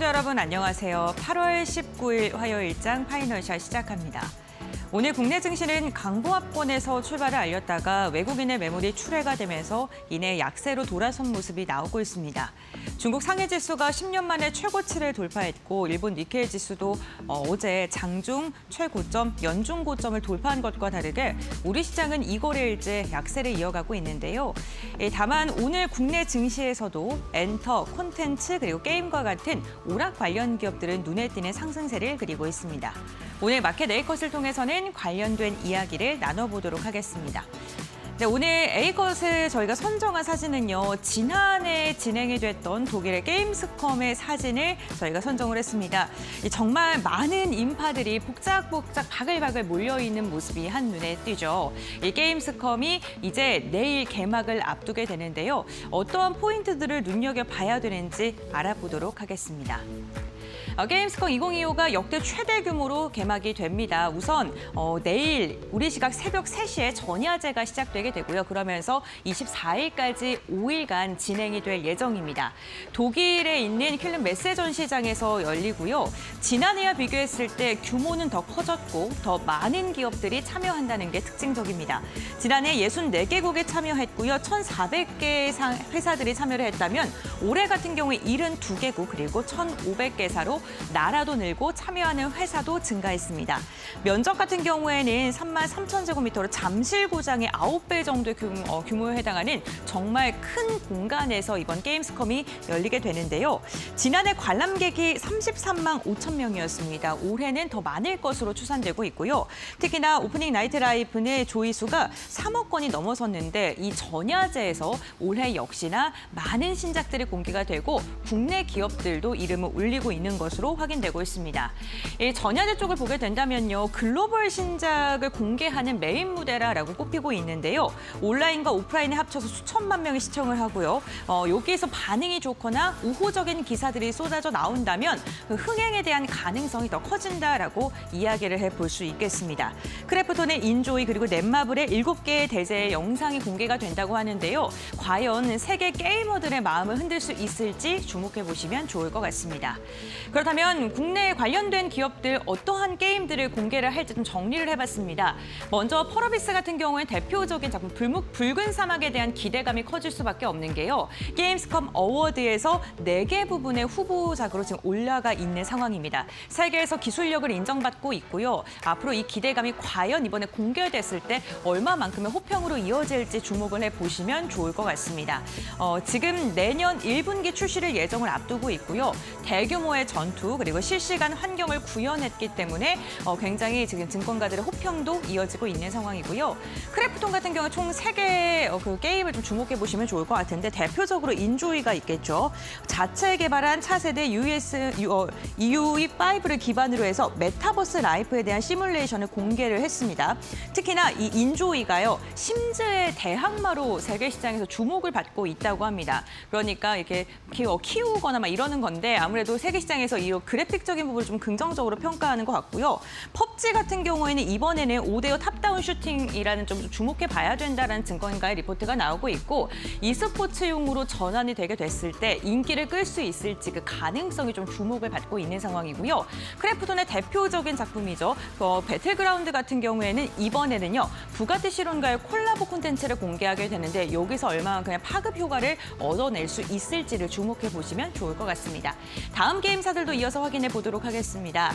시청자 여러분 안녕하세요. 8월 19일 화요일장 파이널샷 시작합니다. 오늘 국내 증시는 강보합권에서 출발을 알렸다가 외국인의 매물이 출회가 되면서 이내 약세로 돌아선 모습이 나오고 있습니다. 중국 상해 지수가 10년 만에 최고치를 돌파했고 일본 니케이 지수도 어제 장중 최고점, 연중 고점을 돌파한 것과 다르게 우리 시장은 이 거래일째 약세를 이어가고 있는데요. 다만 오늘 국내 증시에서도 엔터, 콘텐츠 그리고 게임과 같은 오락 관련 기업들은 눈에 띄는 상승세를 그리고 있습니다. 오늘 마켓 A컷을 통해서는 관련된 이야기를 나눠보도록 하겠습니다. 네, 오늘 A컷을 저희가 선정한 사진은요. 지난해 진행이 됐던 독일의 게임스컴의 사진을 저희가 선정을 했습니다. 정말 많은 인파들이 복작복작 바글바글 몰려있는 모습이 한눈에 띄죠. 이 게임스컴이 이제 내일 개막을 앞두게 되는데요. 어떠한 포인트들을 눈여겨봐야 되는지 알아보도록 하겠습니다. 게임스컴 2025가 역대 최대 규모로 개막이 됩니다. 우선 내일 우리 시각 새벽 3시에 전야제가 시작되게 되고요. 그러면서 24일까지 5일간 진행이 될 예정입니다. 독일에 있는 킬른 메세 전시장에서 열리고요. 지난해와 비교했을 때 규모는 더 커졌고 더 많은 기업들이 참여한다는 게 특징적입니다. 지난해 64개국에 참여했고요. 1,400개 회사들이 참여를 했다면 올해 같은 경우에 72개국 그리고 1,500개사로 나라도 늘고 참여하는 회사도 증가했습니다. 면적 같은 경우에는 33,000제곱미터로 잠실구장의 9배 정도의 규모에 해당하는 정말 큰 공간에서 이번 게임스컴이 열리게 되는데요. 지난해 관람객이 33만 5천 명이었습니다. 올해는 더 많을 것으로 추산되고 있고요. 특히나 오프닝 나이트 라이브는 조회수가 3억 건이 넘어섰는데 이 전야제에서 올해 역시나 많은 신작들이 공개가 되고 국내 기업들도 이름을 올리고 있는 것으로 확인되고 있습니다. 이 전야제 쪽을 보게 된다면요. 글로벌 신작을 공개하는 메인 무대라고 꼽히고 있는데요. 온라인과 오프라인을 합쳐서 수천만 명이 시청을 하고요. 여기에서 반응이 좋거나 우호적인 기사들이 쏟아져 나온다면 그 흥행에 대한 가능성이 더 커진다라고 이야기를 해볼 수 있겠습니다. 크래프톤의 인조이 그리고 넷마블의 7개의 대제의 영상이 공개가 된다고 하는데요. 과연 세계 게이머들의 마음을 흔들 수 있을지 주목해 보시면 좋을 것 같습니다. 그렇다면 국내 관련된 기업들 어떠한 게임들을 공개를 할지 좀 정리를 해봤습니다. 먼저 펄어비스 같은 경우에 대표적인 작품 붉은 사막에 대한 기대감이 커질 수밖에 없는 게요. 게임스컴 어워드에서 4개 부분의 후보작으로 지금 올라가 있는 상황입니다. 세계에서 기술력을 인정받고 있고요. 앞으로 이 기대감이 과연 이번에 공개됐을 때 얼마만큼의 호평으로 이어질지 주목을 해보시면 좋을 것 같습니다. 지금 내년 1분기 출시를 예정을 앞두고 있고요. 대규모의 전투 그리고 실시간 환경을 구현했기 때문에 굉장히 지금 증권가들의 호평도 이어지고 있는 상황이고요. 크래프톤 같은 경우 총 3개의 그 게임을 좀 주목해 보시면 좋을 것 같은데 대표적으로 인조이가 있겠죠. 자체 개발한 차세대 EUE5를 기반으로 해서 메타버스 라이프에 대한 시뮬레이션을 공개를 했습니다. 특히나 이 인조이가요. 심즈의 대항마로 세계 시장에서 주목을 받고 있다고 합니다. 그러니까 이렇게 키우거나 막 이러는 건데 아무래도 세계 시장에서 이 그래픽적인 부분을 좀 긍정적으로 평가하는 것 같고요. 펍지 같은 경우에는 이번에는 5대5 탑다운 슈팅이라는 좀 주목해 봐야 된다는 증권가의 리포트가 나오고 있고 e스포츠용으로 전환이 되게 됐을 때 인기를 끌 수 있을지 그 가능성이 좀 주목을 받고 있는 상황이고요. 크래프톤의 대표적인 작품이죠. 배틀그라운드 같은 경우에는 이번에는요. 부가티 시론과의 콜라보 콘텐츠를 공개하게 되는데 여기서 얼마만큼의 파급 효과를 얻어낼 수 있을지를 주목해 보시면 좋을 것 같습니다. 다음 게임사들도 이어서 확인해 보도록 하겠습니다.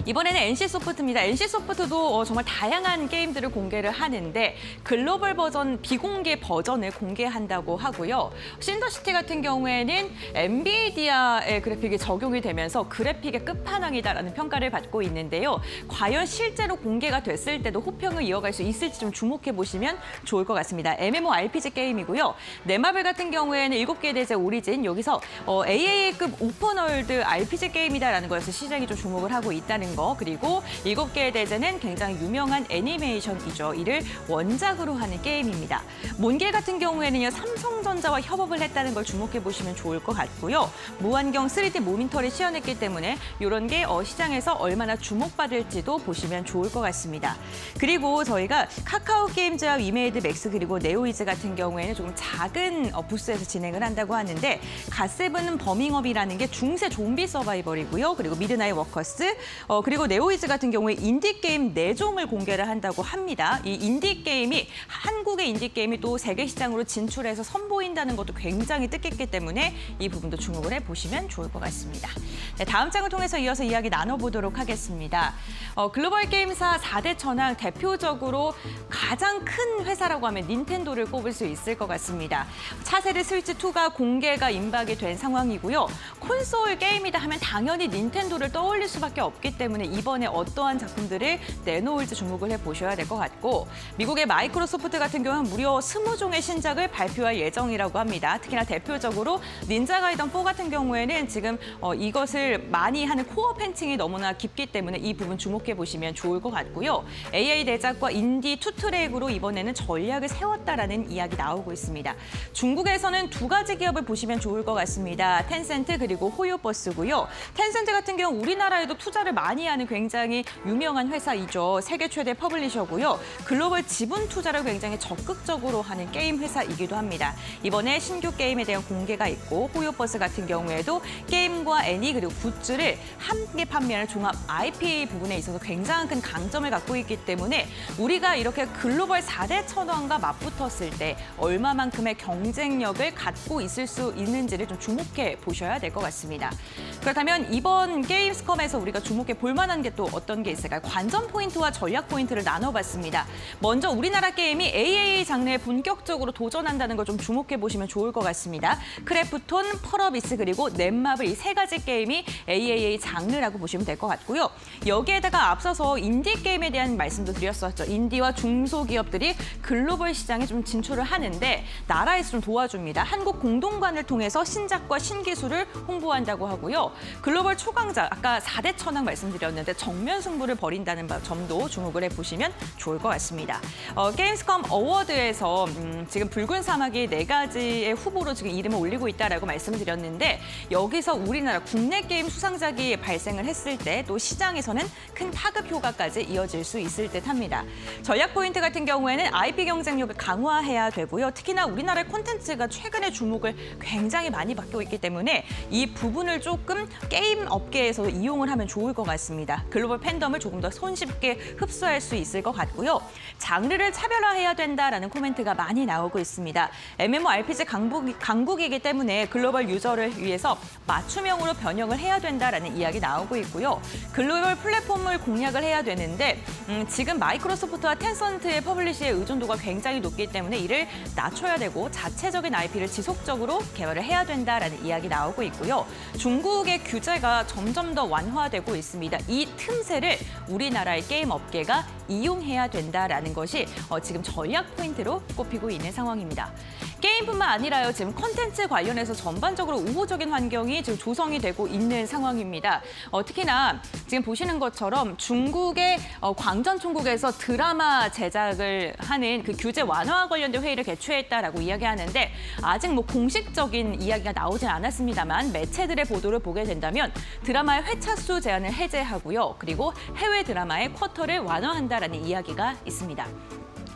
이번에는 NC소프트입니다. NC소프트도 정말 다양한 게임들을 공개를 하는데 글로벌 버전, 비공개 버전을 공개한다고 하고요. 신더시티 같은 경우에는 엔비디아의 그래픽이 적용이 되면서 그래픽의 끝판왕이다라는 평가를 받고 있는데요. 과연 실제로 공개가 됐을 때도 호평을 이어갈 수 있을지 좀 주목해 보시면 좋을 것 같습니다. MMORPG 게임이고요. 넷마블 같은 경우에는 7개 대제 오리진, 여기서 AAA급 오픈월드 RPG 게임이다라는 거에서 시장이 좀 주목을 하고 있다는 하는 거, 그리고 7개의 대제는 굉장히 유명한 애니메이션이죠. 이를 원작으로 하는 게임입니다. 몬길 같은 경우에는요, 삼성전자와 협업을 했다는 걸 주목해 보시면 좋을 것 같고요. 무한경 3D 모니터를 시연했기 때문에 이런 게 시장에서 얼마나 주목받을지도 보시면 좋을 것 같습니다. 그리고 저희가 카카오 게임즈와 위메이드 맥스 그리고 네오이즈 같은 경우에는 조금 작은 부스에서 진행을 한다고 하는데, 갓세븐은 버밍업이라는 게 중세 좀비 서바이벌이고요. 그리고 미드나잇 워커스, 그리고 네오이즈 같은 경우에 인디게임 4종을 공개를 한다고 합니다. 이 인디게임이, 한국의 인디게임이 또 세계 시장으로 진출해서 선보인다는 것도 굉장히 뜻깊기 때문에 이 부분도 주목을 해보시면 좋을 것 같습니다. 네, 다음 장을 통해서 이어서 이야기 나눠보도록 하겠습니다. 글로벌 게임사 4대 천왕, 대표적으로 가장 큰 회사라고 하면 닌텐도를 꼽을 수 있을 것 같습니다. 차세대 스위치2가 공개가 임박이 된 상황이고요. 콘솔 게임이다 하면 당연히 닌텐도를 떠올릴 수밖에 없기 때문에 이번에 어떠한 작품들을 내놓을지 주목을 해보셔야 될 것 같고, 미국의 마이크로소프트 같은 경우는 무려 20종의 신작을 발표할 예정이라고 합니다. 특히나 대표적으로 닌자 가이던 4 같은 경우에는 지금 이것을 많이 하는 코어 팬층이 너무나 깊기 때문에 이 부분 주목해 보시면 좋을 것 같고요. AA 대작과 인디 투트랙으로 이번에는 전략을 세웠다라는 이야기 나오고 있습니다. 중국에서는 2가지 기업을 보시면 좋을 것 같습니다. 텐센트 그리고 호요버스고요. 텐센트 같은 경우 우리나라에도 투자를 많이 하는 굉장히 유명한 회사이죠. 세계 최대 퍼블리셔고요. 글로벌 지분 투자를 굉장히 적극적으로 하는 게임 회사이기도 합니다. 이번에 신규 게임에 대한 공개가 있고, 호요버스 같은 경우에도 게임과 애니 그리고 굿즈를 함께 판매하는 종합 IP 부분에 있어서 굉장히 큰 강점을 갖고 있기 때문에 우리가 이렇게 글로벌 4대 천왕과 맞붙었을 때 얼마만큼의 경쟁력을 갖고 있을 수 있는지를 좀 주목해 보셔야 될 것 같습니다. 그렇다면 이번 게임스컴에서 우리가 주목해 볼 만한 게 또 어떤 게 있을까요? 관전 포인트와 전략 포인트를 나눠봤습니다. 먼저 우리나라 게임이 AAA 장르에 본격적으로 도전한다는 걸 좀 주목해 보시면 좋을 것 같습니다. 크래프톤, 펄어비스 그리고 넷마블, 이 3가지 게임이 AAA 장르라고 보시면 될 것 같고요. 여기에다가 앞서서 인디 게임에 대한 말씀도 드렸었죠. 인디와 중소기업들이 글로벌 시장에 좀 진출을 하는데 나라에서 좀 도와줍니다. 한국 공동관을 통해서 신작과 신기술을 홍보한다고 하고요. 글로벌 초강자, 아까 4대 천왕 말씀드렸는데 정면 승부를 벌인다는 점도 주목을 해보시면 좋을 것 같습니다. 게임스컴 어워드에서 지금 붉은 사막이 4가지의 후보로 지금 이름을 올리고 있다라고 말씀을 드렸는데, 여기서 우리나라 국내 게임 수상작이 발생을 했을 때 또 시장에서는 큰 파급 효과까지 이어질 수 있을 듯합니다. 전략 포인트 같은 경우에는 IP 경쟁력을 강화해야 되고요. 특히나 우리나라의 콘텐츠가 최근에 주목을 굉장히 많이 받고 있기 때문에 이 부분을 조금 게임 업계에서 이용을 하면 좋을 것 같습니다. 글로벌 팬덤을 조금 더 손쉽게 흡수할 수 있을 것 같고요. 장르를 차별화해야 된다라는 코멘트가 많이 나오고 있습니다. MMORPG 강국이기 때문에 글로벌 유저를 위해서 맞춤형으로 변형을 해야 된다라는 이야기 나오고 있고요. 글로벌 플랫폼을 공략을 해야 되는데 지금 마이크로소프트와 텐센트의 퍼블리시의 의존도가 굉장히 높기 때문에 이를 낮춰야 되고 자체적인 IP를 지속적으로 개발을 해야 된다라는 이야기 나오고 있고요. 중국의 규제가 점점 더 완화되고 있습니다. 이 틈새를 우리나라의 게임 업계가 이용해야 된다라는 것이 지금 전략 포인트로 꼽히고 있는 상황입니다. 게임뿐만 아니라요, 지금 콘텐츠 관련해서 전반적으로 우호적인 환경이 지금 조성이 되고 있는 상황입니다. 특히나 지금 보시는 것처럼 중국의 광전총국에서 드라마 제작을 하는 그 규제 완화와 관련된 회의를 개최했다라고 이야기하는데, 아직 뭐 공식적인 이야기가 나오진 않았습니다만 매체들의 보도를 보게 된다면 드라마의 회차수 제한을 해제하고요. 그리고 해외 드라마의 쿼터를 완화한다라는 이야기가 있습니다.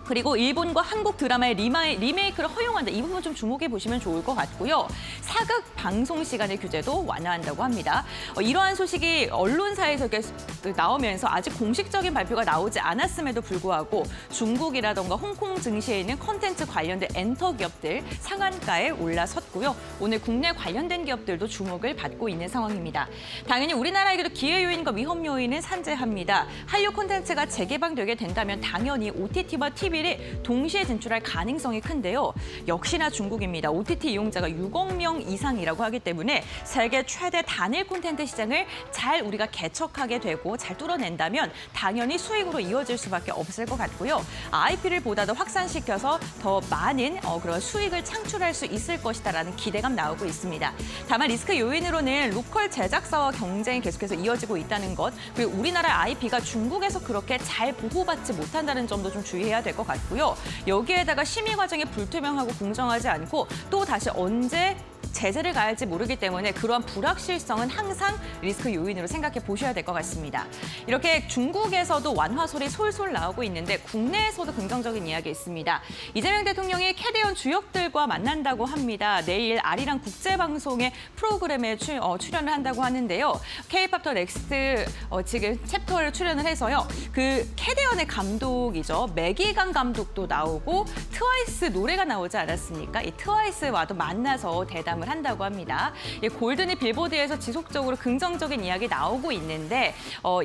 그리고 일본과 한국 드라마의 리메이크를 허용한다. 이 부분 좀 주목해 보시면 좋을 것 같고요. 사극 방송 시간의 규제도 완화한다고 합니다. 이러한 소식이 언론사에서 이렇게 나오면서 아직 공식적인 발표가 나오지 않았음에도 불구하고 중국이라던가 홍콩 증시에 있는 콘텐츠 관련된 엔터 기업들 상한가에 올라섰고요. 오늘 국내 관련된 기업들도 주목을 받고 있는 상황입니다. 당연히 우리나라에게도 기회 요인과 위험 요인은 산재합니다. 한류 콘텐츠가 재개방되게 된다면 당연히 OTT와 TV 10일이 동시에 진출할 가능성이 큰데요. 역시나 중국입니다. OTT 이용자가 6억 명 이상이라고 하기 때문에 세계 최대 단일 콘텐츠 시장을 잘 우리가 개척하게 되고 잘 뚫어낸다면 당연히 수익으로 이어질 수밖에 없을 것 같고요. IP를 보다 더 확산시켜서 더 많은 그런 수익을 창출할 수 있을 것이다라는 기대감 나오고 있습니다. 다만 리스크 요인으로는 로컬 제작사와 경쟁이 계속해서 이어지고 있다는 것, 그리고 우리나라 IP가 중국에서 그렇게 잘 보호받지 못한다는 점도 좀 주의해야 될 것 같고요. 여기에다가 심의 과정이 불투명하고 공정하지 않고 또 다시 언제 제재를 가할지 모르기 때문에 그러한 불확실성은 항상 리스크 요인으로 생각해 보셔야 될 것 같습니다. 이렇게 중국에서도 완화 소리 솔솔 나오고 있는데 국내에서도 긍정적인 이야기 있습니다. 이재명 대통령이 캐대언 주역들과 만난다고 합니다. 내일 아리랑 국제방송의 프로그램에 출연을 한다고 하는데요. K-팝 더 넥스트 지금 챕터를 출연을 해서요. 그 캐대언의 감독이죠. 매기강 감독도 나오고 트와이스 노래가 나오지 않았습니까? 이 트와이스와도 만나서 대담을 한다고 합니다. 골든이 빌보드에서 지속적으로 긍정적인 이야기 나오고 있는데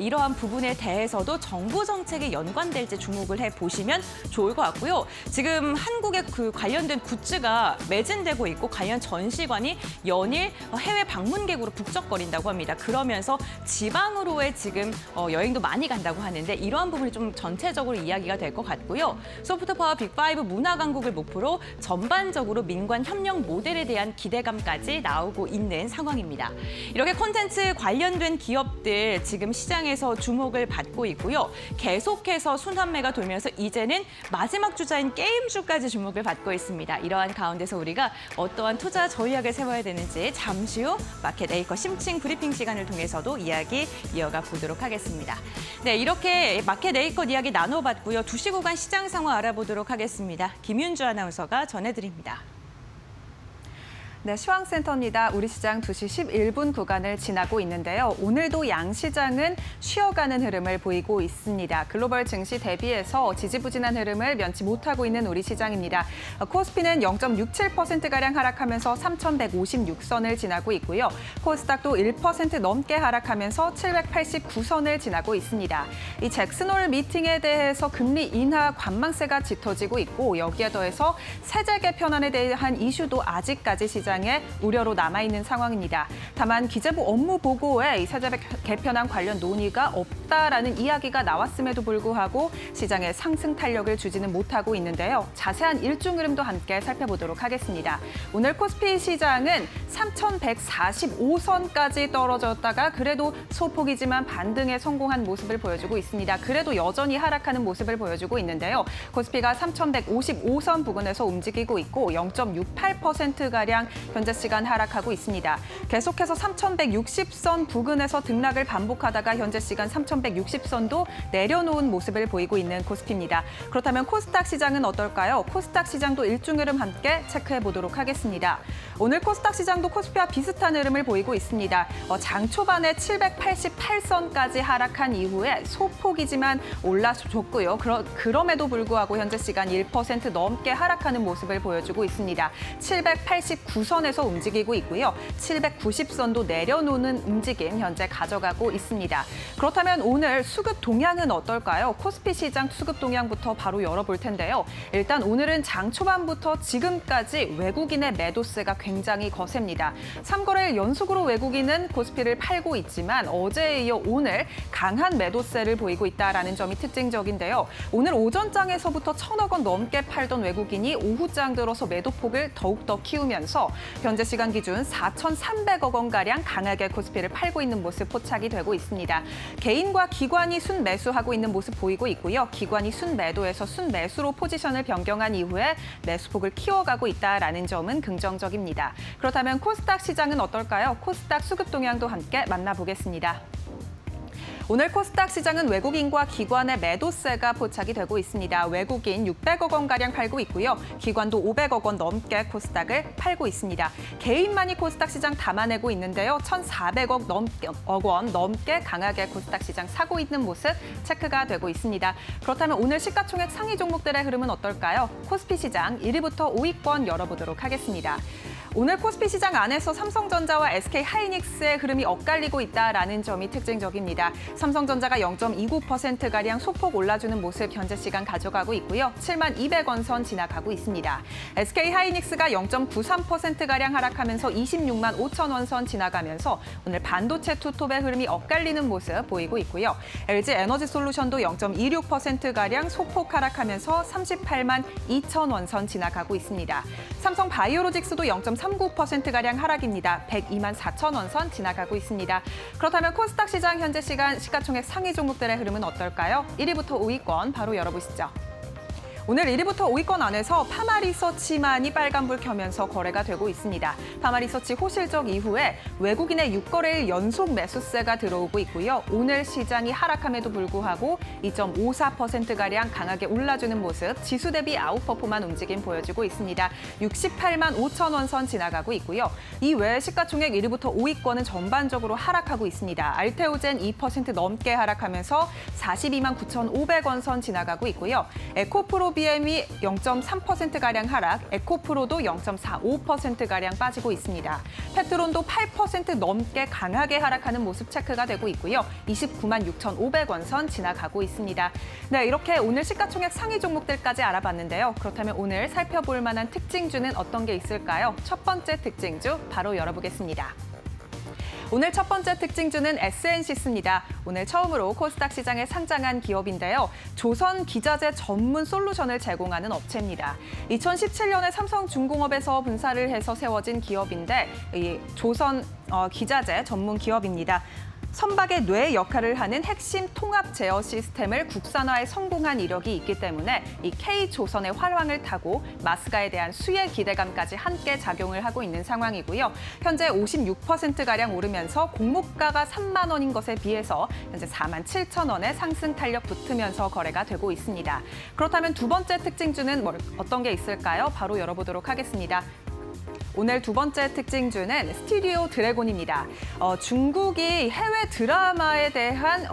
이러한 부분에 대해서도 정부 정책이 연관될지 주목을 해보시면 좋을 것 같고요. 지금 한국의 그 관련된 굿즈가 매진되고 있고 관련 전시관이 연일 해외 방문객으로 북적거린다고 합니다. 그러면서 지방으로의 지금 여행도 많이 간다고 하는데 이러한 부분이 좀 전체적으로 이야기가 될 것 같고요. 소프트파워 빅5 문화 강국을 목표로 전반적으로 민관 협력 모델에 대한 기대감까지 나오고 있는 상황입니다. 이렇게 콘텐츠 관련된 기업들 지금 시장에서 주목을 받고 있고요. 계속해서 순환매가 돌면서 이제는 마지막 주자인 게임주까지 주목을 받고 있습니다. 이러한 가운데서 우리가 어떠한 투자 전략을 세워야 되는지 잠시 후 마켓 에이커 심층 브리핑 시간을 통해서도 이야기 이어가 보도록 하겠습니다. 네, 이렇게 마켓 에이커 이야기 나눠봤고요. 2시 구간 시장 상황 알아보도록 하겠습니다. 김윤주 아나운서가 전해드립니다. 네, 시황센터입니다. 우리 시장 2시 11분 구간을 지나고 있는데요. 오늘도 양시장은 쉬어가는 흐름을 보이고 있습니다. 글로벌 증시 대비해서 지지부진한 흐름을 면치 못하고 있는 우리 시장입니다. 코스피는 0.67%가량 하락하면서 3,156선을 지나고 있고요. 코스닥도 1% 넘게 하락하면서 789선을 지나고 있습니다. 이 잭슨홀 미팅에 대해서 금리 인하 관망세가 짙어지고 있고 여기에 더해서 세제 개편안에 대한 이슈도 아직까지 시장에 우려로 남아있는 상황입니다. 다만 기재부 업무 보고에 이 세제 개편안 관련 논의가 없다라는 이야기가 나왔음에도 불구하고 시장의 상승 탄력을 주지는 못하고 있는데요. 자세한 일중 흐름도 함께 살펴보도록 하겠습니다. 오늘 코스피 시장은 3,145선까지 떨어졌다가 그래도 소폭이지만 반등에 성공한 모습을 보여주고 있습니다. 그래도 여전히 하락하는 모습을 보여주고 있는데요. 코스피가 3,155선 부근에서 움직이고 있고 0.68%가량 현재 시간 하락하고 있습니다. 계속해서 3,160선 부근에서 등락을 반복하다가 현재 시간 3,160선도 내려놓은 모습을 보이고 있는 코스피입니다. 그렇다면 코스닥 시장은 어떨까요? 코스닥 시장도 일중 흐름 함께 체크해 보도록 하겠습니다. 오늘 코스닥 시장도 코스피와 비슷한 흐름을 보이고 있습니다. 장 초반에 788선까지 하락한 이후에 소폭이지만 올라줬고요. 그럼에도 불구하고 현재 시간 1% 넘게 하락하는 모습을 보여주고 있습니다. 789선에서 움직이고 있고요. 790선도 내려놓는 움직임 현재 가져가고 있습니다. 그렇다면 오늘 수급 동향은 어떨까요? 코스피 시장 수급 동향부터 바로 열어볼 텐데요. 일단 오늘은 장 초반부터 지금까지 외국인의 매도세가 굉장히 거셉니다. 3거래일 연속으로 외국인은 코스피를 팔고 있지만 어제에 이어 오늘 강한 매도세를 보이고 있다는 점이 특징적인데요. 오늘 오전장에서부터 1,000억 원 넘게 팔던 외국인이 오후장 들어서 매도폭을 더욱더 키우면서 현재 시간 기준 4,300억 원가량 강하게 코스피를 팔고 있는 모습 포착이 되고 있습니다. 개인과 기관이 순매수하고 있는 모습 보이고 있고요. 기관이 순매도에서 순매수로 포지션을 변경한 이후에 매수폭을 키워가고 있다는 점은 긍정적입니다. 그렇다면 코스닥 시장은 어떨까요? 코스닥 수급 동향도 함께 만나보겠습니다. 오늘 코스닥 시장은 외국인과 기관의 매도세가 포착이 되고 있습니다. 외국인 600억 원가량 팔고 있고요. 기관도 500억 원 넘게 코스닥을 팔고 있습니다. 개인만이 코스닥 시장 담아내고 있는데요. 1,400억 원 넘게 강하게 코스닥 시장 사고 있는 모습 체크가 되고 있습니다. 그렇다면 오늘 시가총액 상위 종목들의 흐름은 어떨까요? 코스피 시장 1위부터 5위권 열어보도록 하겠습니다. 오늘 코스피 시장 안에서 삼성전자와 SK하이닉스의 흐름이 엇갈리고 있다는 점이 특징적입니다. 삼성전자가 0.29%가량 소폭 올라주는 모습 현재 시간 가져가고 있고요. 7만 200원 선 지나가고 있습니다. SK하이닉스가 0.93%가량 하락하면서 26만 5천 원 선 지나가면서 오늘 반도체 투톱의 흐름이 엇갈리는 모습 보이고 있고요. LG에너지솔루션도 0.26%가량 소폭 하락하면서 38만 2천 원 선 지나가고 있습니다. 삼성바이오로직스도 0.39%가량 하락입니다. 102만 4천 원 선 지나가고 있습니다. 그렇다면 코스닥 시장 현재 시간 시가총액 상위 종목들의 흐름은 어떨까요? 1위부터 5위권 바로 열어보시죠. 오늘 1위부터 5위권 안에서 파마리서치만이 빨간불 켜면서 거래가 되고 있습니다. 파마리서치 호실적 이후에 외국인의 6거래일 연속 매수세가 들어오고 있고요. 오늘 시장이 하락함에도 불구하고 2.54%가량 강하게 올라주는 모습, 지수 대비 아웃퍼폼한 움직임 보여주고 있습니다. 68만 5천 원 선 지나가고 있고요. 이 외에 시가총액 1위부터 5위권은 전반적으로 하락하고 있습니다. 알테오젠 2% 넘게 하락하면서 42만 9,500원 선 지나가고 있고요. 에코프로 BM이 0.3%가량 하락, 에코프로도 0.45%가량 빠지고 있습니다. 페트론도 8% 넘게 강하게 하락하는 모습 체크가 되고 있고요. 29만 6,500원 선 지나가고 있습니다. 네, 이렇게 오늘 시가총액 상위 종목들까지 알아봤는데요. 그렇다면 오늘 살펴볼 만한 특징주는 어떤 게 있을까요? 첫 번째 특징주 바로 열어보겠습니다. 오늘 첫 번째 특징주는 SNC스입니다. 오늘 처음으로 코스닥 시장에 상장한 기업인데요. 조선 기자재 전문 솔루션을 제공하는 업체입니다. 2017년에 삼성중공업에서 분사를 해서 세워진 기업인데 이 조선 기자재 전문 기업입니다. 선박의 뇌 역할을 하는 핵심 통합 제어 시스템을 국산화에 성공한 이력이 있기 때문에 이 K조선의 활황을 타고 마스가에 대한 수혜 기대감까지 함께 작용을 하고 있는 상황이고요. 현재 56%가량 오르면서 공모가가 3만 원인 것에 비해서 현재 4만 7천 원의 상승 탄력 붙으면서 거래가 되고 있습니다. 그렇다면 두 번째 특징주는 어떤 게 있을까요? 바로 열어보도록 하겠습니다. 오늘 두 번째 특징주는 스튜디오 드래곤입니다. 중국이 해외 드라마에 대한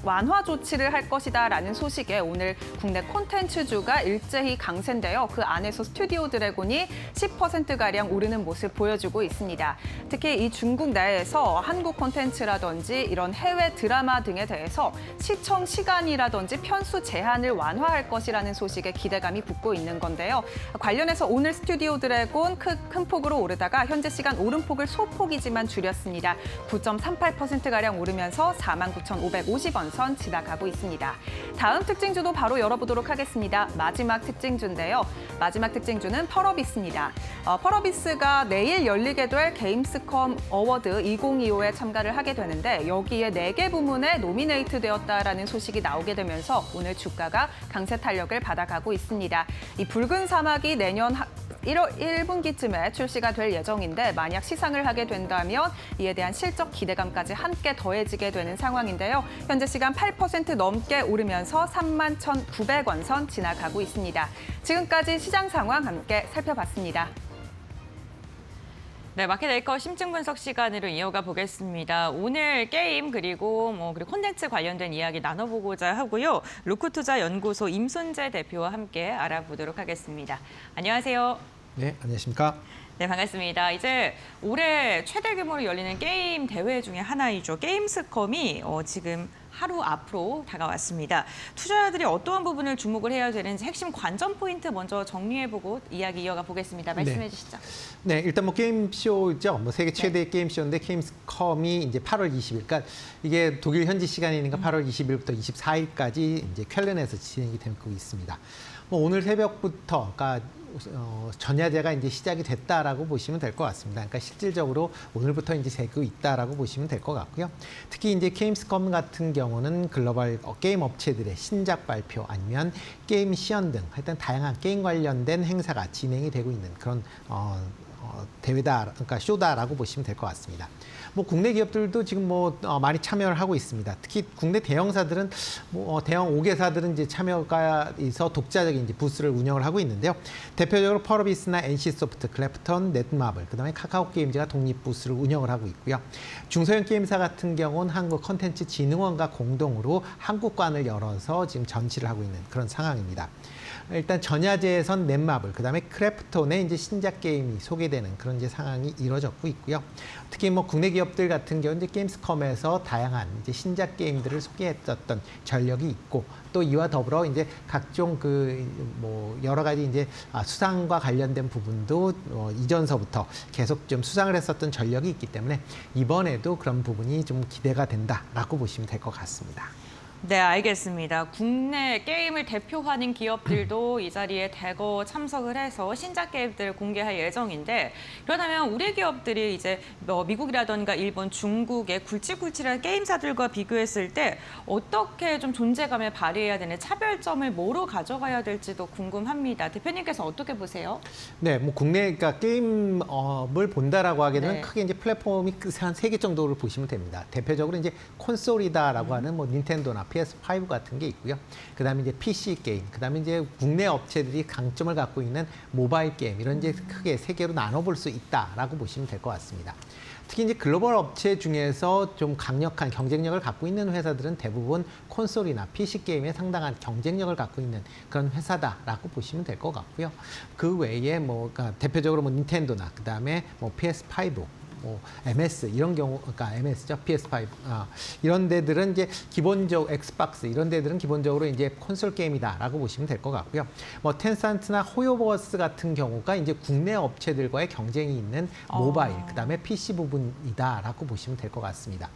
완화 조치를 할 것이다라는 소식에 오늘 국내 콘텐츠주가 일제히 강세인데요. 그 안에서 스튜디오 드래곤이 10%가량 오르는 모습 보여주고 있습니다. 특히 이 중국 내에서 한국 콘텐츠라든지 이런 해외 드라마 등에 대해서 시청 시간이라든지 편수 제한을 완화할 것이라는 소식에 기대감이 붙고 있는 건데요. 관련해서 오늘 스튜디오 드래곤 큰 폭으로 오르다가 현재 시간 오름폭을 소폭이지만 줄였습니다. 9.38%가량 오르면서 49,550원 선 지나가고 있습니다. 다음 특징주도 바로 열어보도록 하겠습니다. 마지막 특징주인데요. 마지막 특징주는 펄어비스입니다. 펄어비스가 내일 열리게 될 게임스컴 어워드 2025에 참가를 하게 되는데 여기에 4개 부문에 노미네이트 되었다라는 소식이 나오게 되면서 오늘 주가가 강세 탄력을 받아가고 있습니다. 이 붉은 사막이 내년 1월 1분기쯤에 출시가 될 예정인데 만약 시상을 하게 된다면 이에 대한 실적 기대감까지 함께 더해지게 되는 상황인데요. 현재 시간 8% 넘게 오르면서 3만 1,900원 선 지나가고 있습니다. 지금까지 시장 상황 함께 살펴봤습니다. 네, 마켓웨이커 심층 분석 시간으로 이어가 보겠습니다. 오늘 게임 그리고 콘텐츠 관련된 이야기 나눠보고자 하고요. 루크투자연구소 임순재 대표와 함께 알아보도록 하겠습니다. 안녕하세요. 네, 안녕하십니까? 네, 반갑습니다. 이제 올해 최대 규모로 열리는 게임 대회 중에 하나이죠. 게임스컴이 지금 하루 앞으로 다가왔습니다. 투자자들이 어떠한 부분을 주목을 해야 되는지 핵심 관전 포인트 먼저 정리해보고 이야기 이어가 보겠습니다. 말씀해 주시죠. 네, 일단 게임쇼죠. 세계 최대 게임쇼인데 게임스컴이 이제 8월 20일, 그러니까 이게 독일 현지 시간이니까 8월 20일부터 24일까지 이제 쾰른에서 진행이 되고 있습니다. 오늘 새벽부터, 그러니까 전야제가 이제 시작이 됐다라고 보시면 될 것 같습니다. 그러니까 실질적으로 오늘부터 이제 되고 있다라고 보시면 될 것 같고요. 특히 이제 게임스컴 같은 경우는 글로벌 게임 업체들의 신작 발표 아니면 게임 시연 등 하여튼 다양한 게임 관련된 행사가 진행이 되고 있는 그런 대회다, 그러니까 쇼다라고 보시면 될 것 같습니다. 국내 기업들도 지금 많이 참여를 하고 있습니다. 특히 국내 대형사들은 대형 5개사들은 이제 참여가 있어 독자적인 이제 부스를 운영을 하고 있는데요. 대표적으로 펄어비스나 NC소프트, 클래프턴, 넷마블, 그다음에 카카오게임즈가 독립 부스를 운영을 하고 있고요. 중소형 게임사 같은 경우는 한국콘텐츠진흥원과 공동으로 한국관을 열어서 지금 전시를 하고 있는 그런 상황입니다. 일단 전야제에선 넷마블, 그다음에 크래프톤의 이제 신작 게임이 소개되는 그런 이제 상황이 이루어졌고 있고요. 특히 뭐 국내 기업들 같은 경우 이제 게임스컴에서 다양한 이제 신작 게임들을 소개했었던 전력이 있고, 또 이와 더불어 이제 각종 그 뭐 여러 가지 이제 수상과 관련된 부분도 이전서부터 계속 좀 수상을 했었던 전력이 있기 때문에 이번에도 그런 부분이 좀 기대가 된다라고 보시면 될 것 같습니다. 네, 알겠습니다. 국내 게임을 대표하는 기업들도 이 자리에 대거 참석을 해서 신작 게임들을 공개할 예정인데, 그렇다면 우리 기업들이 이제 뭐 미국이라던가 일본, 중국의 굵직굵직한 게임사들과 비교했을 때 어떻게 좀 존재감을 발휘해야 되는 차별점을 뭐로 가져가야 될지도 궁금합니다. 대표님께서 어떻게 보세요? 네, 뭐 국내 그러니까 게임을 본다라고 하게 되면 네. 크게 이제 플랫폼이 한 3개 정도를 보시면 됩니다. 대표적으로 이제 콘솔이다라고 하는 뭐 닌텐도나 PS5 같은 게 있고요. 그다음에 이제 PC 게임, 그다음에 이제 국내 업체들이 강점을 갖고 있는 모바일 게임, 이런 이제 크게 3개로 나눠볼 수 있다라고 보시면 될 것 같습니다. 특히 이제 글로벌 업체 중에서 좀 강력한 경쟁력을 갖고 있는 회사들은 대부분 콘솔이나 PC 게임에 상당한 경쟁력을 갖고 있는 그런 회사다라고 보시면 될 것 같고요. 그 외에 뭐 그러니까 대표적으로 뭐 닌텐도나 그다음에 뭐 PS5, 뭐 MS 이런 경우, 그러니까 MS죠, PS5 이런 데들은 이제 기본적 엑스박스 이런 데들은 기본적으로 이제 콘솔 게임이다라고 보시면 될 것 같고요. 뭐 텐센트나 호요버스 같은 경우가 이제 국내 업체들과의 경쟁이 있는 모바일, 그다음에 PC 부분이다라고 보시면 될 것 같습니다.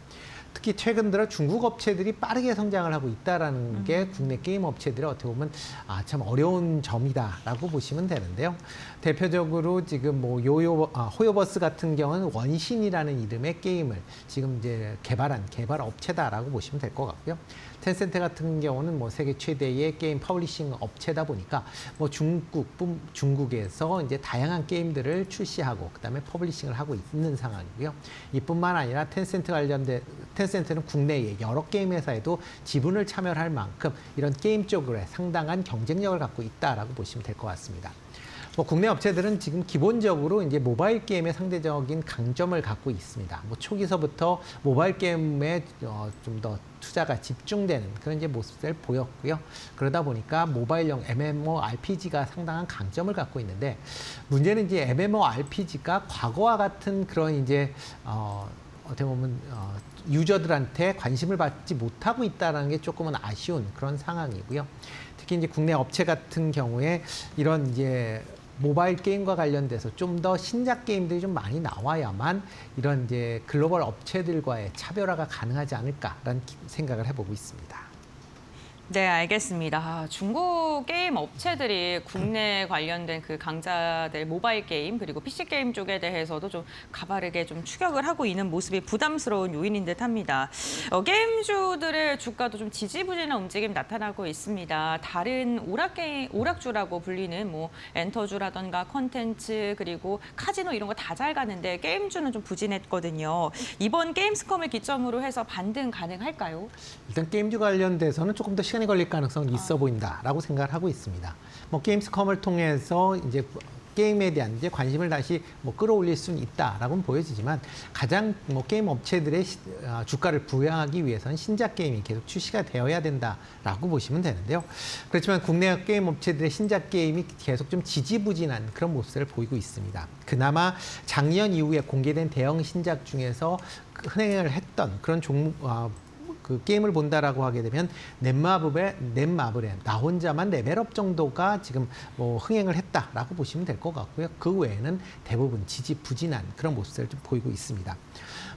특히 최근 들어 중국 업체들이 빠르게 성장을 하고 있다라는 게 국내 게임 업체들의 어떻게 보면 참 어려운 점이다라고 보시면 되는데요. 대표적으로 지금 뭐 호요버스 같은 경우는 원신이라는 이름의 게임을 지금 이제 개발 업체다라고 보시면 될 것 같고요. 텐센트 같은 경우는 뭐 세계 최대의 게임 퍼블리싱 업체다 보니까 뭐 중국에서 이제 다양한 게임들을 출시하고 그다음에 퍼블리싱을 하고 있는 상황이고요. 이뿐만 아니라 텐센트는 국내의 여러 게임 회사에도 지분을 참여할 만큼 이런 게임 쪽으로 상당한 경쟁력을 갖고 있다라고 보시면 될 것 같습니다. 뭐 국내 업체들은 지금 기본적으로 이제 모바일 게임의 상대적인 강점을 갖고 있습니다. 뭐 초기서부터 모바일 게임에 좀 더 투자가 집중되는 그런 이제 모습을 보였고요. 그러다 보니까 모바일형 MMORPG가 상당한 강점을 갖고 있는데, 문제는 이제 MMORPG가 과거와 같은 그런 이제 어떻게 보면 유저들한테 관심을 받지 못하고 있다는 게 조금은 아쉬운 그런 상황이고요. 특히 이제 국내 업체 같은 경우에 이런 이제 모바일 게임과 관련돼서 좀 더 신작 게임들이 좀 많이 나와야만 이런 이제 글로벌 업체들과의 차별화가 가능하지 않을까라는 생각을 해보고 있습니다. 네, 알겠습니다. 중국 게임 업체들이 국내 관련된 그 강자들 모바일 게임 그리고 PC 게임 쪽에 대해서도 좀 가파르게 좀 추격을 하고 있는 모습이 부담스러운 요인인 듯합니다. 게임주들의 주가도 좀 지지부진한 움직임 나타나고 있습니다. 다른 오락주라고 불리는 뭐 엔터주라던가 컨텐츠 그리고 카지노 이런 거 다 잘 가는데 게임주는 좀 부진했거든요. 이번 게임스컴을 기점으로 해서 반등 가능할까요? 일단 게임주 관련돼서는 조금 더 시간이 걸릴 가능성은 있어 보인다라고 생각을 하고 있습니다. 뭐 게임스컴을 통해서 이제 게임에 대한 이제 관심을 다시 뭐 끌어올릴 수는 있다라고는 보여지지만, 가장 뭐 게임 업체들의 주가를 부양하기 위해서는 신작 게임이 계속 출시가 되어야 된다라고 보시면 되는데요. 그렇지만 국내 게임 업체들의 신작 게임이 계속 좀 지지부진한 그런 모습을 보이고 있습니다. 그나마 작년 이후에 공개된 대형 신작 중에서 흥행을 했던 그런 그 게임을 본다라고 하게 되면 넷마블의 나 혼자만 레벨업 정도가 지금 뭐 흥행을 했다라고 보시면 될 것 같고요. 그 외에는 대부분 지지부진한 그런 모습을 좀 보이고 있습니다.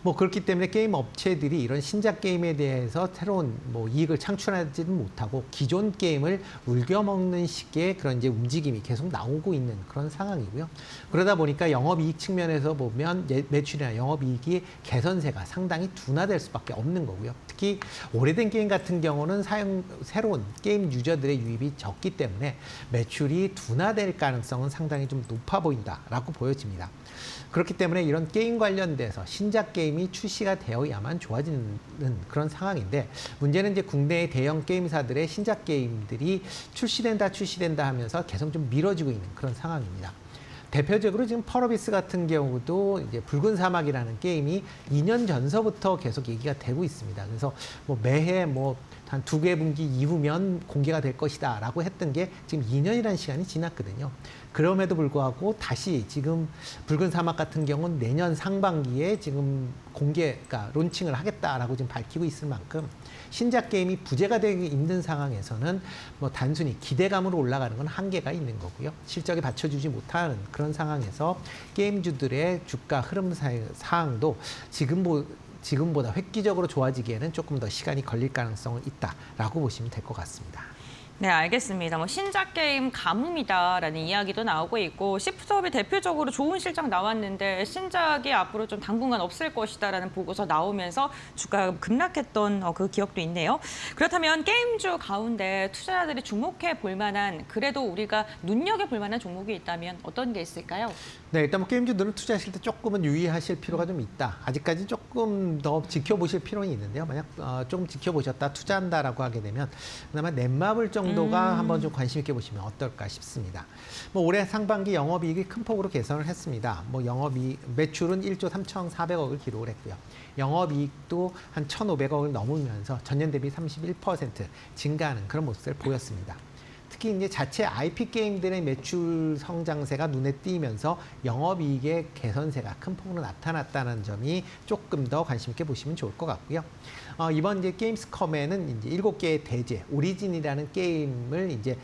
뭐 그렇기 때문에 게임 업체들이 이런 신작 게임에 대해서 새로운 뭐 이익을 창출하지는 못하고 기존 게임을 울겨먹는 식의 그런 이제 움직임이 계속 나오고 있는 그런 상황이고요. 그러다 보니까 영업이익 측면에서 보면 매출이나 영업이익이 개선세가 상당히 둔화될 수밖에 없는 거고요. 특히 오래된 게임 같은 경우는 새로운 게임 유저들의 유입이 적기 때문에 매출이 둔화될 가능성은 상당히 좀 높아 보인다라고 보여집니다. 그렇기 때문에 이런 게임 관련돼서 신작 게임이 출시가 되어야만 좋아지는 그런 상황인데, 문제는 이제 국내의 대형 게임사들의 신작 게임들이 출시된다 하면서 계속 좀 미뤄지고 있는 그런 상황입니다. 대표적으로 지금 펄어비스 같은 경우도 이제 붉은 사막이라는 게임이 2년 전서부터 계속 얘기가 되고 있습니다. 그래서 뭐 매해 뭐 한 2개 분기 이후면 공개가 될 것이다라고 했던 게 지금 2년이라는 시간이 지났거든요. 그럼에도 불구하고 다시 지금 붉은 사막 같은 경우는 내년 상반기에 지금 그러니까 론칭을 하겠다라고 지금 밝히고 있을 만큼 신작 게임이 부재가 되고 있는 상황에서는 뭐 단순히 기대감으로 올라가는 건 한계가 있는 거고요. 실적에 받쳐주지 못하는 그런 상황에서 게임주들의 주가 흐름 사항도 지금보다 획기적으로 좋아지기에는 조금 더 시간이 걸릴 가능성은 있다라고 보시면 될 것 같습니다. 네, 알겠습니다. 뭐 신작 게임 가뭄이다라는 이야기도 나오고 있고 시프트업이 대표적으로 좋은 실적 나왔는데 신작이 앞으로 좀 당분간 없을 것이다라는 보고서 나오면서 주가가 급락했던 그 기억도 있네요. 그렇다면 게임주 가운데 투자자들이 주목해 볼 만한 그래도 우리가 눈여겨볼 만한 종목이 있다면 어떤 게 있을까요? 네, 일단 뭐 게임주들은 투자하실 때 조금은 유의하실 필요가 좀 있다. 아직까지 조금 더 지켜보실 필요는 있는데요. 만약 조금 지켜보셨다 투자한다라고 하게 되면 그나마 넷마블 정도가 한번 좀 관심 있게 보시면 어떨까 싶습니다. 뭐 올해 상반기 영업이익이 큰 폭으로 개선을 했습니다. 뭐 매출은 1조 3,400억을 기록을 했고요. 영업이익도 한 1,500억을 넘으면서 전년 대비 31% 증가하는 그런 모습을 보였습니다. 특히 이제 자체 IP 게임들의 매출 성장세가 눈에 띄면서 영업이익의 개선세가 큰 폭으로 나타났다는 점이 조금 더 관심 있게 보시면 좋을 것 같고요. 이번 이제 게임스컴에는 이제 7개의 대제 오리진이라는 게임을 이제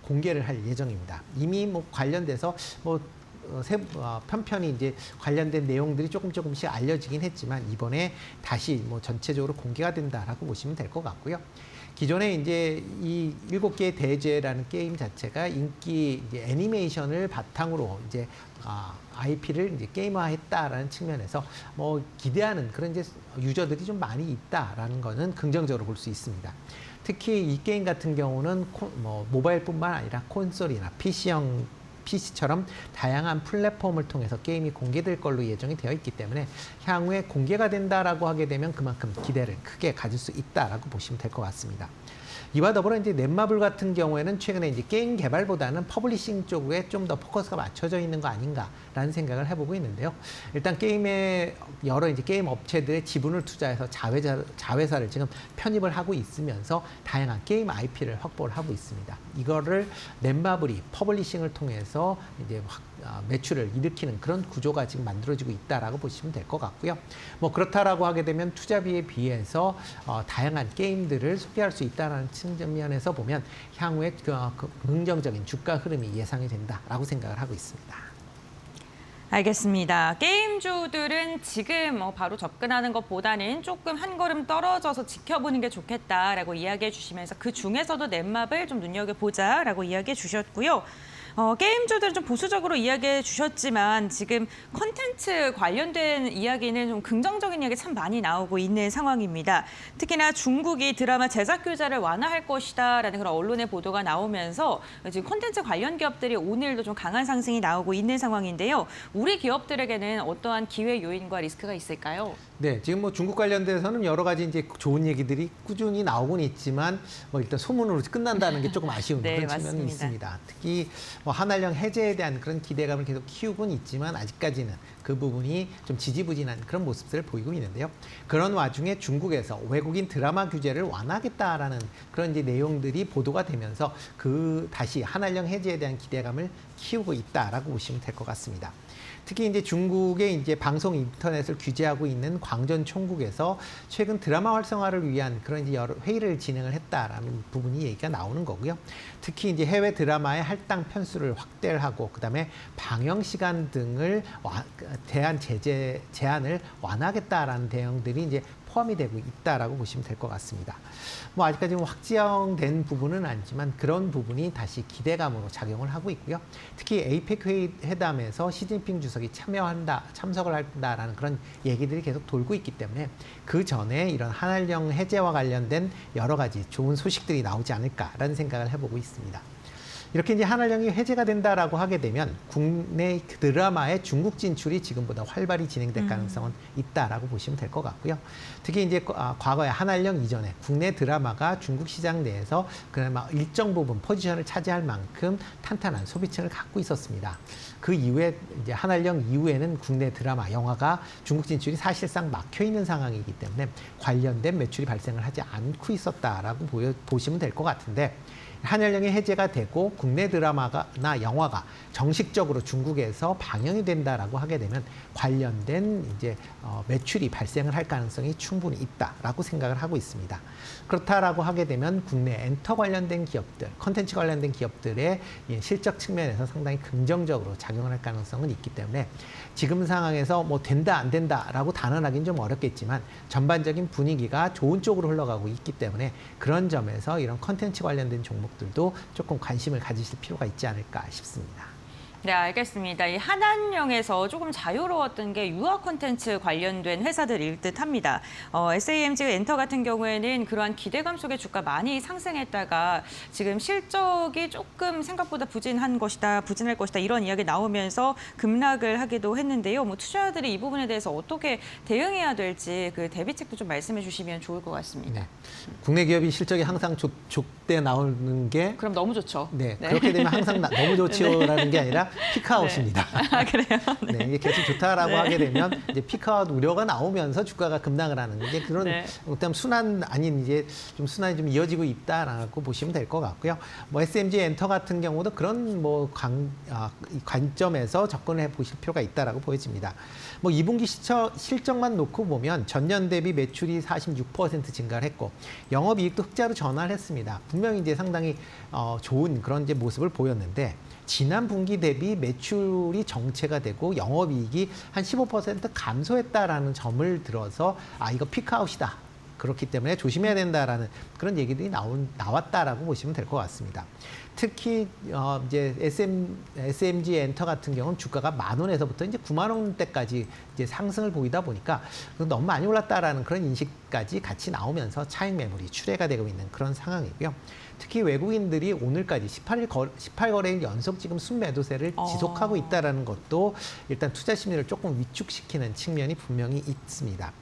공개를 할 예정입니다. 이미 뭐 관련돼서 편편히 이제 관련된 내용들이 조금씩 알려지긴 했지만 이번에 다시 뭐 전체적으로 공개가 된다라고 보시면 될 것 같고요. 기존에 이제 이 7개의 대제라는 게임 자체가 인기 이제 애니메이션을 바탕으로 이제 IP를 이제 게임화했다라는 측면에서 뭐 기대하는 그런 이제 유저들이 좀 많이 있다라는 거는 긍정적으로 볼 수 있습니다. 특히 이 게임 같은 경우는 모바일뿐만 아니라 콘솔이나 PC처럼 다양한 플랫폼을 통해서 게임이 공개될 걸로 예정이 되어 있기 때문에 향후에 공개가 된다라고 하게 되면 그만큼 기대를 크게 가질 수 있다라고 보시면 될 것 같습니다. 이와 더불어 이제 넷마블 같은 경우에는 최근에 이제 게임 개발보다는 퍼블리싱 쪽에 좀 더 포커스가 맞춰져 있는 거 아닌가라는 생각을 해보고 있는데요. 일단 게임에 여러 이제 게임 업체들의 지분을 투자해서 자회사를 지금 편입을 하고 있으면서 다양한 게임 IP를 확보를 하고 있습니다. 이거를 넷마블이 퍼블리싱을 통해서 이제 매출을 일으키는 그런 구조가 지금 만들어지고 있다라고 보시면 될 것 같고요. 뭐 그렇다라고 하게 되면 투자비에 비해서 다양한 게임들을 소개할 수 있다는 측면에서 보면 향후에 긍정적인 주가 흐름이 예상이 된다라고 생각을 하고 있습니다. 알겠습니다. 게임주들은 지금 바로 접근하는 것보다는 조금 한 걸음 떨어져서 지켜보는 게 좋겠다라고 이야기해 주시면서 그 중에서도 넷마블 좀 눈여겨보자라고 이야기해 주셨고요. 게임주들은 좀 보수적으로 이야기해 주셨지만 지금 콘텐츠 관련된 이야기는 좀 긍정적인 이야기 참 많이 나오고 있는 상황입니다. 특히나 중국이 드라마 제작 규제를 완화할 것이다라는 그런 언론의 보도가 나오면서 지금 콘텐츠 관련 기업들이 오늘도 좀 강한 상승이 나오고 있는 상황인데요. 우리 기업들에게는 어떠한 기회 요인과 리스크가 있을까요? 네, 지금 뭐 중국 관련돼서는 여러 가지 이제 좋은 얘기들이 꾸준히 나오곤 있지만 뭐 일단 소문으로 끝난다는 게 조금 아쉬운 네, 그런 측면이 맞습니다. 있습니다. 특히 뭐 한알령 해제에 대한 그런 기대감을 계속 키우곤 있지만 아직까지는 그 부분이 좀 지지부진한 그런 모습들을 보이고 있는데요. 그런 와중에 중국에서 외국인 드라마 규제를 완화하겠다라는 그런 이제 내용들이 보도가 되면서 다시 한알령 해제에 대한 기대감을 키우고 있다라고 보시면 될 것 같습니다. 특히 이제 중국의 이제 방송 인터넷을 규제하고 있는 광전 총국에서 최근 드라마 활성화를 위한 그런 이제 여러 회의를 진행을 했다라는 부분이 얘기가 나오는 거고요. 특히 이제 해외 드라마의 할당 편수를 확대를 하고 그다음에 방영 시간 등을 대한 제한을 완화하겠다라는 내용들이 이제 포함이 되고 있다라고 보시면 될 것 같습니다. 뭐 아직까지 확정된 부분은 아니지만 그런 부분이 다시 기대감으로 작용을 하고 있고요. 특히 에이펙 회담에서 시진핑 주석이 참석을 한다라는 그런 얘기들이 계속 돌고 있기 때문에 그 전에 이런 한알령 해제와 관련된 여러 가지 좋은 소식들이 나오지 않을까라는 생각을 해보고 있습니다. 이렇게 이제 한한령이 해제가 된다라고 하게 되면 국내 드라마의 중국 진출이 지금보다 활발히 진행될 가능성은 있다라고 보시면 될 것 같고요. 특히 이제 과거에 한한령 이전에 국내 드라마가 중국 시장 내에서 그나마 일정 부분 포지션을 차지할 만큼 탄탄한 소비층을 갖고 있었습니다. 그 이후에 이제 한한령 이후에는 국내 드라마, 영화가 중국 진출이 사실상 막혀 있는 상황이기 때문에 관련된 매출이 발생을 하지 않고 있었다라고 보시면 될 것 같은데, 한한령이 해제가 되고 국내 드라마나 영화가 정식적으로 중국에서 방영이 된다라고 하게 되면 관련된 이제 매출이 발생을 할 가능성이 충분히 있다라고 생각을 하고 있습니다. 그렇다라고 하게 되면 국내 엔터 관련된 기업들, 콘텐츠 관련된 기업들의 실적 측면에서 상당히 긍정적으로 작용을 할 가능성은 있기 때문에 지금 상황에서 뭐 된다 안 된다라고 단언하기는 좀 어렵겠지만 전반적인 분위기가 좋은 쪽으로 흘러가고 있기 때문에 그런 점에서 이런 콘텐츠 관련된 종목들도 조금 관심을 가지실 필요가 있지 않을까 싶습니다. 네, 알겠습니다. 이 한한령에서 조금 자유로웠던 게 유아 콘텐츠 관련된 회사들일 듯합니다. SAMG 엔터 같은 경우에는 그러한 기대감 속에 주가 많이 상승했다가 지금 실적이 조금 생각보다 부진할 것이다 이런 이야기 나오면서 급락을 하기도 했는데요. 뭐 투자자들이 이 부분에 대해서 어떻게 대응해야 될지 그 대비책도 좀 말씀해 주시면 좋을 것 같습니다. 네. 국내 기업이 실적이 항상 족대 나오는 게 그럼 너무 좋죠. 네, 그렇게 되면 항상 너무 좋지요라는 게 아니라 피크아웃입니다. 네. 아, 그래요? 네. 네, 이게 계속 좋다라고 하게 되면 이제 피크아웃 우려가 나오면서 주가가 급락을 하는 이제 그런 어떤 순환 아닌 이제 좀 순환이 좀 이어지고 있다라고 보시면 될 것 같고요. 뭐 SMG 엔터 같은 경우도 그런 뭐 관점에서 접근을 해 보실 필요가 있다라고 보여집니다. 뭐 2분기 실적만 놓고 보면 전년 대비 매출이 46% 증가를 했고 영업이익도 흑자로 전환을 했습니다. 분명히 이제 상당히 좋은 그런 이제 모습을 보였는데. 지난 분기 대비 매출이 정체가 되고 영업이익이 한 15% 감소했다라는 점을 들어서 이거 피크아웃이다. 그렇기 때문에 조심해야 된다라는 그런 얘기들이 나왔다라고 보시면 될 것 같습니다. 특히 이제 SMG 엔터 같은 경우는 주가가 10,000원에서부터 이제 90,000원대까지 이제 상승을 보이다 보니까 너무 많이 올랐다라는 그런 인식까지 같이 나오면서 차익 매물이 출회가 되고 있는 그런 상황이고요. 특히 외국인들이 오늘까지 18거래일 연속 지금 순매도세를 지속하고 있다라는 것도 일단 투자 심리를 조금 위축시키는 측면이 분명히 있습니다.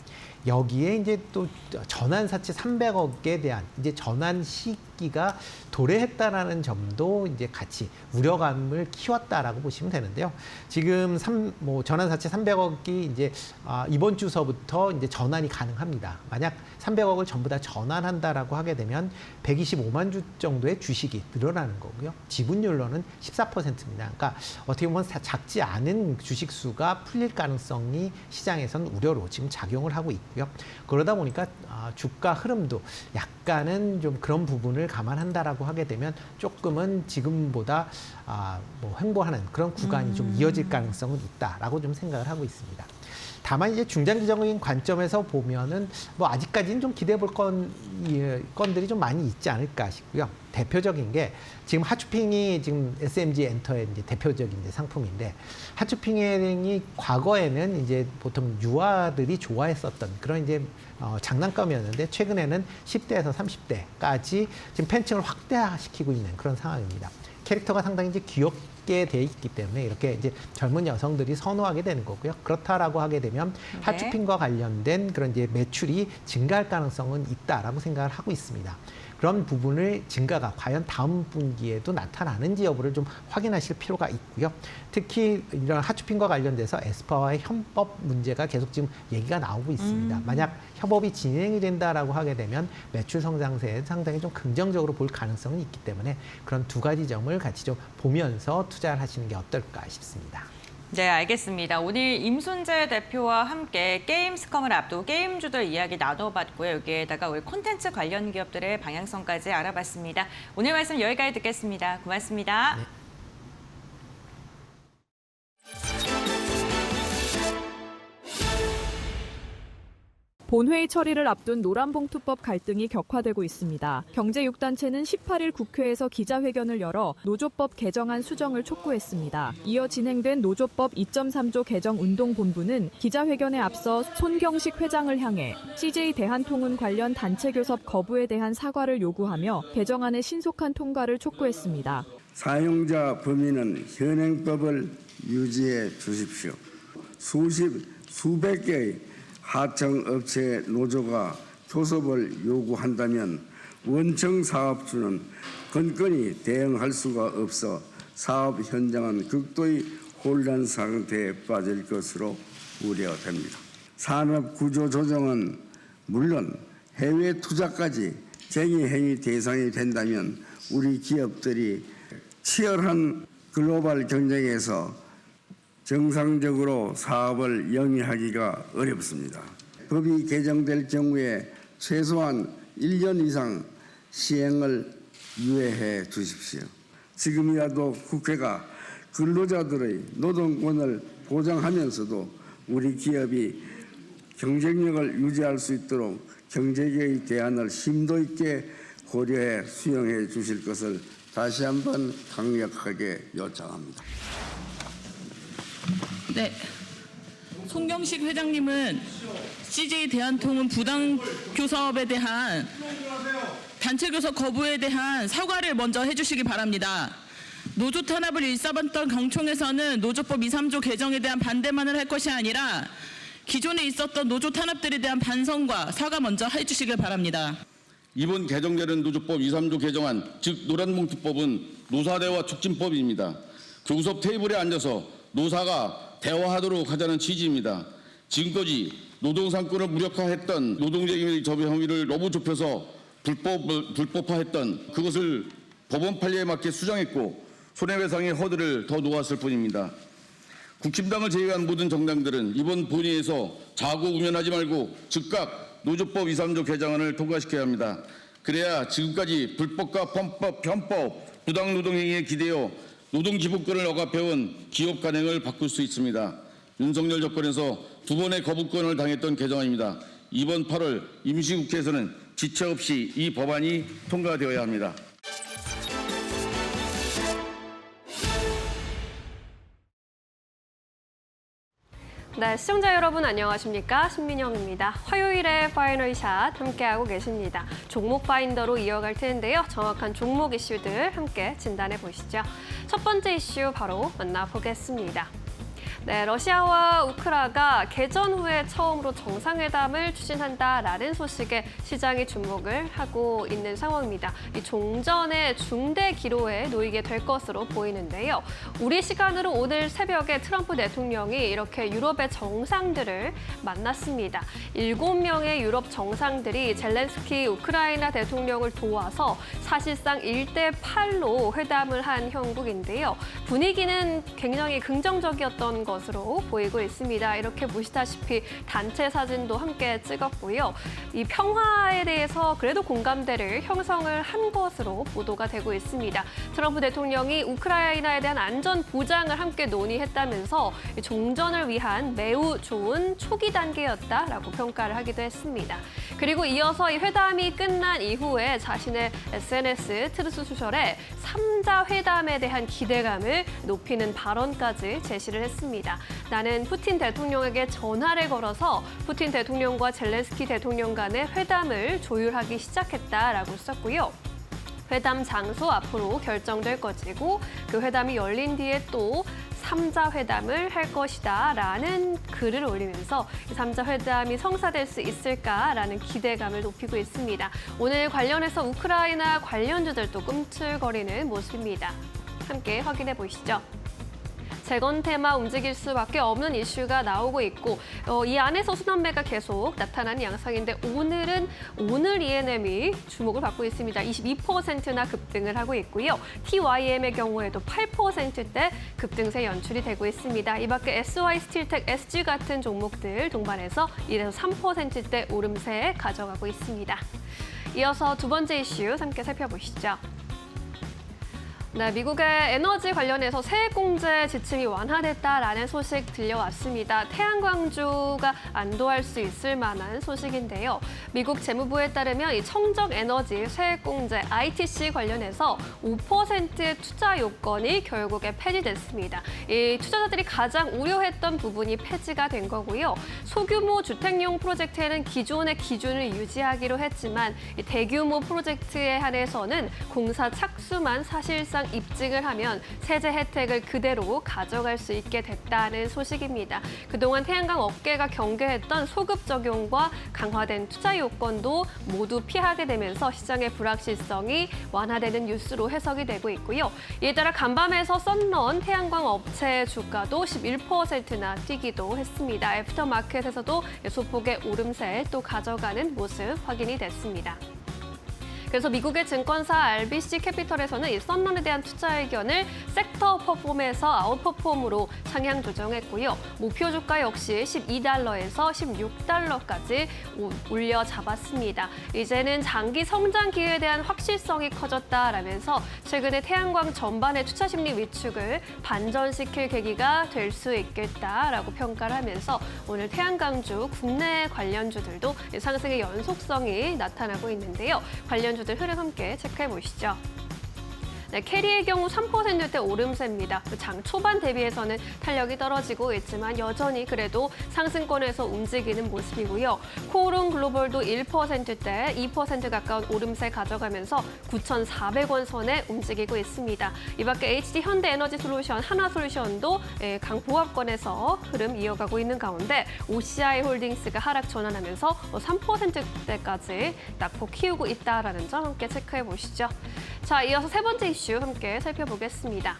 여기에 이제 또 전환사채 300억에 대한 이제 전환 시기가 도래했다라는 점도 이제 같이 우려감을 키웠다라고 보시면 되는데요. 지금 전환사채 300억이 이제 이번 주서부터 이제 전환이 가능합니다. 만약 300억을 전부 다 전환한다라고 하게 되면 125만 주 정도의 주식이 늘어나는 거고요. 지분율로는 14%입니다. 그러니까 어떻게 보면 작지 않은 주식 수가 풀릴 가능성이 시장에서는 우려로 지금 작용을 하고 있고요. 그러다 보니까 주가 흐름도 약간은 좀 그런 부분을 감안한다라고 하게 되면 조금은 지금보다 뭐 횡보하는 그런 구간이 좀 이어질 가능성은 있다라고 좀 생각을 하고 있습니다. 다만 이제 중장기적인 관점에서 보면은 뭐 아직까지는 좀 기대해 볼 건들이 좀 많이 있지 않을까 싶고요. 대표적인 게 지금 하추핑이 지금 SMG 엔터의 이제 대표적인 이제 상품인데 하추핑이 과거에는 이제 보통 유아들이 좋아했었던 그런 이제 장난감이었는데 최근에는 10대에서 30대까지 지금 팬층을 확대시키고 있는 그런 상황입니다. 캐릭터가 상당히 이제 귀엽게 돼 있기 때문에 이렇게 이제 젊은 여성들이 선호하게 되는 거고요. 그렇다라고 하게 되면 하추핑과 관련된 그런 이제 매출이 증가할 가능성은 있다라고 생각을 하고 있습니다. 그런 부분을 증가가 과연 다음 분기에도 나타나는지 여부를 좀 확인하실 필요가 있고요. 특히 이런 하추핑과 관련돼서 에스파와의 협업 문제가 계속 지금 얘기가 나오고 있습니다. 만약 협업이 진행이 된다라고 하게 되면 매출 성장세에 상당히 좀 긍정적으로 볼 가능성은 있기 때문에 그런 두 가지 점을 같이 좀 보면서 투자를 하시는 게 어떨까 싶습니다. 네, 알겠습니다. 오늘 임순재 대표와 함께 게임스컴을 앞두고 게임주들 이야기 나눠봤고요. 여기에다가 우리 콘텐츠 관련 기업들의 방향성까지 알아봤습니다. 오늘 말씀 여기까지 듣겠습니다. 고맙습니다. 네. 본회의 처리를 앞둔 노란봉투법 갈등이 격화되고 있습니다. 경제 6단체는 18일 국회에서 기자회견을 열어 노조법 개정안 수정을 촉구했습니다. 이어 진행된 노조법 2.3조 개정 운동본부는 기자회견에 앞서 손경식 회장을 향해 CJ 대한통운 관련 단체 교섭 거부에 대한 사과를 요구하며 개정안의 신속한 통과를 촉구했습니다. 사용자 범위는 현행법을 유지해 주십시오. 수백 개의 하청업체 노조가 교섭을 요구한다면 원청 사업주는 건건히 대응할 수가 없어 사업 현장은 극도의 혼란 상태에 빠질 것으로 우려됩니다. 산업 구조 조정은 물론 해외 투자까지 쟁의 행위 대상이 된다면 우리 기업들이 치열한 글로벌 경쟁에서 정상적으로 사업을 영위하기가 어렵습니다. 법이 개정될 경우에 최소한 1년 이상 시행을 유예해 주십시오. 지금이라도 국회가 근로자들의 노동권을 보장하면서도 우리 기업이 경쟁력을 유지할 수 있도록 경제계의 대안을 심도 있게 고려해 수용해 주실 것을 다시 한번 강력하게 요청합니다. 네, 송경식 회장님은 CJ 대한통운 부당 교섭에 대한 단체 교섭 거부에 대한 사과를 먼저 해주시기 바랍니다. 노조 탄압을 일삼았던 경총에서는 노조법 2, 3조 개정에 대한 반대만을 할 것이 아니라 기존에 있었던 노조 탄압들에 대한 반성과 사과 먼저 해주시길 바랍니다. 이번 개정되는 노조법 2, 3조 개정안, 즉 노란봉투법은 노사대화 촉진법입니다. 교섭 테이블에 앉아서 노사가 대화하도록 하자는 취지입니다. 지금까지 노동상권을 무력화했던 노동쟁의 접의 혐의를 너무 좁혀서 불법화했던 그것을 법원 판례에 맞게 수정했고 손해배상의 허들을 더 놓았을 뿐입니다. 국힘당을 제외한 모든 정당들은 이번 본회의에서 자고우면하지 말고 즉각 노조법 2, 3조 개정안을 통과시켜야 합니다. 그래야 지금까지 불법과 편법, 부당노동행위에 기대어 노동기본권을 억압해온 기업 간행을 바꿀 수 있습니다. 윤석열 정권에서 두 번의 거부권을 당했던 개정안입니다. 이번 8월 임시국회에서는 지체 없이 이 법안이 통과되어야 합니다. 네, 시청자 여러분 안녕하십니까? 신민영입니다. 화요일에 파이널샷 함께하고 계십니다. 종목 파인더로 이어갈 텐데요. 정확한 종목 이슈들 함께 진단해 보시죠. 첫 번째 이슈 바로 만나보겠습니다. 네, 러시아와 우크라이나가 개전 후에 처음으로 정상회담을 추진한다라는 소식에 시장이 주목을 하고 있는 상황입니다. 이 종전의 중대 기로에 놓이게 될 것으로 보이는데요. 우리 시간으로 오늘 새벽에 트럼프 대통령이 이렇게 유럽의 정상들을 만났습니다. 7명의 유럽 정상들이 젤렌스키 우크라이나 대통령을 도와서 사실상 1대8로 회담을 한 형국인데요. 분위기는 굉장히 긍정적이었던 것으로 보이고 있습니다. 이렇게 보시다시피 단체 사진도 함께 찍었고요. 이 평화에 대해서 그래도 공감대를 형성을 한 것으로 보도가 되고 있습니다. 트럼프 대통령이 우크라이나에 대한 안전 보장을 함께 논의했다면서 종전을 위한 매우 좋은 초기 단계였다라고 평가를 하기도 했습니다. 그리고 이어서 이 회담이 끝난 이후에 자신의 SNS 트루스 소셜에 3자 회담에 대한 기대감을 높이는 발언까지 제시를 했습니다. 나는 푸틴 대통령에게 전화를 걸어서 푸틴 대통령과 젤렌스키 대통령 간의 회담을 조율하기 시작했다라고 썼고요. 회담 장소 앞으로 결정될 것이고 그 회담이 열린 뒤에 또 3자 회담을 할 것이다 라는 글을 올리면서 3자 회담이 성사될 수 있을까라는 기대감을 높이고 있습니다. 오늘 관련해서 우크라이나 관련주들도 꿈틀거리는 모습입니다. 함께 확인해 보시죠. 재건 테마 움직일 수밖에 없는 이슈가 나오고 있고 이 안에서 순환매가 계속 나타나는 양상인데 오늘 ENM이 주목을 받고 있습니다. 22%나 급등을 하고 있고요. TYM의 경우에도 8%대 급등세 연출이 되고 있습니다. 이 밖에 SY 스틸텍, SG 같은 종목들 동반해서 1에서 3%대 오름세 가져가고 있습니다. 이어서 두 번째 이슈 함께 살펴보시죠. 네, 미국의 에너지 관련해서 세액공제 지침이 완화됐다라는 소식 들려왔습니다. 태양광주가 안도할 수 있을 만한 소식인데요. 미국 재무부에 따르면 이 청정에너지 세액공제 ITC 관련해서 5%의 투자 요건이 결국에 폐지됐습니다. 이 투자자들이 가장 우려했던 부분이 폐지가 된 거고요. 소규모 주택용 프로젝트에는 기존의 기준을 유지하기로 했지만 이 대규모 프로젝트에 한해서는 공사 착수만 사실상 이상 입증을 하면 세제 혜택을 그대로 가져갈 수 있게 됐다는 소식입니다. 그동안 태양광 업계가 경계했던 소급 적용과 강화된 투자 요건도 모두 피하게 되면서 시장의 불확실성이 완화되는 뉴스로 해석이 되고 있고요. 이에 따라 간밤에서 썬런 태양광 업체 주가도 11%나 뛰기도 했습니다. 애프터마켓에서도 소폭의 오름세 또 가져가는 모습 확인이 됐습니다. 그래서 미국의 증권사 RBC 캐피털에서는 이 썬런에 대한 투자 의견을 섹터 퍼폼에서 아웃퍼폼으로 상향 조정했고요. 목표 주가 역시 12달러에서 16달러까지 올려 잡았습니다. 이제는 장기 성장 기회에 대한 확실성이 커졌다라면서 최근에 태양광 전반의 투자 심리 위축을 반전시킬 계기가 될 수 있겠다라고 평가를 하면서 오늘 태양광주 국내 관련주들도 상승의 연속성이 나타나고 있는데요. 관련주들 흐름 함께 체크해 보시죠. 네, 캐리의 경우 3%대 오름세입니다. 장 초반 대비해서는 탄력이 떨어지고 있지만 여전히 그래도 상승권에서 움직이는 모습이고요. 코오롱 글로벌도 1%대 2% 가까운 오름세 가져가면서 9,400원 선에 움직이고 있습니다. 이 밖에 HD 현대에너지솔루션, 하나솔루션도 강보합권에서 흐름 이어가고 있는 가운데 OCI 홀딩스가 하락 전환하면서 3%대까지 낙폭 키우고 있다는 점 함께 체크해 보시죠. 자, 이어서 세 번째 이슈 함께 살펴보겠습니다.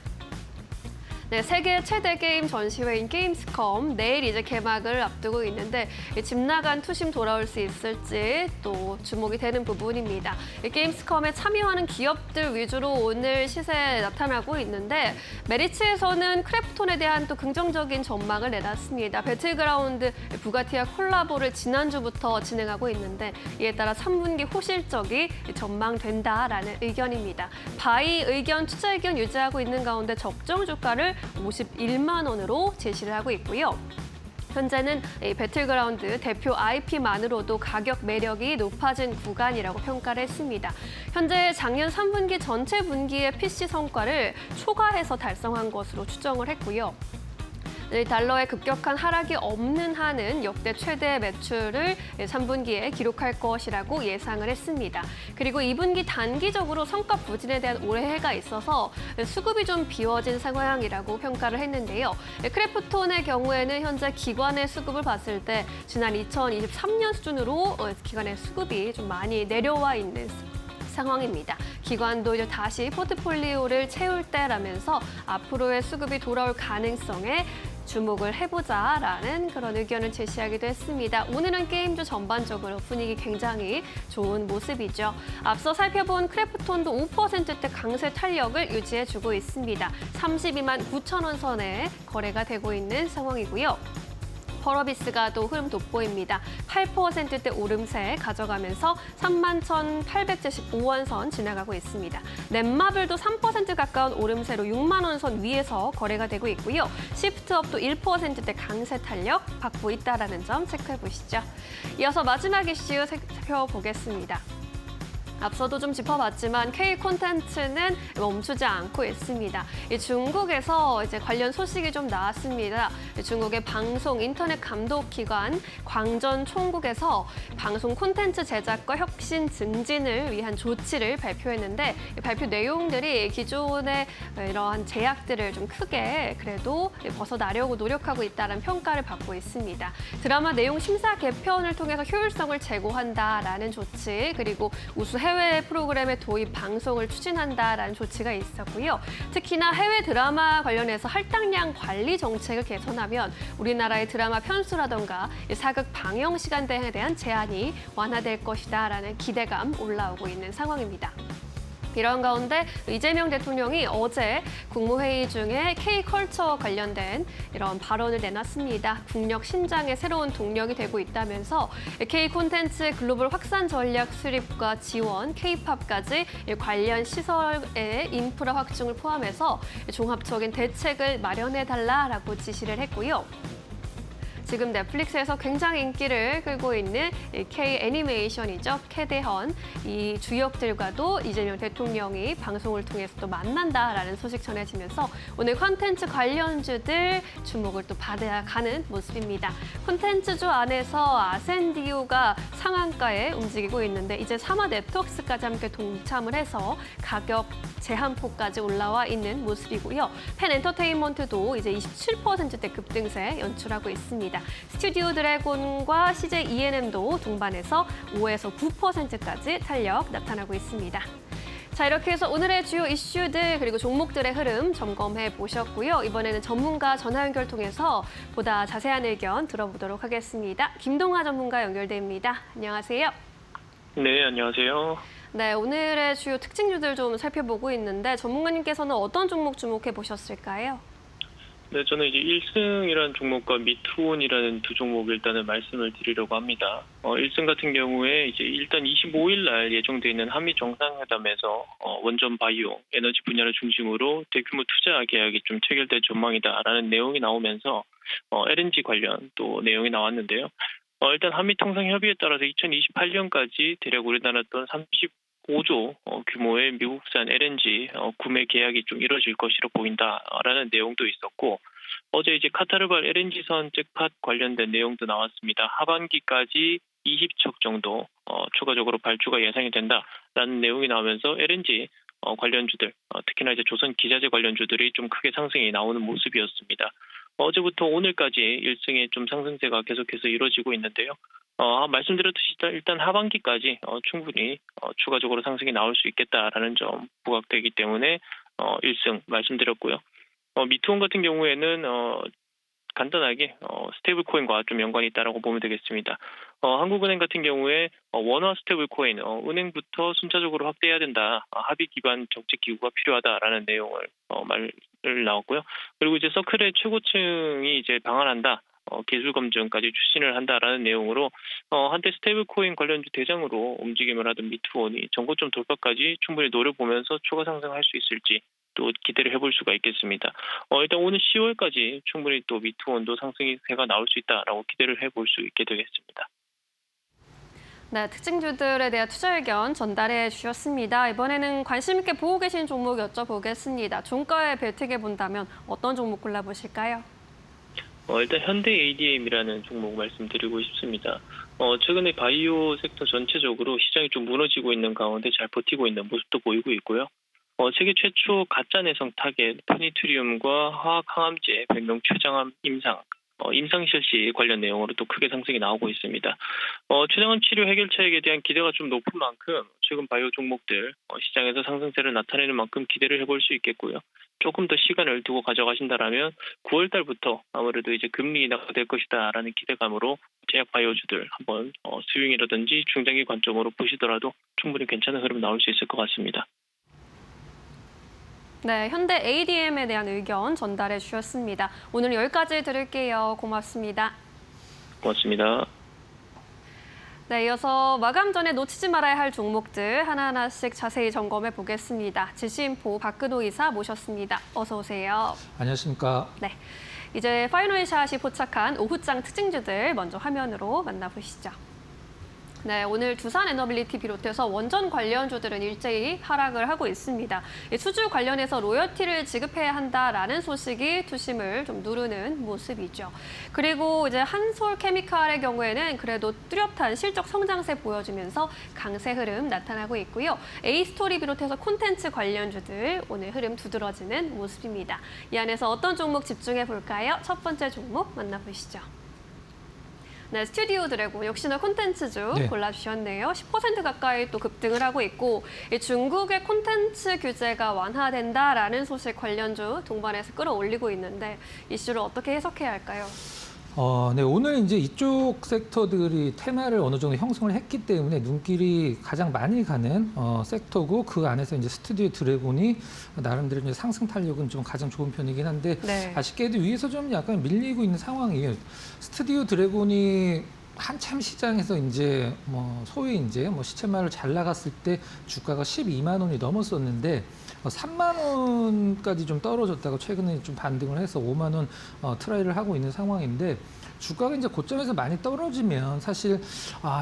네, 세계 최대 게임 전시회인 게임스컴 내일 이제 개막을 앞두고 있는데 집 나간 투심 돌아올 수 있을지 또 주목이 되는 부분입니다. 게임스컴에 참여하는 기업들 위주로 오늘 시세에 나타나고 있는데 메리츠에서는 크래프톤에 대한 또 긍정적인 전망을 내놨습니다. 배틀그라운드 부가티와 콜라보를 지난주부터 진행하고 있는데 이에 따라 3분기 호실적이 전망된다라는 의견입니다. 바이 의견, 투자 의견 유지하고 있는 가운데 적정 주가를 51만 원으로 제시를 하고 있고요. 현재는 이 배틀그라운드 대표 IP만으로도 가격 매력이 높아진 구간이라고 평가를 했습니다. 현재 작년 3분기 전체 분기의 PC 성과를 초과해서 달성한 것으로 추정을 했고요. 달러의 급격한 하락이 없는 한은 역대 최대 매출을 3분기에 기록할 것이라고 예상을 했습니다. 그리고 2분기 단기적으로 성과 부진에 대한 오해가 있어서 수급이 좀 비워진 상황이라고 평가를 했는데요. 크래프톤의 경우에는 현재 기관의 수급을 봤을 때 지난 2023년 수준으로 기관의 수급이 좀 많이 내려와 있는 상황입니다. 기관도 이제 다시 포트폴리오를 채울 때라면서 앞으로의 수급이 돌아올 가능성에 주목을 해보자라는 그런 의견을 제시하기도 했습니다. 오늘은 게임주 전반적으로 분위기 굉장히 좋은 모습이죠. 앞서 살펴본 크래프톤도 5%대 강세 탄력을 유지해주고 있습니다. 32만 9천 원 선에 거래가 되고 있는 상황이고요. 펄어비스가 또 흐름 돋보입니다. 8%대 오름세 가져가면서 31,875원 선 지나가고 있습니다. 넷마블도 3% 가까운 오름세로 6만 원 선 위에서 거래가 되고 있고요. 시프트업도 1%대 강세 탄력 받고 있다는 점 체크해 보시죠. 이어서 마지막 이슈 살펴보겠습니다. 앞서도 좀 짚어봤지만 K 콘텐츠는 멈추지 않고 있습니다. 중국에서 이제 관련 소식이 좀 나왔습니다. 중국의 방송 인터넷 감독 기관 광전 총국에서 방송 콘텐츠 제작과 혁신 증진을 위한 조치를 발표했는데 발표 내용들이 기존의 이러한 제약들을 좀 크게 그래도 벗어나려고 노력하고 있다는 평가를 받고 있습니다. 드라마 내용 심사 개편을 통해서 효율성을 제고한다라는 조치, 그리고 우수 해외 프로그램의 도입 방송을 추진한다라는 조치가 있었고요. 특히나 해외 드라마 관련해서 할당량 관리 정책을 개선하면 우리나라의 드라마 편수라던가 사극 방영 시간대에 대한 제한이 완화될 것이다라는 기대감 올라오고 있는 상황입니다. 이런 가운데 이재명 대통령이 어제 국무회의 중에 K컬처 관련된 이런 발언을 내놨습니다. 국력 신장의 새로운 동력이 되고 있다면서 K콘텐츠 글로벌 확산 전략 수립과 지원, K팝까지 관련 시설의 인프라 확충을 포함해서 종합적인 대책을 마련해달라라고 지시를 했고요. 지금 넷플릭스에서 굉장히 인기를 끌고 있는 K 애니메이션이죠. 캐대헌. 이 주역들과도 이재명 대통령이 방송을 통해서 또 만난다라는 소식 전해지면서 오늘 콘텐츠 관련주들 주목을 또 받아가는 모습입니다. 콘텐츠주 안에서 아센디오가 상한가에 움직이고 있는데 이제 사마 네트워크스까지 함께 동참을 해서 가격 제한폭까지 올라와 있는 모습이고요. 펜 엔터테인먼트도 이제 27%대 급등세 연출하고 있습니다. 스튜디오 드래곤과 CJ ENM도 동반해서 5에서 9%까지 탄력 나타나고 있습니다. 자, 이렇게 해서 오늘의 주요 이슈들 그리고 종목들의 흐름 점검해 보셨고요. 이번에는 전문가 전화 연결 통해서 보다 자세한 의견 들어보도록 하겠습니다. 김동하 전문가 연결됩니다. 안녕하세요. 네, 안녕하세요. 네, 오늘의 주요 특징주들 좀 살펴보고 있는데 전문가님께서는 어떤 종목 주목해 보셨을까요? 네, 저는 이제 1승이라는 종목과 미투온이라는 두 종목 일단은 말씀을 드리려고 합니다. 1승 같은 경우에 이제 일단 25일 날 예정돼 있는 한미 정상회담에서 원전 바이오 에너지 분야를 중심으로 대규모 투자 계약이 좀 체결될 전망이다라는 내용이 나오면서 LNG 관련 또 내용이 나왔는데요. 일단 한미 통상 협의에 따라서 2028년까지 대략 우리나라 돈 35조 규모의 미국산 LNG 구매 계약이 좀 이뤄질 것으로 보인다라는 내용도 있었고 어제 이제 카타르발 LNG선 잭팟 관련된 내용도 나왔습니다. 하반기까지 20척 정도 추가적으로 발주가 예상이 된다라는 내용이 나오면서 LNG 관련주들 특히나 이제 조선 기자재 관련주들이 좀 크게 상승이 나오는 모습이었습니다. 어제부터 오늘까지 1승의 좀 상승세가 계속해서 이루어지고 있는데요. 말씀드렸듯이 일단 하반기까지 충분히 추가적으로 상승이 나올 수 있겠다라는 점 부각되기 때문에 1승 말씀드렸고요. 미투온 같은 경우에는 간단하게 스테이블 코인과 좀 연관이 있다라고 보면 되겠습니다. 한국은행 같은 경우에 원화 스테이블 코인 은행부터 순차적으로 확대해야 된다. 합의 기반 정책 기구가 필요하다라는 내용을 말을 나왔고요. 그리고 이제 서클의 최고층이 이제 방한한다. 기술 검증까지 추진을 한다라는 내용으로 한때 스테이블 코인 관련주 대장으로 움직임을 하던 미투온이 전고점 돌파까지 충분히 노려보면서 추가 상승할 수 있을지 또 기대를 해볼 수가 있겠습니다. 일단 오늘 10월까지 충분히 또 미투온도 상승세가 나올 수 있다라고 기대를 해볼 수 있게 되겠습니다. 네, 특징주들에 대한 투자 의견 전달해 주셨습니다. 이번에는 관심 있게 보고 계신 종목 여쭤보겠습니다. 종가에 배팅해 본다면 어떤 종목 골라보실까요? 일단 현대 ADM이라는 종목 말씀드리고 싶습니다. 최근에 바이오 섹터 전체적으로 시장이 좀 무너지고 있는 가운데 잘 버티고 있는 모습도 보이고 있고요. 세계 최초 가짜 내성 타겟 플루토늄과 화학 항암제 별명 췌장암 임상 실시 관련 내용으로 또 크게 상승이 나오고 있습니다. 췌장암 치료 해결책에 대한 기대가 좀 높은 만큼 최근 바이오 종목들 시장에서 상승세를 나타내는 만큼 기대를 해볼 수 있겠고요. 조금 더 시간을 두고 가져가신다라면 9월 달부터 아무래도 이제 금리 인하가 될 것이다라는 기대감으로 제약 바이오주들 한번 스윙이라든지 중장기 관점으로 보시더라도 충분히 괜찮은 흐름 나올 수 있을 것 같습니다. 네, 현대 ADM에 대한 의견 전달해 주셨습니다. 오늘 여기까지 들을게요. 고맙습니다. 고맙습니다. 네, 이어서 마감 전에 놓치지 말아야 할 종목들 하나하나씩 자세히 점검해 보겠습니다. 지시인포 박근호 이사 모셨습니다. 어서 오세요. 안녕하십니까. 네, 이제 파이널샷이 포착한 오후장 특징주들 먼저 화면으로 만나보시죠. 네, 오늘 두산 에너빌리티 비롯해서 원전 관련주들은 일제히 하락을 하고 있습니다. 수주 관련해서 로열티를 지급해야 한다라는 소식이 투심을 좀 누르는 모습이죠. 그리고 이제 한솔케미칼의 경우에는 그래도 뚜렷한 실적 성장세 보여주면서 강세 흐름 나타나고 있고요. A스토리 비롯해서 콘텐츠 관련주들 오늘 흐름 두드러지는 모습입니다. 이 안에서 어떤 종목 집중해 볼까요? 첫 번째 종목 만나보시죠. 네, 스튜디오 드래곤 역시나 콘텐츠주 네. 골라주셨네요. 10% 가까이 또 급등을 하고 있고 중국의 콘텐츠 규제가 완화된다라는 소식 관련주 동반해서 끌어올리고 있는데 이슈를 어떻게 해석해야 할까요? 네, 오늘 이제 이쪽 섹터들이 테마를 어느 정도 형성을 했기 때문에 눈길이 가장 많이 가는 섹터고 그 안에서 이제 스튜디오 드래곤이 나름대로 이제 상승 탄력은 좀 가장 좋은 편이긴 한데 네. 아쉽게도 위에서 좀 약간 밀리고 있는 상황이에요. 스튜디오 드래곤이 한참 시장에서 이제 소위 이제 시체말을 잘 나갔을 때 주가가 12만 원이 넘었었는데 3만 원까지 좀 떨어졌다가 최근에 좀 반등을 해서 5만 원 트라이를 하고 있는 상황인데 주가가 이제 고점에서 많이 떨어지면 사실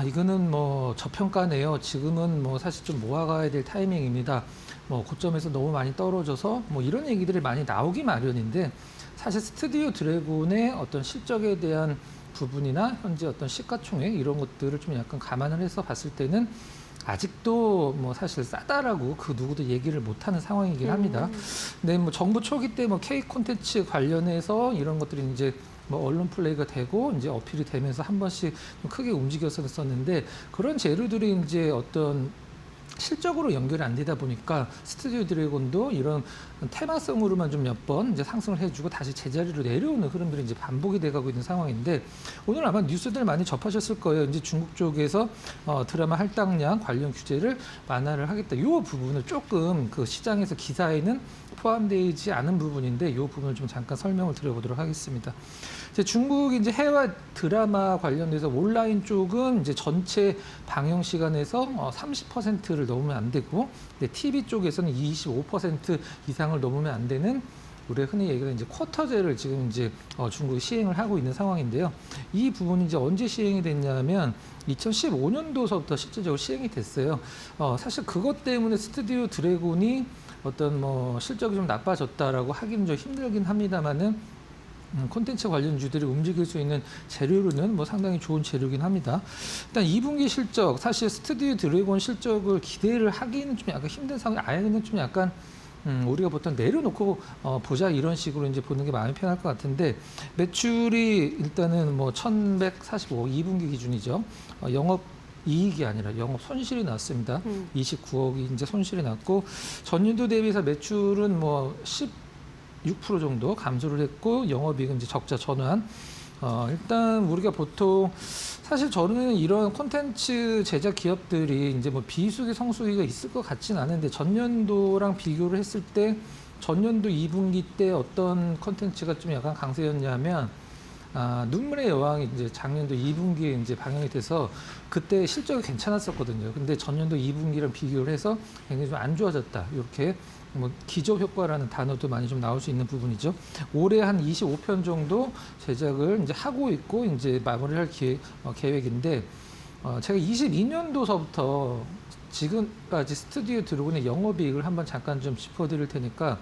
이거는 뭐 저평가네요. 지금은 뭐 사실 좀 모아가야 될 타이밍입니다. 뭐 고점에서 너무 많이 떨어져서 뭐 이런 얘기들이 많이 나오기 마련인데 사실 스튜디오 드래곤의 어떤 실적에 대한 부분이나 현재 어떤 시가총액 이런 것들을 좀 약간 감안을 해서 봤을 때는 아직도 뭐 사실 싸다라고 그 누구도 얘기를 못하는 상황이긴 합니다. 근데 뭐 정부 초기 때 뭐 K 콘텐츠 관련해서 이런 것들이 이제 뭐 언론 플레이가 되고 이제 어필이 되면서 한 번씩 좀 크게 움직였었는데 그런 재료들이 이제 어떤 실적으로 연결이 안 되다 보니까 스튜디오 드래곤도 이런 테마성으로만 좀 몇 번 이제 상승을 해주고 다시 제자리로 내려오는 흐름들이 이제 반복이 돼가고 있는 상황인데 오늘 아마 뉴스들 많이 접하셨을 거예요. 이제 중국 쪽에서 드라마 할당량 관련 규제를 완화를 하겠다. 이 부분을 조금 그 시장에서 기사에는 포함되지 않은 부분인데 이 부분을 좀 잠깐 설명을 드려보도록 하겠습니다. 이제 중국이 이제 해외 드라마 관련돼서 온라인 쪽은 이제 전체 방영 시간에서 30%를 넘으면 안 되고, TV 쪽에서는 25% 이상을 넘으면 안 되는 우리 흔히 얘기하는 이제 쿼터제를 지금 이제 중국이 시행을 하고 있는 상황인데요. 이 부분이 이제 언제 시행이 됐냐면 2015년도서부터 실질적으로 시행이 됐어요. 사실 그것 때문에 스튜디오 드래곤이 어떤 뭐 실적이 좀 나빠졌다라고 하기는 좀 힘들긴 합니다만은 콘텐츠 관련주들이 움직일 수 있는 재료로는 뭐 상당히 좋은 재료긴 합니다. 일단 2분기 실적, 사실 스튜디오 드래곤 실적을 기대를 하기는 좀 약간 힘든 상황이 아예는 좀 약간 우리가 보통 내려놓고 보자 이런 식으로 이제 보는 게 마음이 편할 것 같은데 매출이 일단은 뭐 1,145억 2분기 기준이죠. 영업 이익이 아니라 영업 손실이 났습니다. 29억이 이제 손실이 났고 전년도 대비해서 매출은 뭐 6% 정도 감소를 했고 영업이익은 이제 적자 전환. 일단 우리가 보통 사실 저는 이런 콘텐츠 제작 기업들이 이제 뭐 비수기 성수기가 있을 것 같진 않은데 전년도랑 비교를 했을 때 전년도 2분기 때 어떤 콘텐츠가 좀 약간 강세였냐면 눈물의 여왕이 이제 작년도 2분기에 이제 방영이 돼서 그때 실적이 괜찮았었거든요. 근데 전년도 2분기랑 비교를 해서 굉장히 좀 안 좋아졌다. 이렇게 뭐 기저 효과라는 단어도 많이 좀 나올 수 있는 부분이죠. 올해 한 25편 정도 제작을 이제 하고 있고 이제 마무리할 계획인데 제가 22년도서부터 지금까지 스튜디오 드래곤의 영업이익을 한번 잠깐 좀 짚어드릴 테니까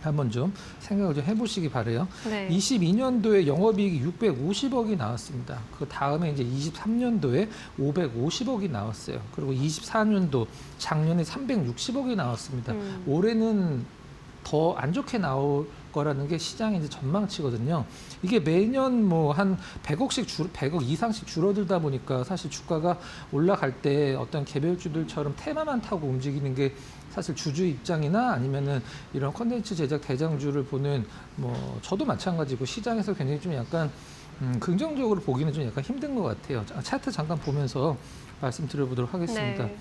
한번 좀 생각을 좀 해보시기 바래요. 네. 22년도에 영업이익이 650억이 나왔습니다. 그 다음에 이제 23년도에 550억이 나왔어요. 그리고 24년도 작년에 360억이 나왔습니다. 올해는 더 안 좋게 나올 거라는 게 시장의 이제 전망치거든요. 이게 매년 뭐 한 100억 이상씩 줄어들다 보니까 사실 주가가 올라갈 때 어떤 개별주들처럼 테마만 타고 움직이는 게 사실 주주 입장이나 아니면은 이런 콘텐츠 제작 대장주를 보는 뭐 저도 마찬가지고 시장에서 굉장히 좀 약간 긍정적으로 보기는 좀 약간 힘든 것 같아요. 차트 잠깐 보면서 말씀드려보도록 하겠습니다. 네.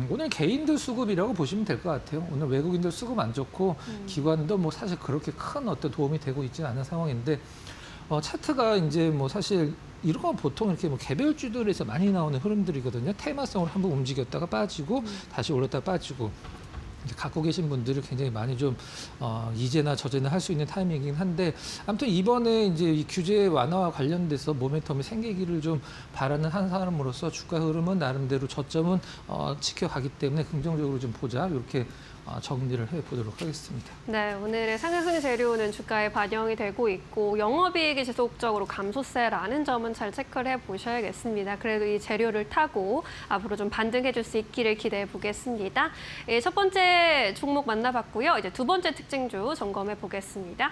오늘 개인들 수급이라고 보시면 될 것 같아요. 오늘 외국인들 수급 안 좋고 기관도 뭐 사실 그렇게 큰 어떤 도움이 되고 있지는 않은 상황인데 차트가 이제 뭐 사실 이런 건 보통 이렇게 뭐 개별주들에서 많이 나오는 흐름들이거든요. 테마성으로 한번 움직였다가 빠지고 다시 올랐다가 빠지고 이제 갖고 계신 분들이 굉장히 많이 좀 이제나 저제나 할 수 있는 타이밍이긴 한데 아무튼 이번에 이제 이 규제 완화와 관련돼서 모멘텀이 생기기를 좀 바라는 한 사람으로서 주가 흐름은 나름대로 저점은 지켜가기 때문에 긍정적으로 좀 보자 이렇게 정리를 해보도록 하겠습니다. 네, 오늘의 상승 재료는 주가에 반영이 되고 있고 영업이익이 지속적으로 감소세라는 점은 잘 체크를 해보셔야겠습니다. 그래도 이 재료를 타고 앞으로 좀 반등해줄 수 있기를 기대해 보겠습니다. 첫 번째 종목 만나봤고요. 이제 두 번째 특징주 점검해 보겠습니다.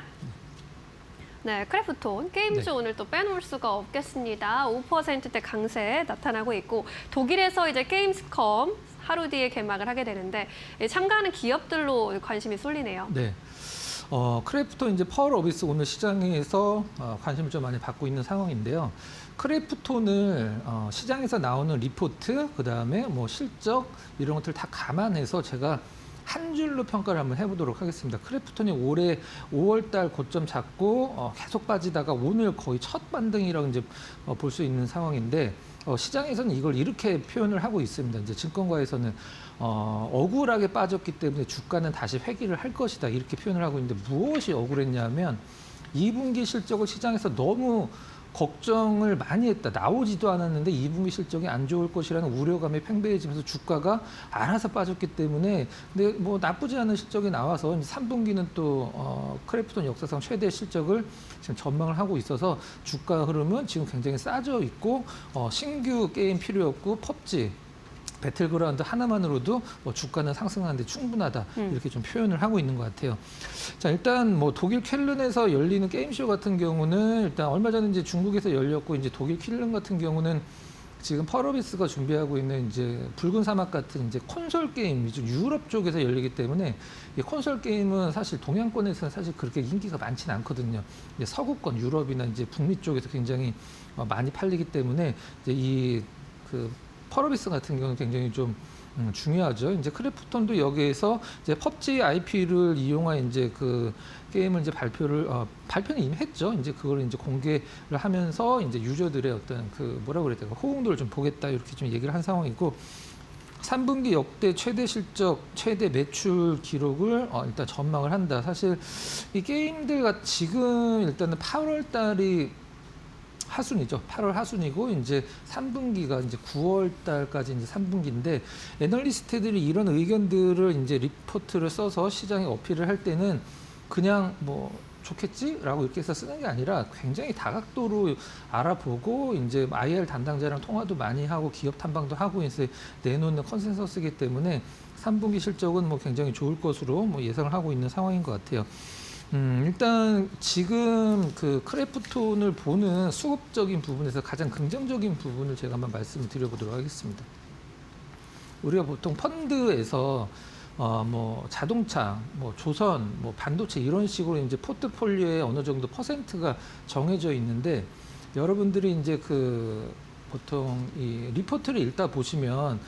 네, 크래프톤 게임주 오늘 또 빼놓을 수가 없겠습니다. 5%대 강세 나타나고 있고 독일에서 이제 게임스컴 하루 뒤에 개막을 하게 되는데 참가하는 기업들로 관심이 쏠리네요. 네. 크래프톤 이제 파월 어비스 오늘 시장에서 관심을 좀 많이 받고 있는 상황인데요. 크래프톤을 시장에서 나오는 리포트, 그다음에 뭐 실적 이런 것들 다 감안해서 제가 한 줄로 평가를 한번 해보도록 하겠습니다. 크래프톤이 올해 5월 달 고점 잡고 계속 빠지다가 오늘 거의 첫 반등이라고 이제 볼 수 있는 상황인데 시장에서는 이걸 이렇게 표현을 하고 있습니다. 이제 증권가에서는 억울하게 빠졌기 때문에 주가는 다시 회귀를 할 것이다 이렇게 표현을 하고 있는데 무엇이 억울했냐면 2분기 실적을 시장에서 너무 걱정을 많이 했다. 나오지도 않았는데 2분기 실적이 안 좋을 것이라는 우려감에 팽배해지면서 주가가 알아서 빠졌기 때문에 근데 뭐 나쁘지 않은 실적이 나와서 이제 3분기는 또 크래프톤 역사상 최대 실적을 지금 전망을 하고 있어서 주가 흐름은 지금 굉장히 싸져 있고 신규 게임 필요 없고 펍지 배틀그라운드 하나만으로도 뭐 주가는 상승하는데 충분하다 이렇게 좀 표현을 하고 있는 것 같아요. 자, 일단 뭐 독일 쾰른에서 열리는 게임쇼 같은 경우는 일단 얼마 전에 이제 중국에서 열렸고 이제 독일 쾰른 같은 경우는 지금 펄어비스가 준비하고 있는 이제 붉은 사막 같은 이제 콘솔 게임 위주 유럽 쪽에서 열리기 때문에 이 콘솔 게임은 사실 동양권에서는 사실 그렇게 인기가 많지는 않거든요. 이제 서구권 유럽이나 이제 북미 쪽에서 굉장히 많이 팔리기 때문에 이제 이 그 펄어비스 같은 경우는 굉장히 좀 중요하죠. 이제 크래프톤도 여기에서 이제 펍지 IP를 이용한 이제 그 게임을 이제 발표는 이미 했죠. 이제 그걸 이제 공개를 하면서 이제 유저들의 어떤 그 뭐라고 그래야 될까 호응도를 좀 보겠다 이렇게 좀 얘기를 한 상황이고 3분기 역대 최대 실적, 최대 매출 기록을 일단 전망을 한다. 사실 이 게임들 지금 일단은 8월 달이 하순이죠. 8월 하순이고 이제 3분기가 이제 9월 달까지 이제 3분기인데 애널리스트들이 이런 의견들을 이제 리포트를 써서 시장에 어필을 할 때는 그냥 뭐 좋겠지라고 이렇게 해서 쓰는 게 아니라 굉장히 다각도로 알아보고 이제 IR 담당자랑 통화도 많이 하고 기업 탐방도 하고 이제 내놓는 컨센서스이기 때문에 3분기 실적은 뭐 굉장히 좋을 것으로 뭐 예상을 하고 있는 상황인 것 같아요. 일단 지금 그 크래프톤을 보는 수급적인 부분에서 가장 긍정적인 부분을 제가 한번 말씀을 드려보도록 하겠습니다. 우리가 보통 펀드에서 뭐 자동차, 뭐 조선, 뭐 반도체 이런 식으로 이제 포트폴리오에 어느 정도 퍼센트가 정해져 있는데 여러분들이 이제 그 보통 이 리포트를 읽다 보시면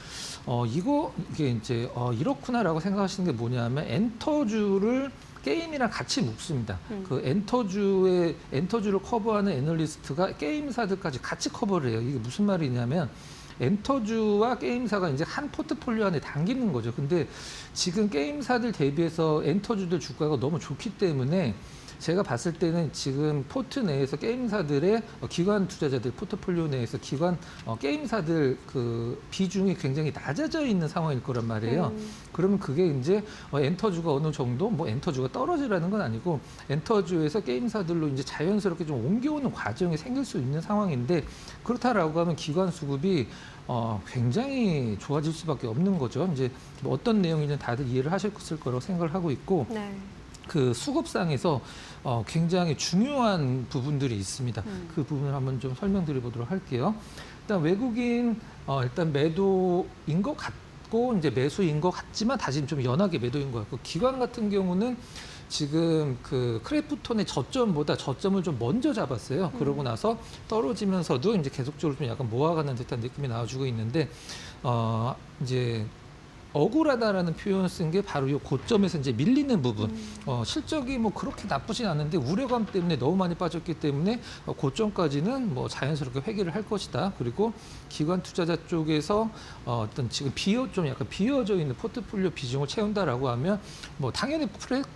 이게 이제 이렇구나라고 생각하시는 게 뭐냐면 엔터주를 게임이랑 같이 묶습니다. 그 엔터주를 커버하는 애널리스트가 게임사들까지 같이 커버를 해요. 이게 무슨 말이냐면 엔터주와 게임사가 이제 한 포트폴리오 안에 담기는 거죠. 근데 지금 게임사들 대비해서 엔터주들 주가가 너무 좋기 때문에 제가 봤을 때는 지금 포트 내에서 게임사들의 기관 투자자들 포트폴리오 내에서 기관 게임사들 그 비중이 굉장히 낮아져 있는 상황일 거란 말이에요. 그러면 그게 이제 엔터주가 어느 정도 뭐 엔터주가 떨어지라는 건 아니고 엔터주에서 게임사들로 이제 자연스럽게 좀 옮겨오는 과정이 생길 수 있는 상황인데 그렇다라고 하면 기관 수급이 굉장히 좋아질 수밖에 없는 거죠. 이제 뭐 어떤 내용인지 다들 이해를 하셨을 거라고 생각을 하고 있고. 네. 그 수급상에서 굉장히 중요한 부분들이 있습니다. 그 부분을 한번 좀 설명드려보도록 할게요. 일단 외국인 일단 매도인 것 같고 이제 매수인 것 같지만 다시 좀 연하게 매도인 것 같고 기관 같은 경우는 지금 그 크래프톤의 저점보다 저점을 좀 먼저 잡았어요. 그러고 나서 떨어지면서도 이제 계속적으로 좀 약간 모아가는 듯한 느낌이 나와주고 있는데 이제 억울하다라는 표현을 쓴 게 바로 이 고점에서 이제 밀리는 부분. 실적이 뭐 그렇게 나쁘진 않은데 우려감 때문에 너무 많이 빠졌기 때문에 고점까지는 뭐 자연스럽게 회귀를 할 것이다. 그리고 기관 투자자 쪽에서 어떤 지금 좀 약간 비어져 있는 포트폴리오 비중을 채운다라고 하면 뭐 당연히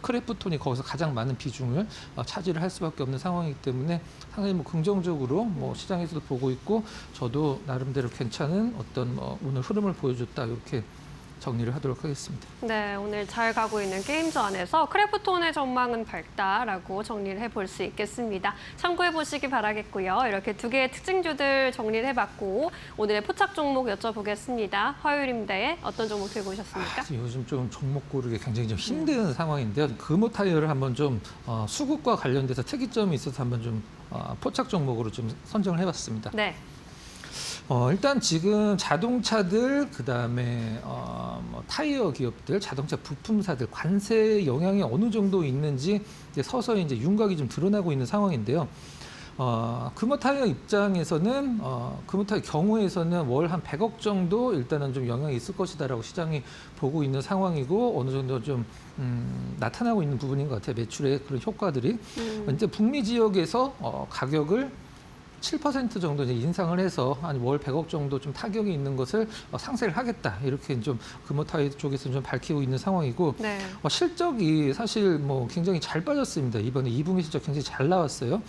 크래프톤이 거기서 가장 많은 비중을 차지를 할 수밖에 없는 상황이기 때문에 상당히 뭐 긍정적으로 뭐 시장에서도 보고 있고 저도 나름대로 괜찮은 어떤 오늘 흐름을 보여줬다 이렇게 정리를 하도록 하겠습니다. 네, 오늘 잘 가고 있는 게임즈 안에서 크래프톤의 전망은 밝다라고 정리를 해볼 수 있겠습니다. 참고해 보시기 바라겠고요. 이렇게 두 개의 특징주들 정리를 해봤고 오늘의 포착 종목 여쭤보겠습니다. 화요일인데 어떤 종목 들고 오셨습니까? 요즘 좀 종목 고르기 굉장히 좀 힘든 상황인데요. 금호 타이어를 한번 좀 수급과 관련돼서 특이점이 있어서 한번 좀 포착 종목으로 좀 선정을 해봤습니다. 네. 일단 지금 자동차들 그다음에 뭐 타이어 기업들, 자동차 부품사들 관세 영향이 어느 정도 있는지 이제 서서히 이제 윤곽이 좀 드러나고 있는 상황인데요. 금호 타이어 입장에서는 금호 타이어 경우에서는 월 한 100억 정도 일단은 좀 영향이 있을 것이다라고 시장이 보고 있는 상황이고 어느 정도 좀 나타나고 있는 부분인 것 같아요. 매출의 그런 효과들이. 이제 북미 지역에서 가격을 7% 정도 이제 인상을 해서 한 월 100억 정도 좀 타격이 있는 것을 상세를 하겠다 이렇게 좀 금호타이 쪽에서 좀 밝히고 있는 상황이고 네. 실적이 사실 뭐 굉장히 잘 빠졌습니다. 이번에 2분기 실적 굉장히 잘 나왔어요.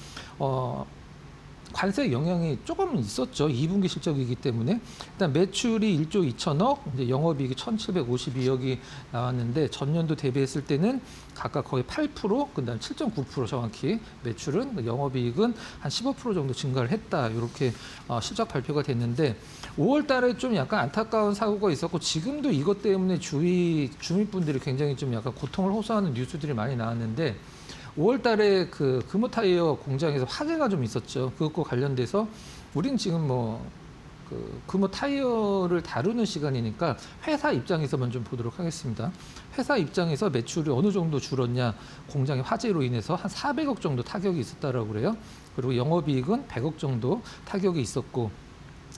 관세 영향이 조금 있었죠. 2분기 실적이기 때문에. 일단 매출이 1조 2천억, 이제 영업이익이 1,752억이 나왔는데 전년도 대비했을 때는 각각 거의 8%, 그다음 7.9% 정확히 매출은, 영업이익은 한 15% 정도 증가를 했다. 이렇게 실적 발표가 됐는데 5월 달에 좀 약간 안타까운 사고가 있었고 지금도 이것 때문에 주위 주민분들이 굉장히 좀 약간 고통을 호소하는 뉴스들이 많이 나왔는데 5월 달에 그 금호타이어 공장에서 화재가 좀 있었죠. 그것과 관련돼서 우린 지금 그 금호타이어를 다루는 시간이니까 회사 입장에서만 좀 보도록 하겠습니다. 회사 입장에서 매출이 어느 정도 줄었냐, 공장의 화재로 인해서 한 400억 정도 타격이 있었다라고 그래요. 그리고 영업이익은 100억 정도 타격이 있었고,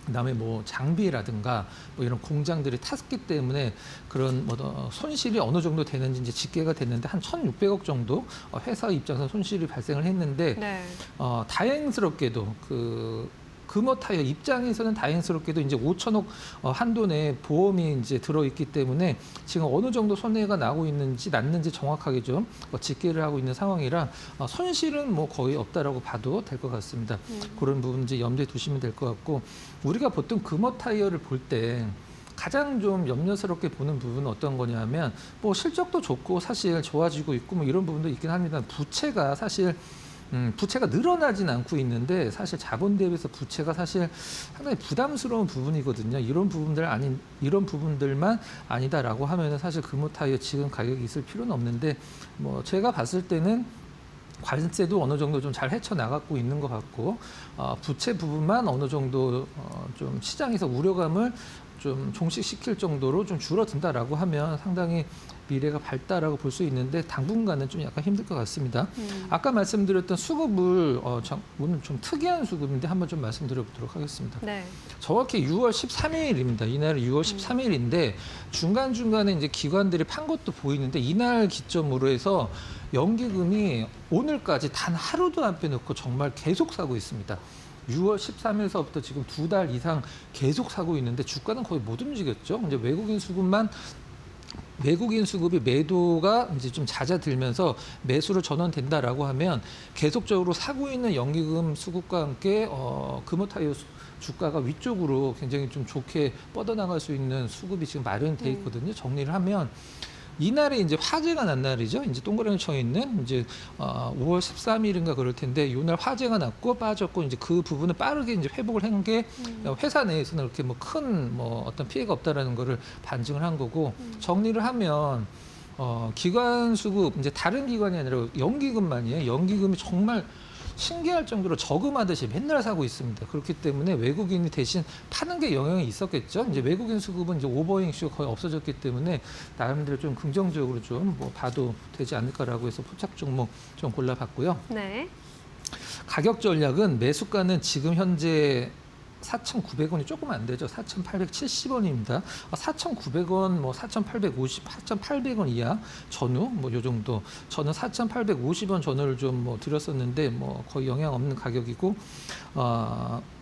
그다음에 장비라든가 이런 공장들이 탔기 때문에 그런 손실이 어느 정도 되는지 이제 집계가 됐는데 한 1,600억 정도 회사 입장에서 손실이 발생을 했는데 네. 다행스럽게도 금호타이어 입장에서는 다행스럽게도 이제 5천억 한도 내에 보험이 이제 들어있기 때문에 지금 어느 정도 손해가 났는지 정확하게 좀 집계를 하고 있는 상황이라 손실은 거의 없다라고 봐도 될 것 같습니다. 그런 부분 이제 염두에 두시면 될 것 같고, 우리가 보통 금호타이어를 볼 때 가장 좀 염려스럽게 보는 부분은 어떤 거냐면 실적도 좋고 사실 좋아지고 있고 이런 부분도 있긴 합니다. 부채가 사실 부채가 늘어나진 않고 있는데 사실 자본 대비해서 부채가 사실 상당히 부담스러운 부분이거든요. 이런 부분들만 아니다라고 하면은 사실 금호타이어 지금 가격이 있을 필요는 없는데 제가 봤을 때는 관세도 어느 정도 좀 잘 헤쳐나가고 있는 것 같고 부채 부분만 어느 정도 좀 시장에서 우려감을 좀 종식시킬 정도로 좀 줄어든다라고 하면 상당히 미래가 밝다라고 볼 수 있는데 당분간은 좀 약간 힘들 것 같습니다. 아까 말씀드렸던 수급을 오늘 좀 특이한 수급인데 한번 좀 말씀드려보도록 하겠습니다. 네. 정확히 6월 13일입니다. 이날은 6월 13일인데 중간중간에 이제 기관들이 판 것도 보이는데 이날 기점으로 해서 연기금이 오늘까지 단 하루도 안 빼놓고 정말 계속 사고 있습니다. 6월 13일서부터 지금 2달 이상 계속 사고 있는데 주가는 거의 못 움직였죠. 이제 외국인 수급이 매도가 이제 좀 잦아들면서 매수로 전환된다라고 하면 계속적으로 사고 있는 연기금 수급과 함께 금호타이어 주가가 위쪽으로 굉장히 좀 좋게 뻗어나갈 수 있는 수급이 지금 마련돼 있거든요. 정리를 하면 이날에 이제 화재가 난 날이죠. 이제 동그라미 쳐 있는 이제 5월 13일인가 그럴 텐데 이날 화재가 났고 빠졌고 이제 그 부분을 빠르게 이제 회복을 한 게 회사 내에서는 그렇게 큰 어떤 피해가 없다라는 거를 반증을 한 거고 정리를 하면 기관 수급 이제 다른 기관이 아니라 연기금만이에요. 연기금이 정말 신기할 정도로 저금하듯이 맨날 사고 있습니다. 그렇기 때문에 외국인이 대신 파는 게 영향이 있었겠죠. 이제 외국인 수급은 이제 오버행 이슈가 거의 없어졌기 때문에 나름대로 좀 긍정적으로 좀 봐도 되지 않을까라고 해서 포착 종목 좀 골라봤고요. 네. 가격 전략은 매수가는 지금 현재 4,900원이 조금 안 되죠. 4,870원입니다. 4,900원, 4,850, 4,800원 이하 전후 요 정도. 저는 4,850원 전후를 좀 드렸었는데 거의 영향 없는 가격이고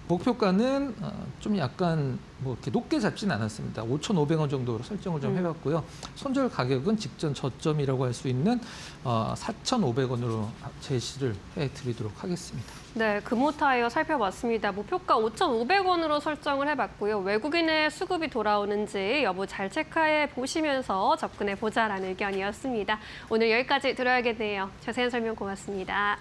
목표가는 좀 약간 이렇게 높게 잡지는 않았습니다. 5,500원 정도로 설정을 좀 해봤고요. 손절 가격은 직전 저점이라고 할 수 있는 4,500원으로 제시를 해드리도록 하겠습니다. 네, 금호타이어 살펴봤습니다. 목표가 5,500원으로 설정을 해봤고요. 외국인의 수급이 돌아오는지 여부 잘 체크해 보시면서 접근해 보자라는 의견이었습니다. 오늘 여기까지 들어야겠네요. 자세한 설명 고맙습니다.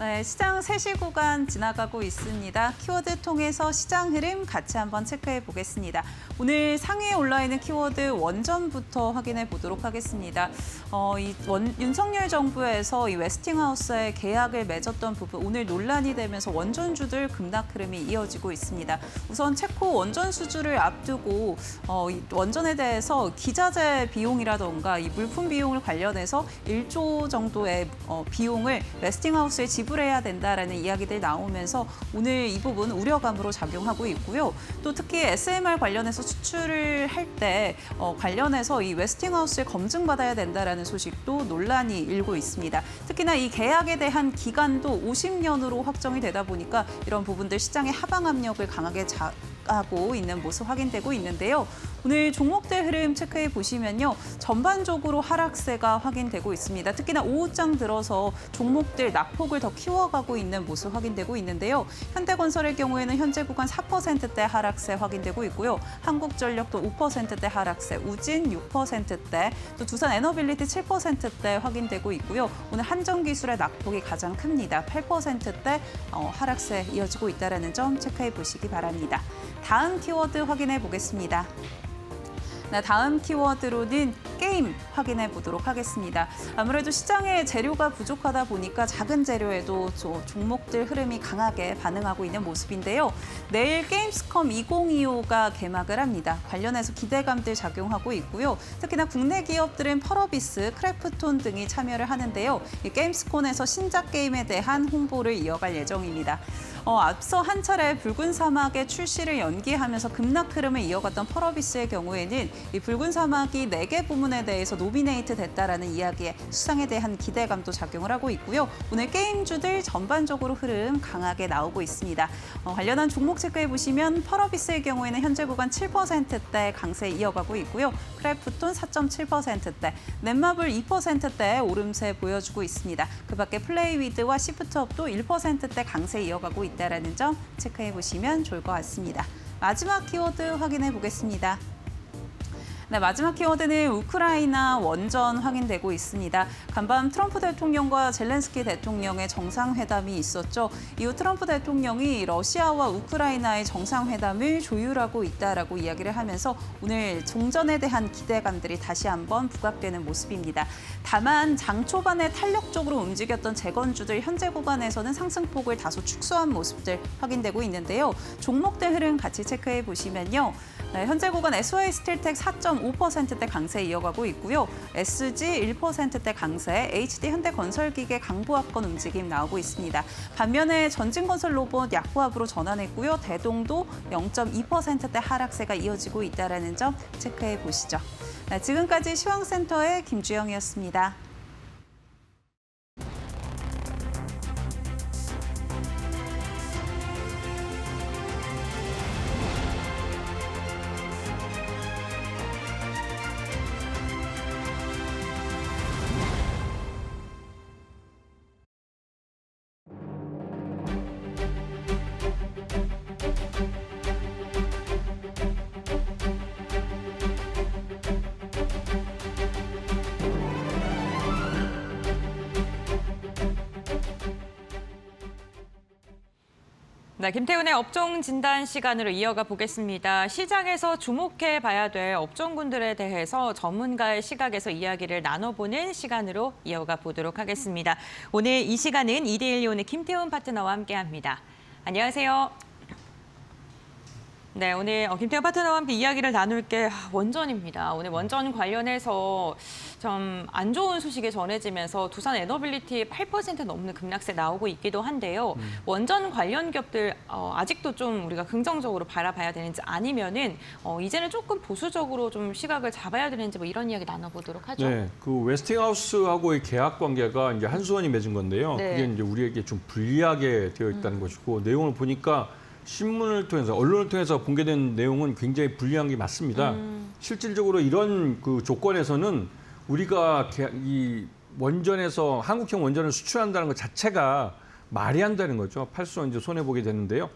네, 시장 3시 구간 지나가고 있습니다. 키워드 통해서 시장 흐름 같이 한번 체크해 보겠습니다. 오늘 상위에 올라 있는 키워드 원전부터 확인해 보도록 하겠습니다. 윤석열 정부에서 이 웨스팅하우스의 계약을 맺었던 부분 오늘 논란이 되면서 원전주들 급락 흐름이 이어지고 있습니다. 우선 체코 원전 수주를 앞두고 이 원전에 대해서 기자재 비용이라던가 이 물품 비용을 관련해서 1조 정도의 비용을 웨스팅하우스에 지불해야 된다라는 이야기들이 나오면서 오늘 이 부분 우려감으로 작용하고 있고요. 또 특히 SMR 관련해서 수출을 할 때 관련해서 이 웨스팅하우스에 검증받아야 된다라는 소식도 논란이 일고 있습니다. 특히나 이 계약에 대한 기간도 50년으로 확정이 되다 보니까 이런 부분들 시장의 하방 압력을 강하게 하고 있는 모습 확인되고 있는데요. 오늘 종목들 흐름 체크해 보시면요. 전반적으로 하락세가 확인되고 있습니다. 특히나 오후장 들어서 종목들 낙폭을 더 키워가고 있는 모습 확인되고 있는데요. 현대건설의 경우에는 현재 구간 4%대 하락세 확인되고 있고요. 한국전력도 5%대 하락세, 우진 6%대, 또 두산에너빌리티 7%대 확인되고 있고요. 오늘 한전기술의 낙폭이 가장 큽니다. 8%대 하락세 이어지고 있다는 점 체크해 보시기 바랍니다. 다음 키워드 확인해 보겠습니다. 네, 다음 키워드로는 게임 확인해 보도록 하겠습니다. 아무래도 시장에 재료가 부족하다 보니까 작은 재료에도 종목들 흐름이 강하게 반응하고 있는 모습인데요. 내일 게임스컴 2025가 개막을 합니다. 관련해서 기대감들 작용하고 있고요. 특히나 국내 기업들은 펄어비스, 크래프톤 등이 참여를 하는데요. 이 게임스콘에서 신작 게임에 대한 홍보를 이어갈 예정입니다. 앞서 한 차례 붉은 사막의 출시를 연기하면서 급락 흐름을 이어갔던 펄어비스의 경우에는 이 붉은 사막이 4개 부문에 대해서 노미네이트 됐다라는 이야기에 수상에 대한 기대감도 작용을 하고 있고요. 오늘 게임주들 전반적으로 흐름 강하게 나오고 있습니다. 관련한 종목 체크해 보시면 펄어비스의 경우에는 현재 구간 7%대 강세 이어가고 있고요. 크래프톤 4.7%대, 넷마블 2%대 오름세 보여주고 있습니다. 그밖에 플레이위드와 시프트업도 1%대 강세 이어가고 있다는 점 체크해 보시면 좋을 것 같습니다. 마지막 키워드 확인해 보겠습니다. 네, 마지막 키워드는 우크라이나 원전 확인되고 있습니다. 간밤 트럼프 대통령과 젤렌스키 대통령의 정상회담이 있었죠. 이후 트럼프 대통령이 러시아와 우크라이나의 정상회담을 조율하고 있다라고 이야기를 하면서 오늘 종전에 대한 기대감들이 다시 한번 부각되는 모습입니다. 다만 장 초반에 탄력적으로 움직였던 재건주들 현재 구간에서는 상승폭을 다소 축소한 모습들 확인되고 있는데요. 종목들 흐름 같이 체크해 보시면요. 네, 현재 구간 SY스틸텍 4.5%대 강세 이어가고 있고요. SG 1%대 강세, HD 현대건설기계 강보합권 움직임 나오고 있습니다. 반면에 전진건설로봇 약보합으로 전환했고요. 대동도 0.2%대 하락세가 이어지고 있다는 점 체크해 보시죠. 네, 지금까지 시황센터의 김주영이었습니다. 네, 김태훈의 업종 진단 시간으로 이어가 보겠습니다. 시장에서 주목해 봐야 될 업종군들에 대해서 전문가의 시각에서 이야기를 나눠보는 시간으로 이어가 보도록 하겠습니다. 오늘 이 시간은 이데일리온의 김태훈 파트너와 함께합니다. 안녕하세요. 네, 오늘 김태훈 파트너와 함께 이야기를 나눌 게 원전입니다. 오늘 원전 관련해서 좀 안 좋은 소식이 전해지면서 두산 에너빌리티 8% 넘는 급락세 나오고 있기도 한데요. 원전 관련 기업들 아직도 좀 우리가 긍정적으로 바라봐야 되는지 아니면은 이제는 조금 보수적으로 좀 시각을 잡아야 되는지 뭐 이런 이야기 나눠보도록 하죠. 네, 그 웨스팅하우스하고의 계약 관계가 이제 한수원이 맺은 건데요. 네. 그게 이제 우리에게 좀 불리하게 되어 있다는 것이고 내용을 보니까 신문을 통해서 언론을 통해서 공개된 내용은 굉장히 불리한 게 맞습니다. 실질적으로 이런 그 조건에서는 우리가 이 원전에서 한국형 원전을 수출한다는 것 자체가 말이 안 되는 거죠. 팔수원 이제 손해 보게 되는데요.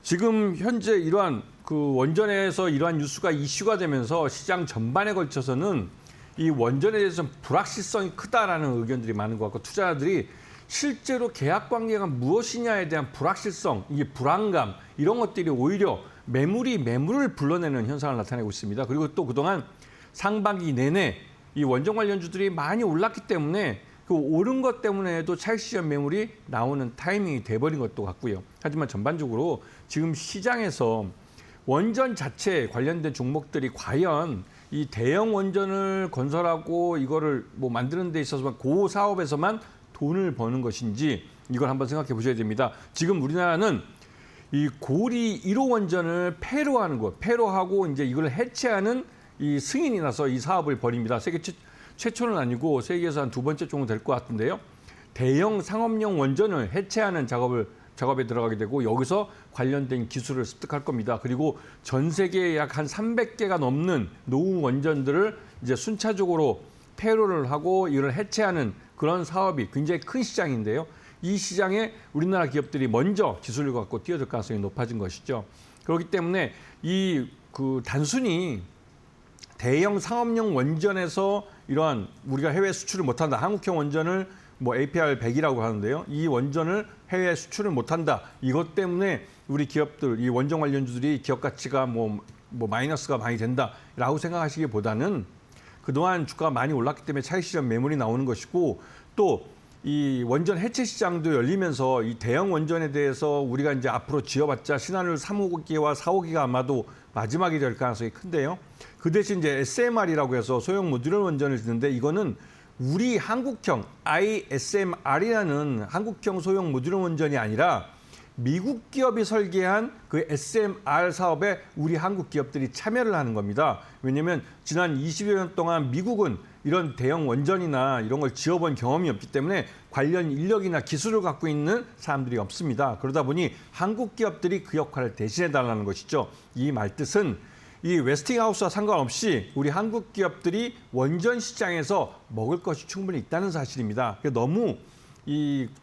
지금 현재 이러한 그 원전에서 이러한 뉴스가 이슈가 되면서 시장 전반에 걸쳐서는 이 원전에 대해서 좀 불확실성이 크다라는 의견들이 많은 것 같고 투자자들이 실제로 계약 관계가 무엇이냐에 대한 불확실성, 이게 불안감 이런 것들이 오히려 매물을 불러내는 현상을 나타내고 있습니다. 그리고 또 그동안 상반기 내내 이 원전 관련주들이 많이 올랐기 때문에 그 오른 것 때문에도 차익 실현 매물이 나오는 타이밍이 돼버린 것도 같고요. 하지만 전반적으로 지금 시장에서 원전 자체에 관련된 종목들이 과연 이 대형 원전을 건설하고 이거를 뭐 만드는 데 있어서만 그 사업에서만 돈을 버는 것인지 이걸 한번 생각해 보셔야 됩니다. 지금 우리나라는 이 고리 1호 원전을 폐로하는 것, 폐로하고 이제 이걸 해체하는 이 승인이 나서 이 사업을 벌입니다. 세계 최초는 아니고 세계에서 한 2번째 정도 될 것 같은데요. 대형 상업용 원전을 해체하는 작업에 들어가게 되고 여기서 관련된 기술을 습득할 겁니다. 그리고 전 세계에 약 한 300개가 넘는 노후 원전들을 이제 순차적으로 폐로를 하고 이걸 해체하는 그런 사업이 굉장히 큰 시장인데요. 이 시장에 우리나라 기업들이 먼저 기술을 갖고 뛰어들 가능성이 높아진 것이죠. 그렇기 때문에 단순히 대형 상업용 원전에서 이러한 우리가 해외 수출을 못한다. 한국형 원전을 뭐 APR 100이라고 하는데요. 이 원전을 해외 수출을 못한다. 이것 때문에 우리 기업들, 이 원전 관련주들이 기업 가치가 뭐 마이너스가 많이 된다라고 생각하시기보다는 그동안 주가가 많이 올랐기 때문에 차익 실현 매물이 나오는 것이고 또 이 원전 해체 시장도 열리면서 이 대형 원전에 대해서 우리가 이제 앞으로 지어봤자 신한울 3호기와 4호기가 아마도 마지막이 될 가능성이 큰데요. 그 대신 이제 SMR이라고 해서 소형 모듈 원전을 짓는데 이거는 우리 한국형 ISMR이라는 한국형 소형 모듈 원전이 아니라 미국 기업이 설계한 그 SMR 사업에 우리 한국 기업들이 참여를 하는 겁니다. 왜냐하면 지난 20여 년 동안 미국은 이런 대형 원전이나 이런 걸 지어본 경험이 없기 때문에 관련 인력이나 기술을 갖고 있는 사람들이 없습니다. 그러다 보니 한국 기업들이 그 역할을 대신해달라는 것이죠. 이 말뜻은 이 웨스팅하우스와 상관없이 우리 한국 기업들이 원전 시장에서 먹을 것이 충분히 있다는 사실입니다. 너무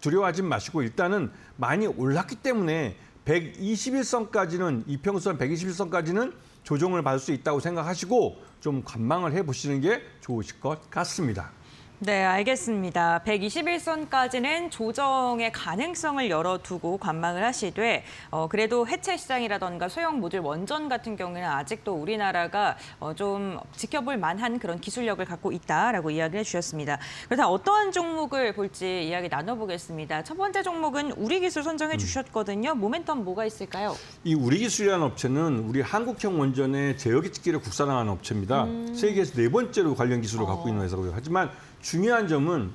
두려워하지 마시고 일단은 많이 올랐기 때문에 121선까지는 이평선 121선까지는 조정을 받을 수 있다고 생각하시고 좀 관망을 해보시는 게 좋으실 것 같습니다. 네, 알겠습니다. 121선까지는 조정의 가능성을 열어두고 관망을 하시되 그래도 해체 시장이라던가 소형 모듈 원전 같은 경우에는 아직도 우리나라가 좀 지켜볼 만한 그런 기술력을 갖고 있다라고 이야기를 해주셨습니다. 그렇다면 어떠한 종목을 볼지 이야기 나눠보겠습니다. 첫 번째 종목은 우리기술 선정해 주셨거든요. 모멘텀 뭐가 있을까요? 이 우리기술이라는 업체는 우리 한국형 원전의 제어기측기를 국산화하는 업체입니다. 세계에서 4번째로 관련 기술을 갖고 있는 회사고요. 하지만 중요한 점은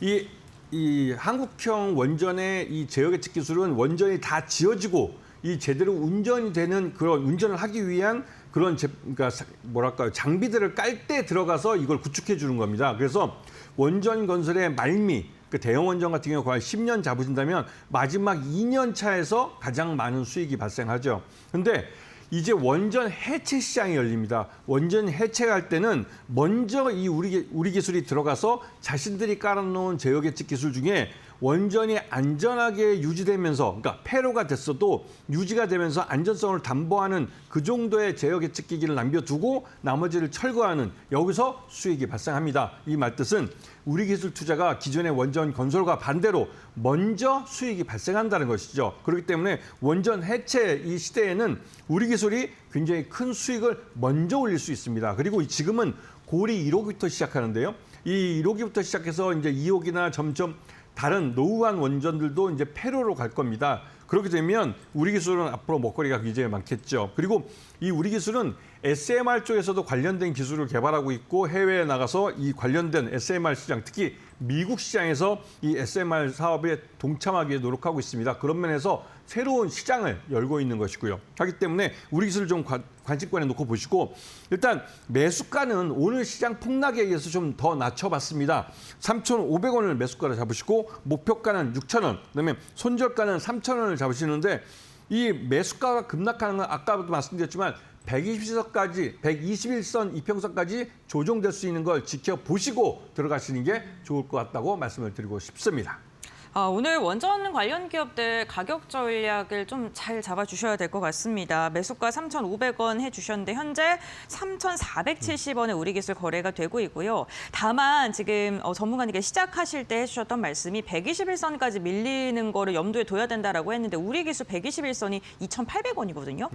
이 한국형 원전의 이 제어계측 기술은 원전이 다 지어지고 이 제대로 운전이 되는 그런 운전을 하기 위한 그런 그러니까 뭐랄까요 장비들을 깔 때 들어가서 이걸 구축해 주는 겁니다. 그래서 원전 건설의 말미 그 대형 원전 같은 경우 거의 10년 잡으신다면 마지막 2년 차에서 가장 많은 수익이 발생하죠. 그런데 이제 원전 해체 시장이 열립니다. 원전 해체할 때는 먼저 이 우리 기술이 들어가서 자신들이 깔아놓은 제어계측 기술 중에 원전이 안전하게 유지되면서 그러니까 폐로가 됐어도 유지가 되면서 안전성을 담보하는 그 정도의 제어계측 기기를 남겨두고 나머지를 철거하는 여기서 수익이 발생합니다. 이 말뜻은 우리 기술 투자가 기존의 원전 건설과 반대로 먼저 수익이 발생한다는 것이죠. 그렇기 때문에 원전 해체 이 시대에는 우리 기술이 굉장히 큰 수익을 먼저 올릴 수 있습니다. 그리고 지금은 고리 1호기부터 시작하는데요. 이 1호기부터 시작해서 이제 2호기나 점점 다른 노후한 원전들도 이제 폐로로 갈 겁니다. 그렇게 되면 우리 기술은 앞으로 먹거리가 굉장히 많겠죠. 그리고 이 우리 기술은 SMR 쪽에서도 관련된 기술을 개발하고 있고 해외에 나가서 이 관련된 SMR 시장, 특히 미국 시장에서 이 SMR 사업에 동참하기 위해 노력하고 있습니다. 그런 면에서 새로운 시장을 열고 있는 것이고요. 하기 때문에 우리 기술을 좀 관심권에 놓고 보시고 일단 매수가는 오늘 시장 폭락에 의해서 좀 더 낮춰봤습니다. 3,500원을 매수가로 잡으시고 목표가는 6,000원, 그다음에 손절가는 3,000원을 잡으시는데 이 매수가가 급락하는 건 아까도 말씀드렸지만 121선 이평선까지 조정될 수 있는 걸 지켜보시고 들어가시는 게 좋을 것 같다고 말씀을 드리고 싶습니다. 오늘 원전 관련 기업들 가격 전략을 좀 잘 잡아주셔야 될 것 같습니다. 매수가 3,500원 해주셨는데 현재 3,470원에 우리기술 거래가 되고 있고요. 다만 지금 전문가님께 시작하실 때 해주셨던 말씀이 121선까지 밀리는 거를 염두에 둬야 된다라고 했는데 우리기술 121선이 2,800원이거든요.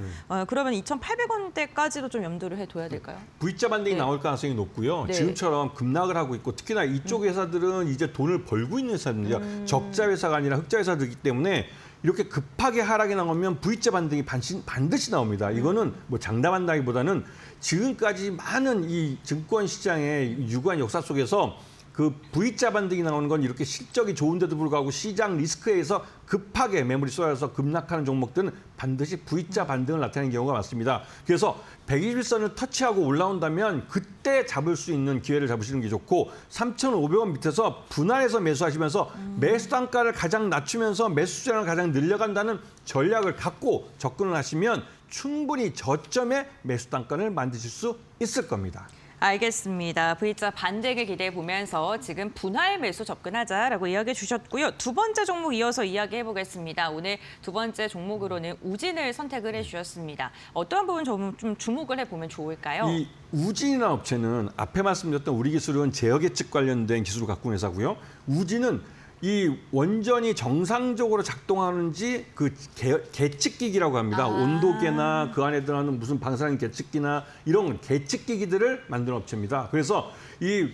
그러면 2,800원대까지도 좀 염두를 해둬야 될까요? V자 반등이 네. 나올 가능성이 높고요. 네. 지금처럼 급락을 하고 있고 특히나 이쪽 회사들은 이제 돈을 벌고 있는 회사들이죠. 적자 회사가 아니라 흑자 회사들이기 때문에 이렇게 급하게 하락이 나오면 V자 반등이 반드시 나옵니다. 이거는 뭐 장담한다기보다는 지금까지 많은 이 증권 시장의 유구한 역사 속에서 그 V자 반등이 나오는 건 이렇게 실적이 좋은데도 불구하고 시장 리스크에 의해서 급하게 매물이 쏟아져서 급락하는 종목들은 반드시 V자 반등을 나타내는 경우가 많습니다. 그래서 121선을 터치하고 올라온다면 그때 잡을 수 있는 기회를 잡으시는 게 좋고 3,500원 밑에서 분할해서 매수하시면서 매수 단가를 가장 낮추면서 매수 수량을 가장 늘려간다는 전략을 갖고 접근을 하시면 충분히 저점의 매수 단가를 만드실 수 있을 겁니다. 알겠습니다. V자 반등을 기대해 보면서 지금 분할 매수 접근하자라고 이야기해 주셨고요. 두 번째 종목 이어서 이야기해 보겠습니다. 오늘 두 번째 종목으로는 우진을 선택을 해 주셨습니다. 어떠한 부분 좀 주목을 해보면 좋을까요? 이 우진이라는 업체는 앞에 말씀드렸던 우리기술은 제어 계측 관련된 기술을 갖고 있는 회사고요. 우진은 이 원전이 정상적으로 작동하는지 그 계측기기라고 합니다. 온도계나 그 안에 들어가는 무슨 방사능 계측기나 이런 계측기기들을 만드는 업체입니다. 그래서 이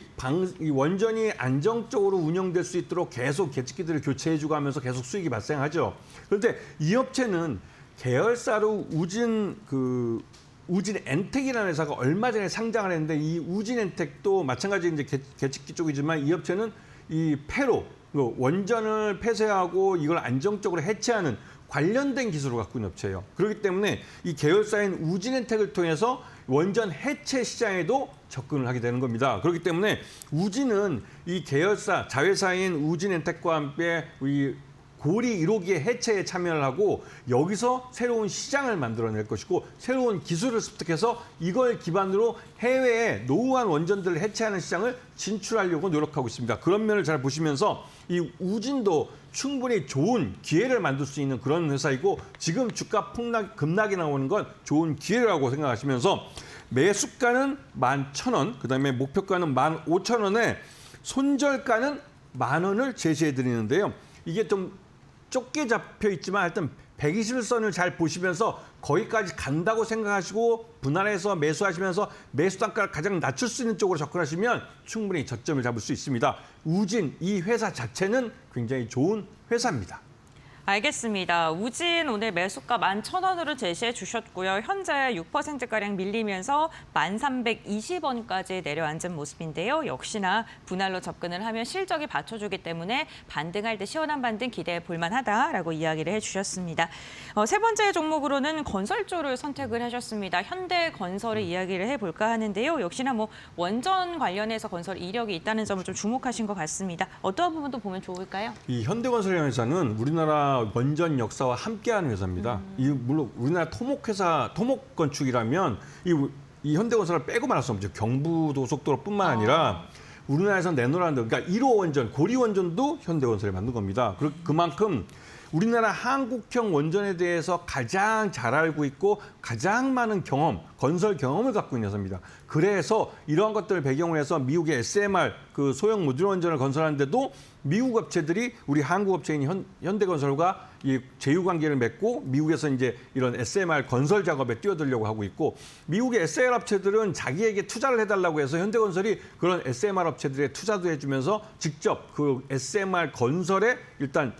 원전이 안정적으로 운영될 수 있도록 계속 계측기들을 교체해주고 하면서 계속 수익이 발생하죠. 그런데 이 업체는 계열사로 우진 엔텍이라는 회사가 얼마 전에 상장을 했는데 이 우진 엔텍도 마찬가지 이제 계측기 쪽이지만 이 업체는 이 폐로 원전을 폐쇄하고 이걸 안정적으로 해체하는 관련된 기술을 갖고 있는 업체예요. 그렇기 때문에 이 계열사인 우진엔텍을 통해서 원전 해체 시장에도 접근을 하게 되는 겁니다. 그렇기 때문에 우진은 이 계열사 자회사인 우진엔텍과 함께 우리 고리 1호기의 해체에 참여를 하고 여기서 새로운 시장을 만들어낼 것이고 새로운 기술을 습득해서 이걸 기반으로 해외에 노후한 원전들을 해체하는 시장을 진출하려고 노력하고 있습니다. 그런 면을 잘 보시면서 이 우진도 충분히 좋은 기회를 만들 수 있는 그런 회사이고 지금 주가 급락이 나오는 건 좋은 기회라고 생각하시면서 매수가는 11,000원, 그다음에 목표가는 15,000원에 손절가는 10,000원을 제시해 드리는데요. 이게 좀 좁게 잡혀 있지만 하여튼 121선을 잘 보시면서 거기까지 간다고 생각하시고 분할해서 매수하시면서 매수 단가를 가장 낮출 수 있는 쪽으로 접근하시면 충분히 저점을 잡을 수 있습니다. 우진 이 회사 자체는 굉장히 좋은 회사입니다. 알겠습니다. 우진 오늘 매수가 11,000원으로 제시해 주셨고요. 현재 6%가량 밀리면서 1,320원까지 내려앉은 모습인데요. 역시나 분할로 접근을 하면 실적이 받쳐주기 때문에 반등할 때 시원한 반등 기대해 볼 만하다라고 이야기를 해주셨습니다. 세 번째 종목으로는 건설주를 선택을 하셨습니다. 현대건설의 이야기를 해볼까 하는데요. 역시나 뭐 원전 관련해서 건설 이력이 있다는 점을 좀 주목하신 것 같습니다. 어떠한 부분도 보면 좋을까요? 이 현대건설이라는 회사는 우리나라 원전 역사와 함께하는 회사입니다. 물론 우리나라 토목건축이라면 이 현대건설을 빼고 말할 수 없죠. 경부고속도로뿐만 아니라 우리나라에서 내놓으라는 그러니까 1호 원전, 고리 원전도 현대건설이 만든 겁니다. 그만큼 우리나라 한국형 원전에 대해서 가장 잘 알고 있고 가장 많은 건설 경험을 갖고 있는 회사입니다. 그래서 이러한 것들을 배경으로 해서 미국의 SMR 그 소형 모듈 원전을 건설하는데도 미국 업체들이 우리 한국 업체인 현대건설과 이 제휴 관계를 맺고 미국에서 이제 이런 SMR 건설 작업에 뛰어들려고 하고 있고 미국의 SMR 업체들은 자기에게 투자를 해달라고 해서 현대건설이 그런 SMR 업체들에 투자도 해주면서 직접 그 SMR 건설에 일단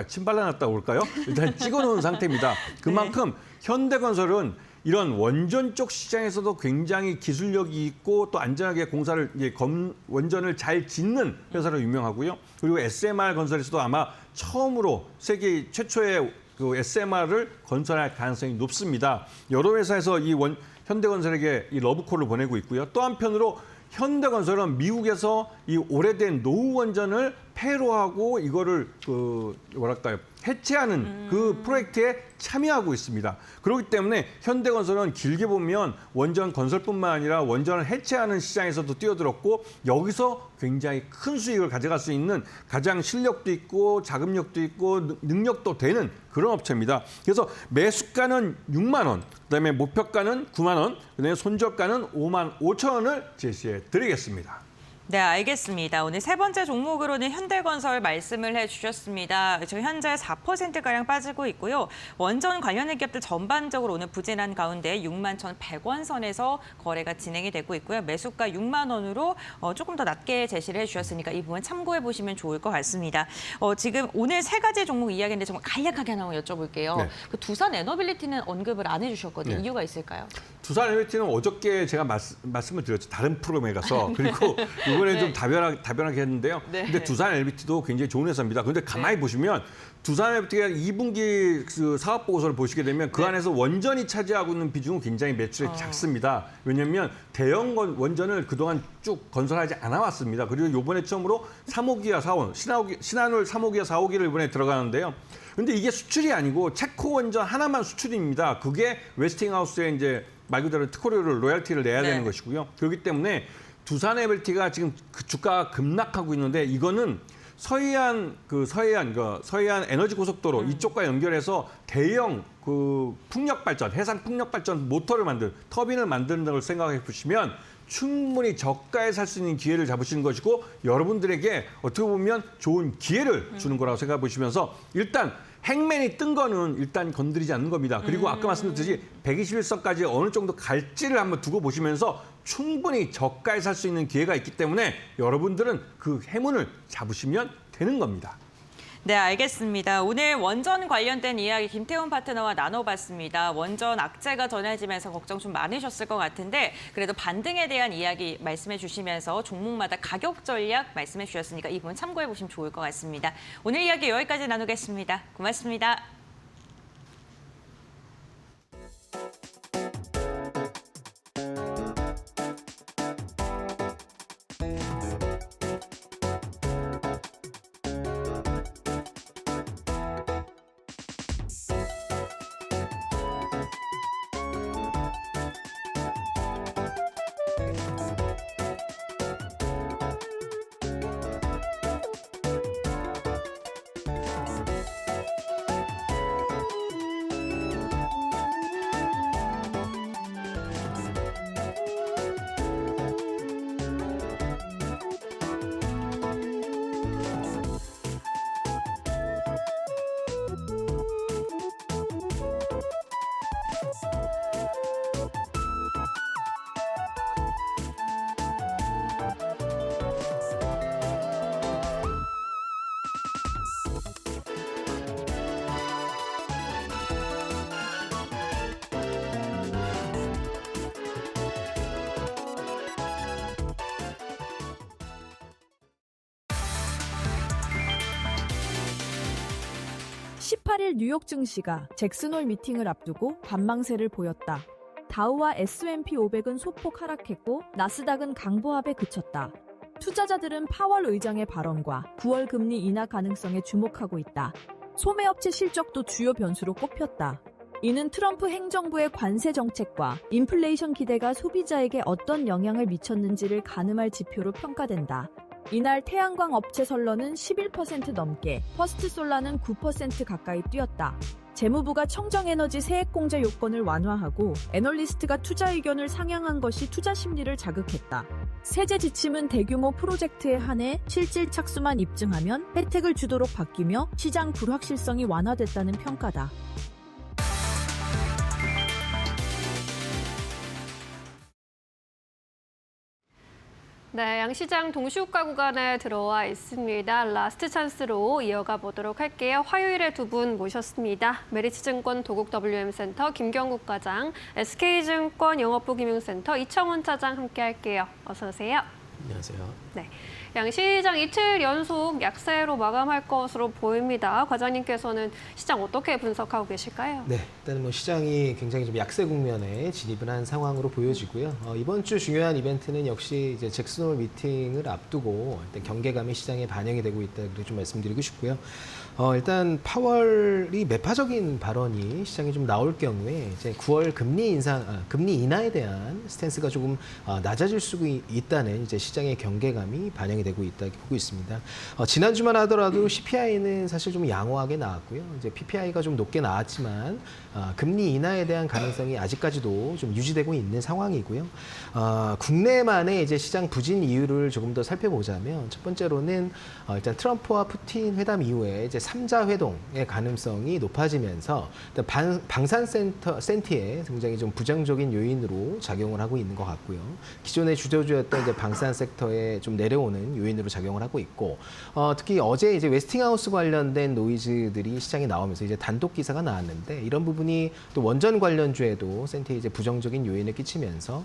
침발라놨다고 볼까요? 일단 찍어놓은 상태입니다. 그만큼 현대건설은 이런 원전 쪽 시장에서도 굉장히 기술력이 있고 또 안전하게 원전을 잘 짓는 회사로 유명하고요. 그리고 SMR 건설에서도 아마 처음으로 세계 최초의 그 SMR을 건설할 가능성이 높습니다. 여러 회사에서 현대건설에게 이 러브콜을 보내고 있고요. 또 한편으로 현대건설은 미국에서 이 오래된 노후 원전을 폐로하고 이거를 뭐랄까요 해체하는 그 프로젝트에 참여하고 있습니다. 그렇기 때문에 현대건설은 길게 보면 원전 건설뿐만 아니라 원전을 해체하는 시장에서도 뛰어들었고 여기서 굉장히 큰 수익을 가져갈 수 있는 가장 실력도 있고 자금력도 있고 능력도 되는 그런 업체입니다. 그래서 매수가는 6만 원, 그다음에 목표가는 9만 원, 그다음에 손절가는 5만 5천 원을 제시해 드리겠습니다. 네, 알겠습니다. 오늘 세 번째 종목으로는 현대건설 말씀을 해주셨습니다. 지금 현재 4%가량 빠지고 있고요. 원전 관련된 기업들 전반적으로 오늘 부진한 가운데 6만 1,100원 선에서 거래가 진행이 되고 있고요. 매수가 6만 원으로 조금 더 낮게 제시를 해주셨으니까 이 부분 참고해 보시면 좋을 것 같습니다. 지금 오늘 세 가지 종목 이야기인데 정말 간략하게 하나 여쭤볼게요. 네. 그 두산 에너빌리티는 언급을 안 해주셨거든요. 네. 이유가 있을까요? 두산 에너빌리티는 어저께 제가 말씀을 드렸죠. 다른 프로그램에 가서. 그리고 이번에 네. 좀 답변하게 했는데요. 네. 근데 두산 에너빌리티도 굉장히 좋은 회사입니다. 그런데 가만히 보시면 두산 에너빌리티가 2분기 그 사업 보고서를 보시게 되면 그 안에서 원전이 차지하고 있는 비중은 굉장히 매출이 작습니다. 왜냐하면 대형 원전을 그동안 쭉 건설하지 않아 왔습니다. 그리고 이번에 처음으로 3호기와 4호, 신한울 3호기와 4호기를 이번에 들어가는데요. 근데 이게 수출이 아니고 체코 원전 하나만 수출입니다. 그게 웨스팅하우스에 이제 말 그대로 특허료를 로열티를 내야 되는 것이고요. 그렇기 때문에 두산 에너빌리티가 지금 그 주가가 급락하고 있는데 이거는 서해안 에너지 고속도로 이쪽과 연결해서 대형 그 풍력 발전, 해상 풍력 발전 모터를 만든 터빈을 만드는 걸 생각해 보시면 충분히 저가에 살 수 있는 기회를 잡으시는 것이고 여러분들에게 어떻게 보면 좋은 기회를 주는 거라고 생각해 보시면서 일단 행맨이 뜬 거는 일단 건드리지 않는 겁니다. 그리고 아까 말씀드렸듯이 121선까지 어느 정도 갈지를 한번 두고 보시면서 충분히 저가에 살 수 있는 기회가 있기 때문에 여러분들은 그 해문을 잡으시면 되는 겁니다. 네, 알겠습니다. 오늘 원전 관련된 이야기 김태훈 파트너와 나눠봤습니다. 원전 악재가 전해지면서 걱정 좀 많으셨을 것 같은데 그래도 반등에 대한 이야기 말씀해 주시면서 종목마다 가격 전략 말씀해 주셨으니까 이 부분 참고해 보시면 좋을 것 같습니다. 오늘 이야기 여기까지 나누겠습니다. 고맙습니다. (18일) 뉴욕 증시가 잭슨홀 미팅을 앞두고 반망세를 보였다. 다우와 S&P 500은 소폭 하락했고 나스닥은 강보합에 그쳤다. 투자자들은 파월 의장의 발언과 9월 금리 인하 가능성에 주목하고 있다. 소매업체 실적도 주요 변수로 꼽혔다. 이는 트럼프 행정부의 관세 정책과 인플레이션 기대가 소비자에게 어떤 영향을 미쳤는지를 가늠할 지표로 평가된다. 이날 태양광 업체 선러는 11% 넘게, 퍼스트솔라는 9% 가까이 뛰었다. 재무부가 청정에너지 세액공제 요건을 완화하고 애널리스트가 투자 의견을 상향한 것이 투자 심리를 자극했다. 세제 지침은 대규모 프로젝트에 한해 실질 착수만 입증하면 혜택을 주도록 바뀌며 시장 불확실성이 완화됐다는 평가다. 네, 양시장 동시효과 구간에 들어와 있습니다. 라스트 찬스로 이어가 보도록 할게요. 화요일에 두 분 모셨습니다. 메리츠증권 도국 WM센터 김경국 과장, SK증권 영업부 김용센터 이청훈 차장 함께할게요. 어서 오세요. 안녕하세요. 네, 양시장 이틀 연속 약세로 마감할 것으로 보입니다. 과장님께서는 시장 어떻게 분석하고 계실까요? 네, 일단 뭐 시장이 굉장히 좀 약세 국면에 진입을 한 상황으로 보여지고요. 이번 주 중요한 이벤트는 역시 이제 잭슨 홀 미팅을 앞두고 일단 경계감이 시장에 반영이 되고 있다 그렇게 좀 말씀드리고 싶고요. 일단 파월이 매파적인 발언이 시장에 좀 나올 경우에 이제 9월 금리 인하에 대한 스탠스가 조금 낮아질 수 있다는 이제 시장의 경계감이 반영이 되고 있다 이렇게 보고 있습니다. 지난주만 하더라도 CPI는 사실 좀 양호하게 나왔고요. 이제 PPI가 좀 높게 나왔지만 금리 인하에 대한 가능성이 아직까지도 좀 유지되고 있는 상황이고요. 국내만의 이제 시장 부진 이유를 조금 더 살펴보자면 첫 번째로는 일단 트럼프와 푸틴 회담 이후에 이제 3자 회동의 가능성이 높아지면서 방산센터에 굉장히 좀 부정적인 요인으로 작용을 하고 있는 것 같고요. 기존의 주도주였던 이제 방산 섹터에 좀 내려오는 요인으로 작용을 하고 있고, 특히 어제 이제 웨스팅하우스 관련된 노이즈들이 시장에 나오면서 이제 단독 기사가 나왔는데 이런 부분이 또 원전 관련주에도 센터에 이제 부정적인 요인을 끼치면서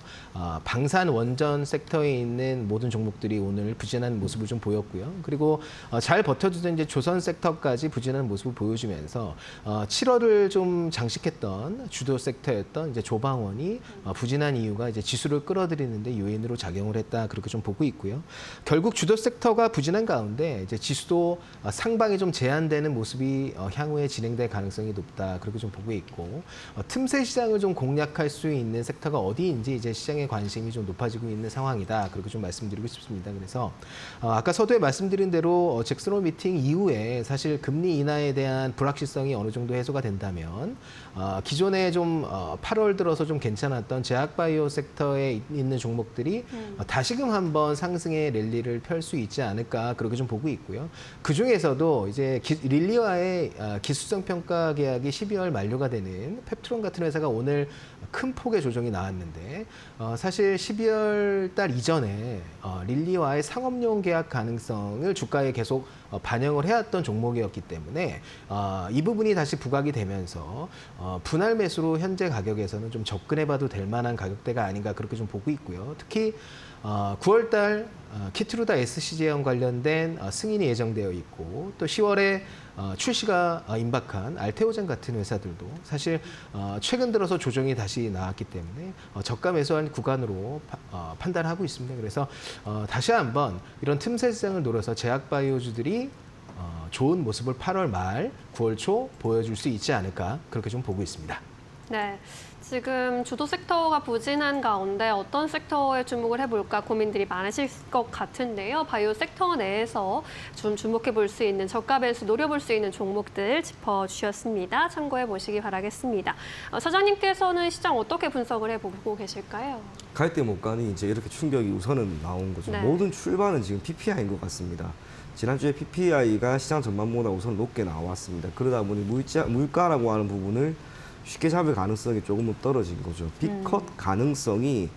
방산 원전 섹터에 있는 모든 종목들이 오늘 부진한 모습을 좀 보였고요. 그리고 잘 버텨주던 이제 조선 섹터까지 부진한 모습을 보여주면서 7월을 좀 장식했던 주도 섹터였던 이제 조방원이 부진한 이유가 이제 지수를 끌어들이는데 요인으로 작용을 했다 그렇게 좀 보고 있고요. 결국 주도 섹터가 부진한 가운데 이제 지수도 상방이 좀 제한되는 모습이 향후에 진행될 가능성이 높다 그렇게 좀 보고 있고, 틈새 시장을 좀 공략할 수 있는 섹터가 어디인지 이제 시장의 관심이 좀 높아지고 있는 상황이다 그렇게 좀 말씀드리고 싶습니다. 그래서 아까 서두에 말씀드린 대로 잭슨 홀 미팅 이후에 사실 금리 인하에 대한 불확실성이 어느 정도 해소가 된다면 기존에 좀 8월 들어서 좀 괜찮았던 제약바이오 섹터에 있는 종목들이 다시금 한번 상승의 랠리를 펼 수 있지 않을까 그렇게 좀 보고 있고요. 그 중에서도 이제 릴리와의 기술성 평가 계약이 12월 만료가 되는 펩트론 같은 회사가 오늘 큰 폭의 조정이 나왔는데 사실 12월 달 이전에 릴리와의 상업용 계약 가능성을 주가에 계속 반영을 해왔던 종목이었기 때문에 이 부분이 다시 부각이 되면서 분할 매수로 현재 가격에서는 좀 접근해봐도 될 만한 가격대가 아닌가 그렇게 좀 보고 있고요. 특히 9월 달 키트루다 SC제형 관련된 승인이 예정되어 있고 또 10월에 출시가 임박한 알테오젠 같은 회사들도 사실 최근 들어서 조정이 다시 나왔기 때문에 저가 매수한 구간으로 판단하고 있습니다. 그래서 다시 한번 이런 틈새 시장을 노려서 제약바이오주들이 좋은 모습을 8월 말, 9월 초 보여줄 수 있지 않을까 그렇게 좀 보고 있습니다. 네, 지금 주도 섹터가 부진한 가운데 어떤 섹터에 주목을 해볼까 고민들이 많으실 것 같은데요. 바이오 섹터 내에서 좀 주목해 볼 수 있는 저가 매수 노려볼 수 있는 종목들 짚어주셨습니다. 참고해 보시기 바라겠습니다. 사장님께서는 시장 어떻게 분석을 해보고 계실까요? 갈 데 못 가니 이제 이렇게 충격이 우선은 나온 거죠. 네. 모든 출발은 지금 PPI인 것 같습니다. 지난주에 PPI가 시장 전망보다 우선 높게 나왔습니다. 그러다 보니 물가라고 하는 부분을 쉽게 잡을 가능성이 조금은 떨어진 거죠. 빅컷 가능성이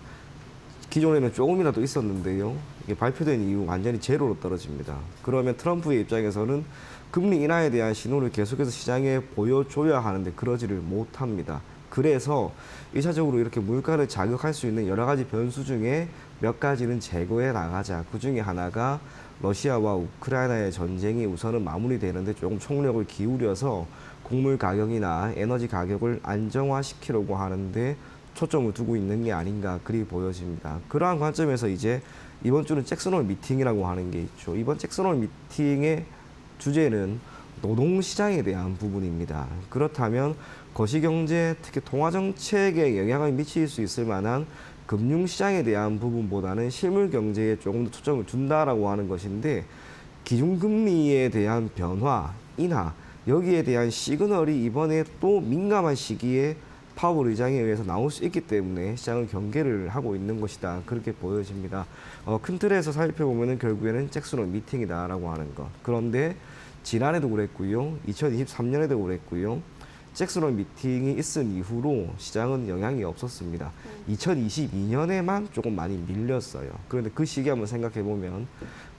기존에는 조금이라도 있었는데요. 이게 발표된 이후 완전히 제로로 떨어집니다. 그러면 트럼프의 입장에서는 금리 인하에 대한 신호를 계속해서 시장에 보여줘야 하는데 그러지를 못합니다. 그래서 1차적으로 이렇게 물가를 자극할 수 있는 여러 가지 변수 중에 몇 가지는 제거해 나가자. 그중에 하나가 러시아와 우크라이나의 전쟁이 우선은 마무리되는데 조금 총력을 기울여서 곡물 가격이나 에너지 가격을 안정화시키려고 하는데 초점을 두고 있는 게 아닌가 그리 보여집니다. 그러한 관점에서 이제 이번 주는 잭슨 홀 미팅이라고 하는 게 있죠. 이번 잭슨 홀 미팅의 주제는 노동시장에 대한 부분입니다. 그렇다면 거시경제, 특히 통화정책에 영향을 미칠 수 있을 만한 금융시장에 대한 부분보다는 실물경제에 조금 더 초점을 둔다라고 하는 것인데 기준금리에 대한 변화, 인하, 여기에 대한 시그널이 이번에 또 민감한 시기에 파월 의장에 의해서 나올 수 있기 때문에 시장은 경계를 하고 있는 것이다. 그렇게 보여집니다. 큰 틀에서 살펴보면 결국에는 잭슨 홀 미팅이다라고 하는 것. 그런데 지난해도 그랬고요. 2023년에도 그랬고요. 잭슨 홀 미팅이 있은 이후로 시장은 영향이 없었습니다. 2022년에만 조금 많이 밀렸어요. 그런데 그 시기 한번 생각해 보면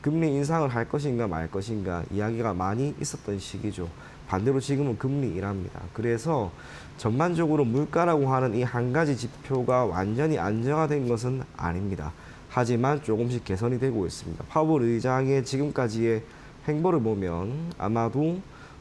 금리 인상을 할 것인가 말 것인가 이야기가 많이 있었던 시기죠. 반대로 지금은 금리이랍니다. 그래서 전반적으로 물가라고 하는 이 한 가지 지표가 완전히 안정화된 것은 아닙니다. 하지만 조금씩 개선이 되고 있습니다. 파월 의장의 지금까지의 행보를 보면 아마도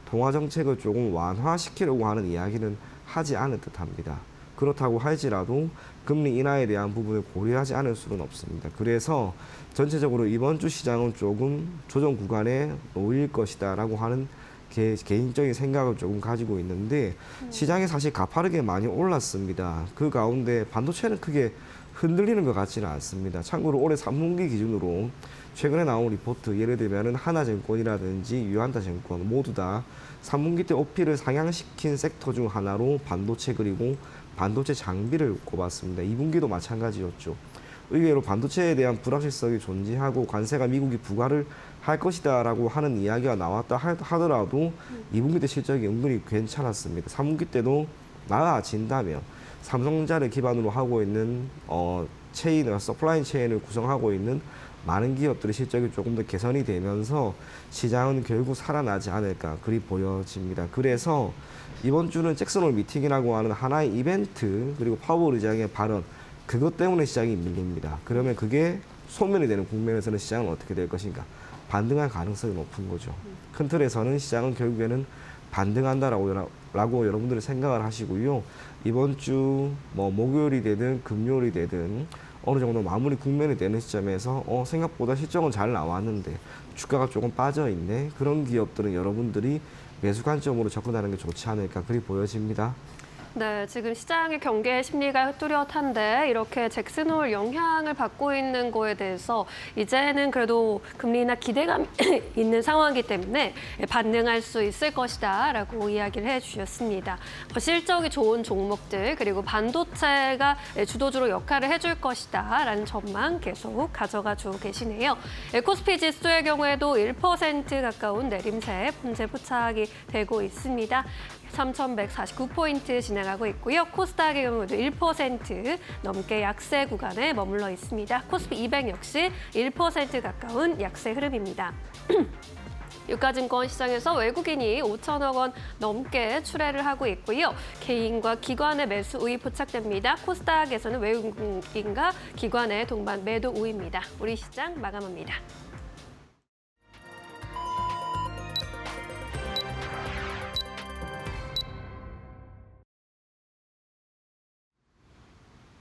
동화 정책을 조금 완화시키려고 하는 이야기는 하지 않을 듯합니다. 그렇다고 할지라도 금리 인하에 대한 부분을 고려하지 않을 수는 없습니다. 그래서 전체적으로 이번 주 시장은 조금 조정 구간에 놓일 것이다라고 하는 개인적인 생각을 조금 가지고 있는데 시장이 사실 가파르게 많이 올랐습니다. 그 가운데 반도체는 크게 흔들리는 것 같지는 않습니다. 참고로 올해 3분기 기준으로 최근에 나온 리포트, 예를 들면 하나증권이라든지 유한타증권 모두 다 3분기 때 OP를 상향시킨 섹터 중 하나로 반도체 그리고 반도체 장비를 꼽았습니다. 2분기도 마찬가지였죠. 의외로 반도체에 대한 불확실성이 존재하고 관세가 미국이 부과를 할 것이다라고 하는 이야기가 나왔다 하더라도 2분기 때 실적이 은근히 괜찮았습니다. 3분기 때도 나아진다면 삼성전자를 기반으로 하고 있는 체인을 서플라이 체인을 구성하고 있는 많은 기업들의 실적이 조금 더 개선이 되면서 시장은 결국 살아나지 않을까 그리 보여집니다. 그래서 이번 주는 잭슨홀 미팅이라고 하는 하나의 이벤트 그리고 파월 의장의 발언 그것 때문에 시장이 밀립니다. 그러면 그게 소멸이 되는 국면에서는 시장은 어떻게 될 것인가? 반등할 가능성이 높은 거죠. 큰 틀에서는 시장은 결국에는 반등한다라고 여러분들이 생각을 하시고요. 이번 주 뭐 목요일이 되든 금요일이 되든 어느 정도 마무리 국면이 되는 시점에서 생각보다 실적은 잘 나왔는데 주가가 조금 빠져 있네. 그런 기업들은 여러분들이 매수 관점으로 접근하는 게 좋지 않을까 그리 보여집니다. 네, 지금 시장의 경계 심리가 뚜렷한데 이렇게 잭슨홀 영향을 받고 있는 거에 대해서 이제는 그래도 금리나 기대감이 있는 상황이기 때문에 반등할 수 있을 것이다라고 이야기를 해주셨습니다. 실적이 좋은 종목들 그리고 반도체가 주도주로 역할을 해줄 것이다라는 전망 계속 가져가주고 계시네요. 코스피 지수의 경우에도 1% 가까운 내림세 현재 포착이 되고 있습니다. 3,149포인트 진행하고 있고요. 코스닥의 경우도 1% 넘게 약세 구간에 머물러 있습니다. 코스피 200 역시 1% 가까운 약세 흐름입니다. 유가증권 시장에서 외국인이 5천억 원 넘게 출회를 하고 있고요. 개인과 기관의 매수 우위 포착됩니다. 코스닥에서는 외국인과 기관의 동반 매도 우위입니다. 우리 시장 마감합니다.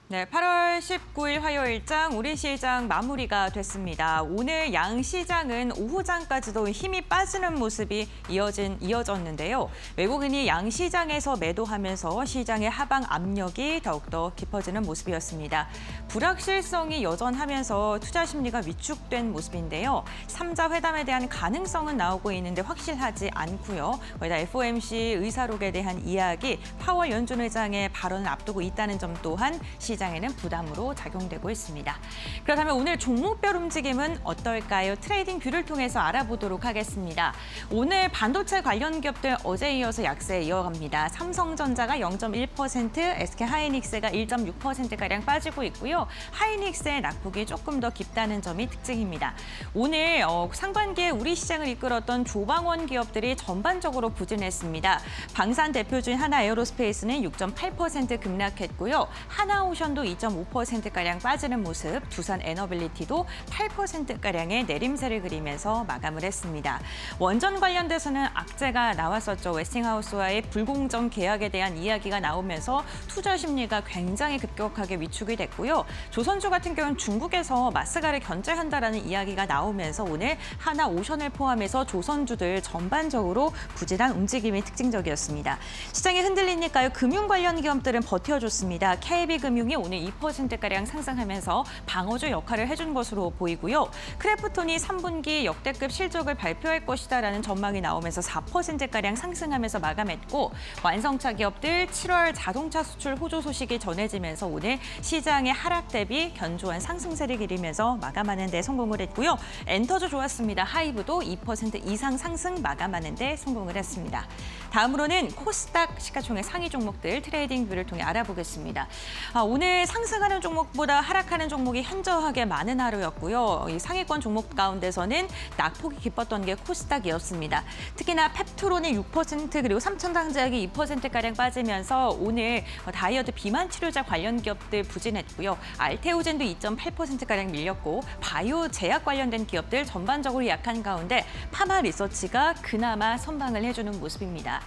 네, 8월 19일 화요일장 우리 시장 마무리가 됐습니다. 오늘 양시장은 오후장까지도 힘이 빠지는 모습이 이어졌는데요. 외국인이 양시장에서 매도하면서 시장의 하방 압력이 더욱더 깊어지는 모습이었습니다. 불확실성이 여전하면서 투자 심리가 위축된 모습인데요. 3자 회담에 대한 가능성은 나오고 있는데 확실하지 않고요. 거기다 FOMC 의사록에 대한 이야기, 파월 연준 의장의 발언을 앞두고 있다는 점 또한 시장에는 부담으로 작용되고 있습니다. 그렇다면 오늘 종목별 움직임은 어떨까요? 트레이딩 뷰를 통해서 알아보도록 하겠습니다. 오늘 반도체 관련 기업들 어제 이어서 약세 이어갑니다. 삼성전자가 0.1%, SK하이닉스가 1.6%가량 빠지고 있고요. 하이닉스의 낙폭이 조금 더 깊다는 점이 특징입니다. 오늘 상반기에 우리 시장을 이끌었던 조방원 기업들이 전반적으로 부진했습니다. 방산 대표주인 하나에어로스페이스는 6.8% 급락했고요. 하나오션도 2.5%가량 빠지는 모습, 두산 에너빌리티도 8%가량의 내림세를 그리면서 마감을 했습니다. 원전 관련돼서는 악재가 나왔었죠. 웨스팅하우스와의 불공정 계약에 대한 이야기가 나오면서 투자 심리가 굉장히 급격하게 위축이 됐고요. 조선주 같은 경우는 중국에서 마스가를 견제한다라는 이야기가 나오면서 오늘 하나오션을 포함해서 조선주들 전반적으로 부진한 움직임이 특징적이었습니다. 시장이 흔들리니까요. 금융 관련 기업들은 버텨줬습니다. KB금융이 오늘 2%가량 상승하면서 방어주 역할을 해준 것으로 보이고요. 크래프톤이 3분기 역대급 실적을 발표할 것이다라는 전망이 나오면서 4%가량 상승하면서 마감했고 완성차 기업들 7월 자동차 수출 호조 소식이 전해지면서 오늘 시장의 하락 대비 견조한 상승세를 기리면서 마감하는 데 성공을 했고요. 엔터주 좋았습니다. 하이브도 2% 이상 상승 마감하는 데 성공을 했습니다. 다음으로는 코스닥 시가총액 상위 종목들 트레이딩 뷰를 통해 알아보겠습니다. 오늘 오늘 상승하는 종목보다 하락하는 종목이 현저하게 많은 하루였고요. 이 상위권 종목 가운데서는 낙폭이 깊었던 게 코스닥이었습니다. 특히나 펩트론이 6% 그리고 삼천당제약이 2%가량 빠지면서 오늘 다이어트 비만 치료자 관련 기업들 부진했고요. 알테오젠도 2.8%가량 밀렸고 바이오 제약 관련된 기업들 전반적으로 약한 가운데 파마 리서치가 그나마 선방을 해주는 모습입니다.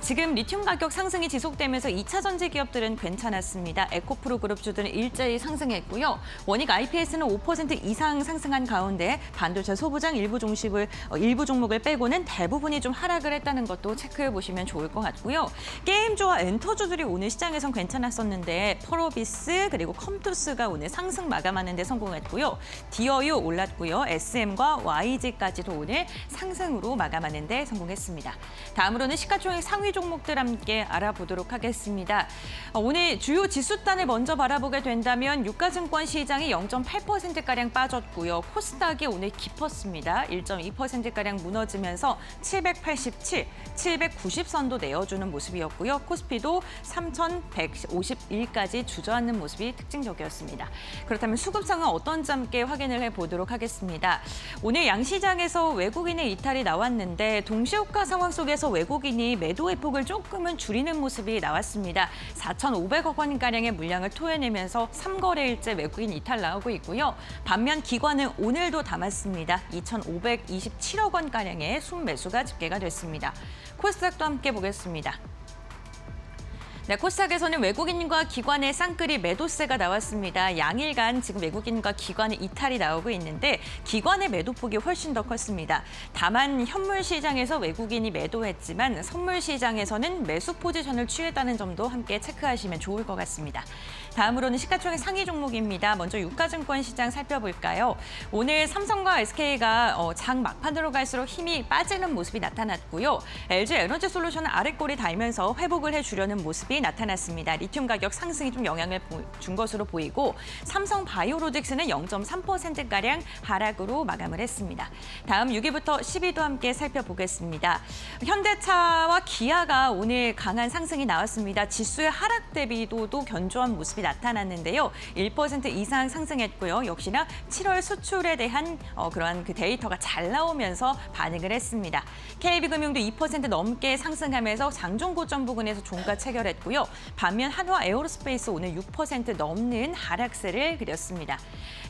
지금 리튬 가격 상승이 지속되면서 2차 전지 기업들은 괜찮았습니다. 에코프로 그룹주들은 일제히 상승했고요. 원익 IPS는 5% 이상 상승한 가운데 반도체 소부장 일부 종목을 빼고는 대부분이 좀 하락을 했다는 것도 체크해 보시면 좋을 것 같고요. 게임주와 엔터주들이 오늘 시장에선 괜찮았었는데 펄어비스 그리고 컴투스가 오늘 상승 마감하는 데 성공했고요. 디어유 올랐고요. SM과 YG까지도 오늘 상승으로 마감하는 데 성공했습니다. 다음으로는 시가총액 상위 종목들 함께 알아보도록 하겠습니다. 오늘 주요 지수단을 먼저 바라보게 된다면 유가증권 시장이 0.8%가량 빠졌고요. 코스닥이 오늘 깊었습니다. 1.2%가량 무너지면서 787, 790선도 내어주는 모습이었고요. 코스피도 3,151까지 주저앉는 모습이 특징적이었습니다. 그렇다면 수급 상황 어떤지 함께 확인을 해보도록 하겠습니다. 오늘 양시장에서 외국인의 이탈이 나왔는데 동시효과 상황 속에서 외국인이 매도의 폭을 조금은 줄이는 모습이 나왔습니다. 4,500억 원가량의 물량을 토해내면서 3거래일째 외국인 이탈 나오고 있고요. 반면 기관은 오늘도 담았습니다. 2,527억 원가량의 순매수가 집계가 됐습니다. 코스닥도 함께 보겠습니다. 네, 코스닥에서는 외국인과 기관의 쌍끌이 매도세가 나왔습니다. 양일간 지금 외국인과 기관의 이탈이 나오고 있는데 기관의 매도폭이 훨씬 더 컸습니다. 다만 현물 시장에서 외국인이 매도했지만 선물 시장에서는 매수 포지션을 취했다는 점도 함께 체크하시면 좋을 것 같습니다. 다음으로는 시가총액 상위 종목입니다. 먼저 유가증권 시장 살펴볼까요? 오늘 삼성과 SK가 장 막판으로 갈수록 힘이 빠지는 모습이 나타났고요. LG 에너지솔루션은 아랫골이 달면서 회복을 해주려는 모습이 나타났습니다. 리튬 가격 상승이 좀 영향을 준 것으로 보이고 삼성 바이오로직스는 0.3%가량 하락으로 마감을 했습니다. 다음 6위부터 10위도 함께 살펴보겠습니다. 현대차와 기아가 오늘 강한 상승이 나왔습니다. 지수의 하락 대비도도 견조한 모습이 나타났는데요. 1% 이상 상승했고요. 역시나 7월 수출에 대한 그러한 그 데이터가 잘 나오면서 반응을 했습니다. KB금융도 2% 넘게 상승하면서 장중 고점 부근에서 종가 체결했고요. 반면 한화 에어로스페이스 오늘 6% 넘는 하락세를 그렸습니다.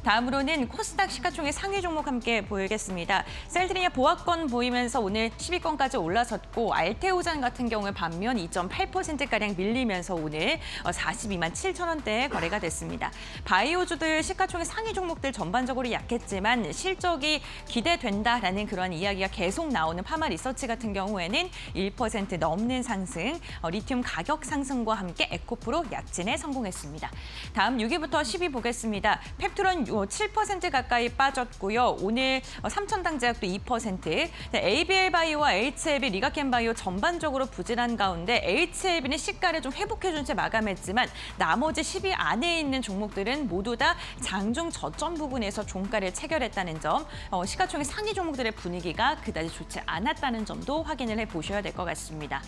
다음으로는 코스닥 시가총액 상위 종목 함께 보이겠습니다. 셀트리아 보합권 보이면서 오늘 10위권까지 올라섰고 알테오잔 같은 경우에 반면 2.8%가량 밀리면서 오늘 42만 7천 원대에 거래가 됐습니다. 바이오주들 시가총액 상위 종목들 전반적으로 약했지만 실적이 기대된다라는 그런 이야기가 계속 나오는 파마 리서치 같은 경우에는 1% 넘는 상승, 리튬 가격 상승과 함께 에코프로 약진에 성공했습니다. 다음 6위부터 10위 보겠습니다. 펩트론 7% 가까이 빠졌고요. 오늘 삼천당제약도 2%, ABL바이오와 HLB, 리가켄바이오 전반적으로 부진한 가운데 HLB는 시가를 좀 회복해준 채 마감했지만 나머지 10위 안에 있는 종목들은 모두 다 장중 저점 부근에서 종가를 체결했다는 점, 시가총액 상위 종목들의 분위기가 그다지 좋지 않았다는 점도 확인을 해보셔야 될 것 같습니다.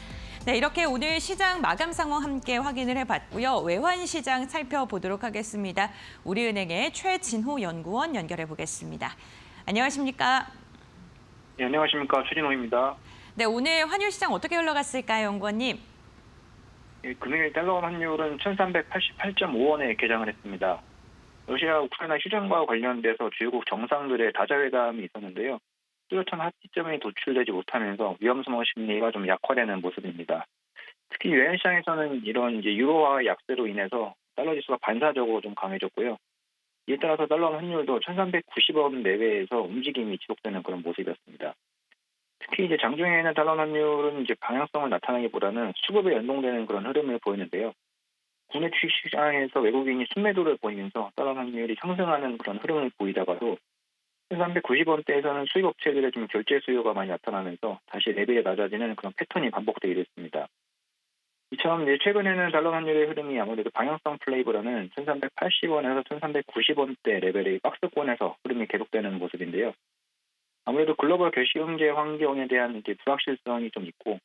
네, 이렇게 오늘 시장 마감 상황 함께 확인을 해봤고요. 외환 시장 살펴보도록 하겠습니다. 우리은행의 최진호 연구원 연결해 보겠습니다. 안녕하십니까? 네, 안녕하십니까. 최진호입니다. 네, 오늘 환율 시장 어떻게 흘러갔을까요, 연구원님? 네, 금요일 달러 환율은 1,388.5원에 개장을 했습니다. 러시아 우크라이나 휴전과 관련돼서 주요국 정상들의 다자회담이 있었는데요. 뚜렷한 합의점이 도출되지 못하면서 위험스러운 심리가 좀 약화되는 모습입니다. 특히 외환 시장에서는 이런 이제 유로화 약세로 인해서 달러 지수가 반사적으로 좀 강해졌고요. 이에 따라서 달러 환율도 1,390원 내외에서 움직임이 지속되는 그런 모습이었습니다. 특히 이제 장중에는 달러 환율은 이제 방향성을 나타나기보다는 수급에 연동되는 그런 흐름을 보이는데요. 국내 주식 시장에서 외국인이 순매도를 보이면서 달러 환율이 상승하는 그런 흐름을 보이다가도 1,390원대에서는 수입 업체들의 좀 결제 수요가 많이 나타나면서 다시 레벨이 낮아지는 그런 패턴이 반복되게 됐습니다. 이처럼 이제 최근에는 달러 환율의 흐름이 아무래도 방향성 플레이보다는 1,380원에서 1,390원대 레벨의 박스권에서 흐름이 계속되는 모습인데요. 아무래도 글로벌 경제 환경에 대한 이제 불확실성이 좀 있고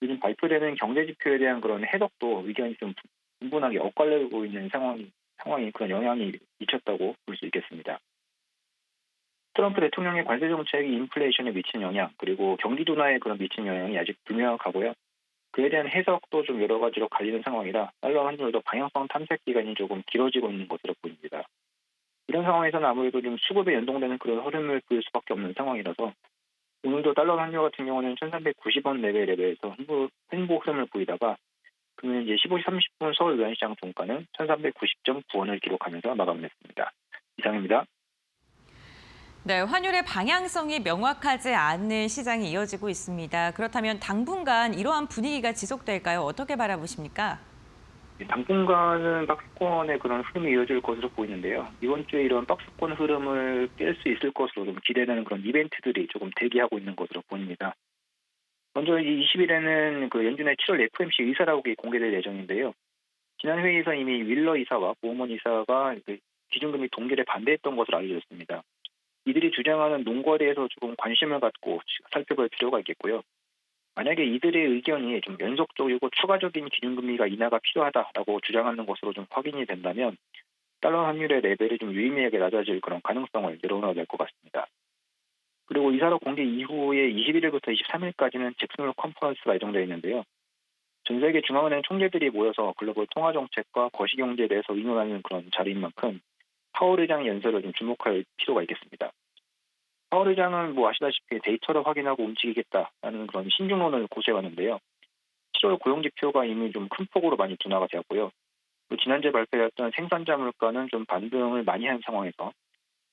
요즘 발표되는 경제 지표에 대한 그런 해석도 의견이 좀 분분하게 엇갈리고 있는 상황이 그런 영향이 미쳤다고 볼 수 있겠습니다. 트럼프 대통령의 관세 정책이 인플레이션에 미친 영향, 그리고 경기 둔화에 그런 미친 영향이 아직 불명확하고요. 그에 대한 해석도 좀 여러 가지로 갈리는 상황이라 달러 환율도 방향성 탐색 기간이 조금 길어지고 있는 것으로 보입니다. 이런 상황에서는 아무래도 좀 수급에 연동되는 그런 흐름을 보일 수밖에 없는 상황이라서 오늘도 달러 환율 같은 경우는 1,390원 레벨에서 횡보 흐름을 보이다가 그러면 이제 15시 30분 서울 외환시장 종가는 1,390.9원을 기록하면서 마감했습니다. 이상입니다. 네, 환율의 방향성이 명확하지 않는 시장이 이어지고 있습니다. 그렇다면 당분간 이러한 분위기가 지속될까요? 어떻게 바라보십니까? 당분간은 박스권의 그런 흐름이 이어질 것으로 보이는데요. 이번 주에 이런 박스권 흐름을 깰 수 있을 것으로 좀 기대되는 그런 이벤트들이 조금 대기하고 있는 것으로 보입니다. 먼저 20일에는 그 연준의 7월 FOMC 의사라고이 공개될 예정인데요. 지난 회의에서 이미 윌러 이사와 보우먼 이사가 기준금리 동결에 반대했던 것으로 알려졌습니다. 이들이 주장하는 논거에 대해서 조금 관심을 갖고 살펴볼 필요가 있겠고요. 만약에 이들의 의견이 좀 연속적이고 추가적인 기준금리가 인하가 필요하다라고 주장하는 것으로 좀 확인이 된다면 달러 환율의 레벨이 좀 유의미하게 낮아질 그런 가능성을 내려놔야 될 것 같습니다. 그리고 이사로 공개 이후에 21일부터 23일까지는 잭슨홀 컨퍼런스가 예정되어 있는데요. 전 세계 중앙은행 총재들이 모여서 글로벌 통화 정책과 거시 경제에 대해서 의논하는 그런 자리인 만큼 파월 의장의 연설을 좀 주목할 필요가 있겠습니다. 파월 의장은 아시다시피 데이터를 확인하고 움직이겠다라는 그런 신중론을 고수해왔는데요. 7월 고용지표가 이미 좀 큰 폭으로 많이 둔화가 되었고요. 또 지난주에 발표했던 생산자 물가는 좀 반등을 많이 한 상황에서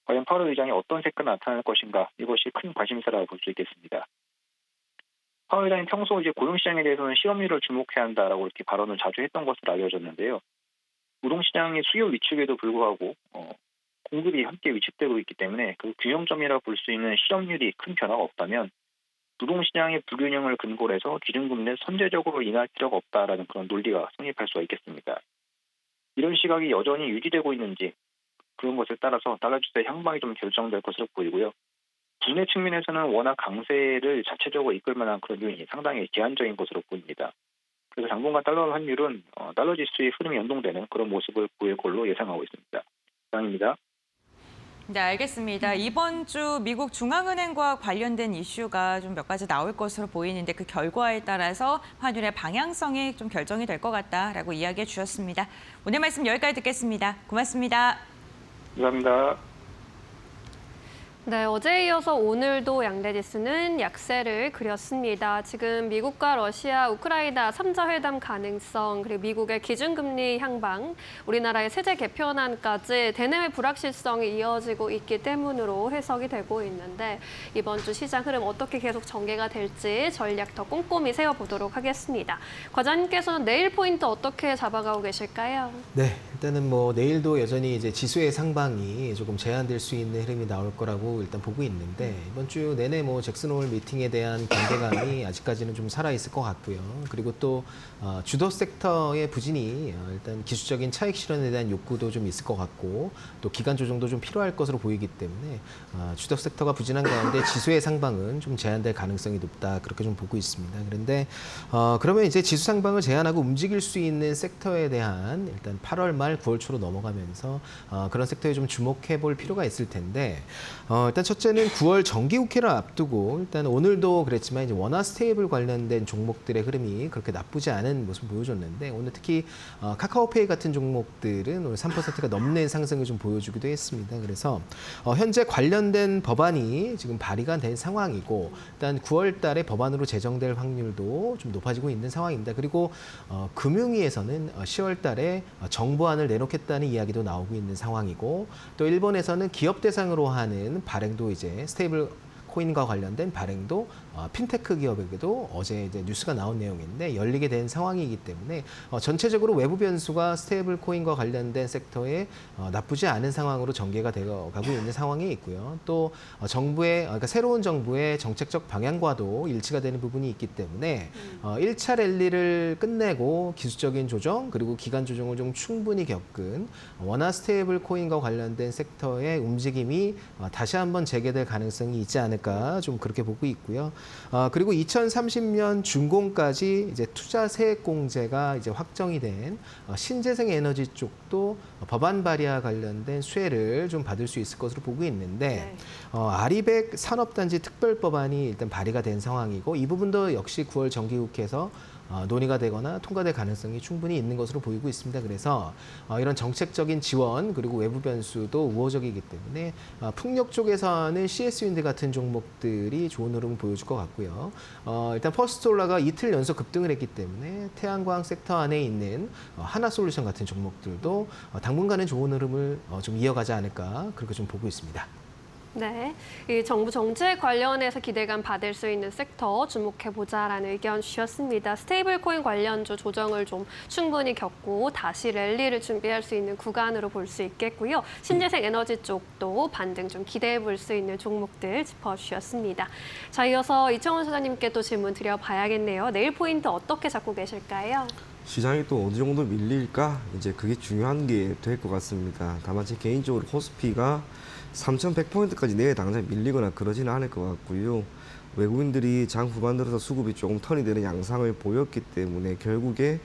과연 파월 의장이 어떤 색깔을 나타낼 것인가, 이것이 큰 관심사라고 볼 수 있겠습니다. 파월 의장이 평소 이제 고용시장에 대해서는 실업률을 주목해야 한다라고 이렇게 발언을 자주 했던 것으로 알려졌는데요. 노동시장의 수요 위축에도 불구하고 공급이 함께 위축되고 있기 때문에 그 균형점이라 볼 수 있는 실업률이 큰 변화가 없다면 노동시장의 불균형을 근거로 해서 기준금리를 선제적으로 인하할 필요가 없다라는 그런 논리가 성립할 수가 있겠습니다. 이런 시각이 여전히 유지되고 있는지 그런 것에 따라서 달러지수의 향방이 좀 결정될 것으로 보이고요. 국내 측면에서는 워낙 강세를 자체적으로 이끌 만한 그런 요인이 상당히 제한적인 것으로 보입니다. 그래서 당분간 달러 환율은 달러지수의 흐름이 연동되는 그런 모습을 보일 걸로 예상하고 있습니다. 이상입니다. 네, 알겠습니다. 이번 주 미국 중앙은행과 관련된 이슈가 좀 몇 가지 나올 것으로 보이는데 그 결과에 따라서 환율의 방향성이 좀 결정이 될 것 같다라고 이야기해 주셨습니다. 오늘 말씀 여기까지 듣겠습니다. 고맙습니다. 감사합니다. 네, 어제에 이어서 오늘도 양대 지수는 약세를 그렸습니다. 지금 미국과 러시아, 우크라이나 3자 회담 가능성, 그리고 미국의 기준금리 향방, 우리나라의 세제 개편안까지 대내외 불확실성이 이어지고 있기 때문으로 해석이 되고 있는데 이번 주 시장 흐름 어떻게 계속 전개가 될지 전략 더 꼼꼼히 세워보도록 하겠습니다. 과장님께서는 내일 포인트 어떻게 잡아가고 계실까요? 네, 일단은 내일도 여전히 이제 지수의 상방이 조금 제한될 수 있는 흐름이 나올 거라고 일단 보고 있는데 이번 주 내내 잭슨홀 미팅에 대한 경계감이 아직까지는 좀 살아 있을 것 같고요. 그리고 또 주도 섹터의 부진이 일단 기술적인 차익 실현에 대한 욕구도 좀 있을 것 같고 또 기간 조정도 좀 필요할 것으로 보이기 때문에 주도 섹터가 부진한 가운데 지수의 상방은 좀 제한될 가능성이 높다 그렇게 좀 보고 있습니다. 그런데 그러면 이제 지수 상방을 제한하고 움직일 수 있는 섹터에 대한 일단 8월 말 9월 초로 넘어가면서 그런 섹터에 좀 주목해 볼 필요가 있을 텐데 일단 첫째는 9월 정기국회를 앞두고 일단 오늘도 그랬지만 이제 원화 스테이블 관련된 종목들의 흐름이 그렇게 나쁘지 않은 모습을 보여줬는데 오늘 특히 카카오페이 같은 종목들은 오늘 3%가 넘는 상승을 좀 보여주기도 했습니다. 그래서 현재 관련된 법안이 지금 발의가 된 상황이고 일단 9월 달에 법안으로 제정될 확률도 좀 높아지고 있는 상황입니다. 그리고 금융위에서는 10월 달에 정부안을 내놓겠다는 이야기도 나오고 있는 상황이고 또 일본에서는 기업 대상으로 하는 발행도 이제 스테이블 코인과 관련된 발행도 핀테크 기업에게도 어제 이제 뉴스가 나온 내용인데 열리게 된 상황이기 때문에 전체적으로 외부 변수가 스테이블 코인과 관련된 섹터에 나쁘지 않은 상황으로 전개가 되어 가고 있는 상황이 있고요. 또 정부의 그러니까 새로운 정부의 정책적 방향과도 일치가 되는 부분이 있기 때문에 1차 랠리를 끝내고 기술적인 조정 그리고 기간 조정을 좀 충분히 겪은 원화 스테이블 코인과 관련된 섹터의 움직임이 다시 한번 재개될 가능성이 있지 않을까 않을까 좀 그렇게 보고 있고요. 그리고 2030년 준공까지 이제 투자 세액 공제가 이제 확정이 된 신재생 에너지 쪽도 법안 발의와 관련된 수혜를 좀 받을 수 있을 것으로 보고 있는데 아리백 산업단지 특별법안이 일단 발의가 된 상황이고 이 부분도 역시 9월 정기국회에서 논의가 되거나 통과될 가능성이 충분히 있는 것으로 보이고 있습니다. 그래서 이런 정책적인 지원 그리고 외부 변수도 우호적이기 때문에 풍력 쪽에서는 CS윈드 같은 종목들이 좋은 흐름을 보여줄 것 같고요. 일단 퍼스트솔라가 이틀 연속 급등을 했기 때문에 태양광 섹터 안에 있는 하나솔루션 같은 종목들도 당분간은 좋은 흐름을 좀 이어가지 않을까 그렇게 좀 보고 있습니다. 네, 이 정부 정책 관련해서 기대감 받을 수 있는 섹터 주목해보자라는 의견 주셨습니다. 스테이블 코인 관련주 조정을 좀 충분히 겪고 다시 랠리를 준비할 수 있는 구간으로 볼 수 있겠고요. 신재생 에너지 쪽도 반등 좀 기대해볼 수 있는 종목들 짚어주셨습니다. 자, 이어서 이청훈 소장님께 또 질문 드려봐야겠네요. 내일 포인트 어떻게 잡고 계실까요? 시장이 또 어느 정도 밀릴까? 이제 그게 중요한 게 될 것 같습니다. 다만 제 개인적으로 코스피가 3,100포인트까지 내일 당장 밀리거나 그러지는 않을 것 같고요. 외국인들이 장 후반 들어서 수급이 조금 턴이 되는 양상을 보였기 때문에 결국에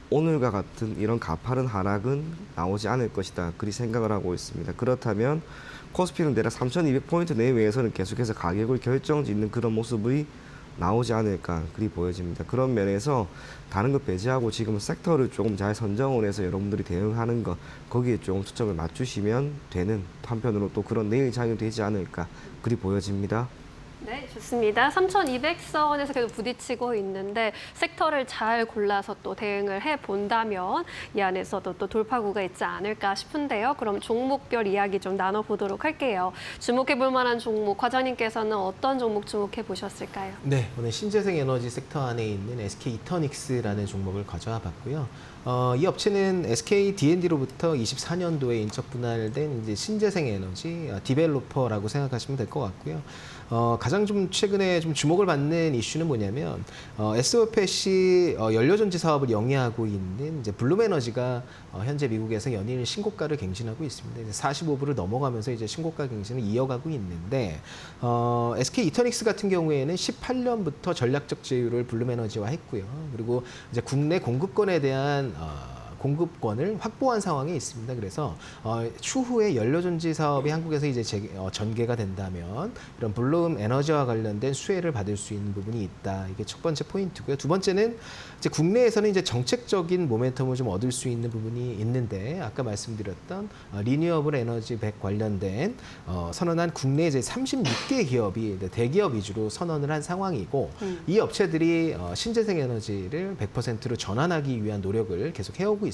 오늘과 같은 이런 가파른 하락은 나오지 않을 것이다. 그리 생각을 하고 있습니다. 그렇다면 코스피는 대략 3,200포인트 내외에서는 계속해서 가격을 결정짓는 그런 모습이 나오지 않을까 그리 보여집니다. 그런 면에서 다른 것 배제하고 지금 섹터를 조금 잘 선정을 해서 여러분들이 대응하는 것 거기에 조금 초점을 맞추시면 되는 한편으로 또 그런 내일 장이 되지 않을까 그리 보여집니다. 네, 좋습니다. 3,200선에서 계속 부딪히고 있는데 섹터를 잘 골라서 또 대응을 해본다면 이 안에서도 또 돌파구가 있지 않을까 싶은데요. 그럼 종목별 이야기 좀 나눠보도록 할게요. 주목해볼 만한 종목, 과장님께서는 어떤 종목 주목해보셨을까요? 네, 오늘 신재생 에너지 섹터 안에 있는 SK 이터닉스라는 종목을 가져와 봤고요. 이 업체는 SK D&D로부터 24년도에 인적 분할된 이제 신재생 에너지 디벨로퍼라고 생각하시면 될 것 같고요. 가장 좀 최근에 좀 주목을 받는 이슈는 뭐냐면 SOFC 연료전지 사업을 영위하고 있는 이제 블룸에너지가 현재 미국에서 연일 신고가를 갱신하고 있습니다. 이제 45불을 넘어가면서 이제 신고가 갱신을 이어가고 있는데 SK 이터닉스 같은 경우에는 18년부터 전략적 제휴를 블룸에너지와 했고요. 그리고 이제 국내 공급권에 대한 공급권을 확보한 상황에 있습니다. 그래서 추후에 연료전지 사업이 한국에서 이제 전개가 된다면 이런 블룸 에너지와 관련된 수혜를 받을 수 있는 부분이 있다. 이게 첫 번째 포인트고요. 두 번째는 이제 국내에서는 이제 정책적인 모멘텀을 좀 얻을 수 있는 부분이 있는데 아까 말씀드렸던 리뉴어블 에너지 100 관련된 선언한 국내 이제 36개 기업이 대기업 위주로 선언을 한 상황이고 이 업체들이 신재생 에너지를 100%로 전환하기 위한 노력을 계속 해오고 있습니다.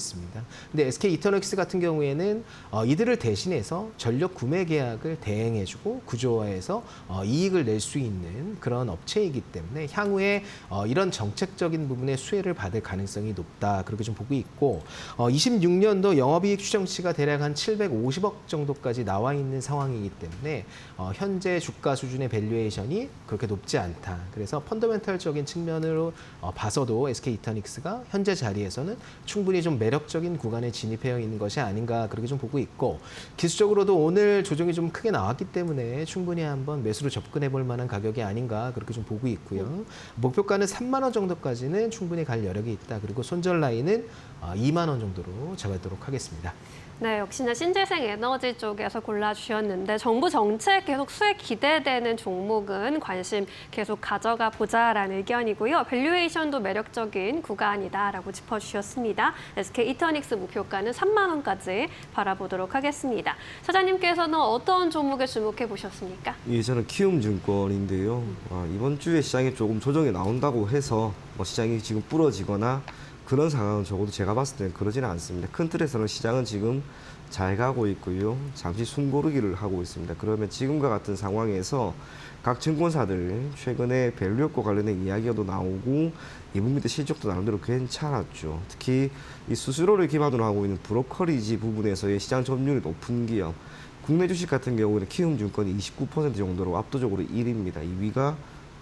근데 SK 이터닉스 같은 경우에는 이들을 대신해서 전력 구매 계약을 대행해주고 구조화해서 이익을 낼 수 있는 그런 업체이기 때문에 향후에 이런 정책적인 부분의 수혜를 받을 가능성이 높다. 그렇게 좀 보고 있고 26년도 영업이익 추정치가 대략 한 750억 정도까지 나와 있는 상황이기 때문에 현재 주가 수준의 밸류에이션이 그렇게 높지 않다. 그래서 펀더멘털적인 측면으로 봐서도 SK 이터닉스가 현재 자리에서는 충분히 좀 매력적인 구간에 진입해 있는 것이 아닌가 그렇게 좀 보고 있고 기술적으로도 오늘 조정이 좀 크게 나왔기 때문에 충분히 한번 매수로 접근해 볼 만한 가격이 아닌가 그렇게 좀 보고 있고요. 목표가는 3만 원 정도까지는 충분히 갈 여력이 있다. 그리고 손절 라인은 2만 원 정도로 잡아도록 하겠습니다. 네, 역시나 신재생 에너지 쪽에서 골라주셨는데 정부 정책 계속 수혜 기대되는 종목은 관심 계속 가져가 보자라는 의견이고요. 밸류에이션도 매력적인 구간이다라고 짚어주셨습니다. SK 이터닉스 목표가는 3만 원까지 바라보도록 하겠습니다. 사장님께서는 어떤 종목에 주목해 보셨습니까? 예, 저는 키움증권인데요. 이번 주에 시장에 조금 조정이 나온다고 해서 시장이 지금 부러지거나 그런 상황은 적어도 제가 봤을 때는 그러지는 않습니다. 큰 틀에서는 시장은 지금 잘 가고 있고요. 잠시 숨고르기를 하고 있습니다. 그러면 지금과 같은 상황에서 각 증권사들 최근에 밸류업과 관련된 이야기가 나오고 2분기 때 실적도 나름대로 괜찮았죠. 특히 이 수수료를 기반으로 하고 있는 브로커리지 부분에서의 시장 점유율이 높은 기업. 국내 주식 같은 경우에는 키움증권이 29% 정도로 압도적으로 1위입니다. 2위가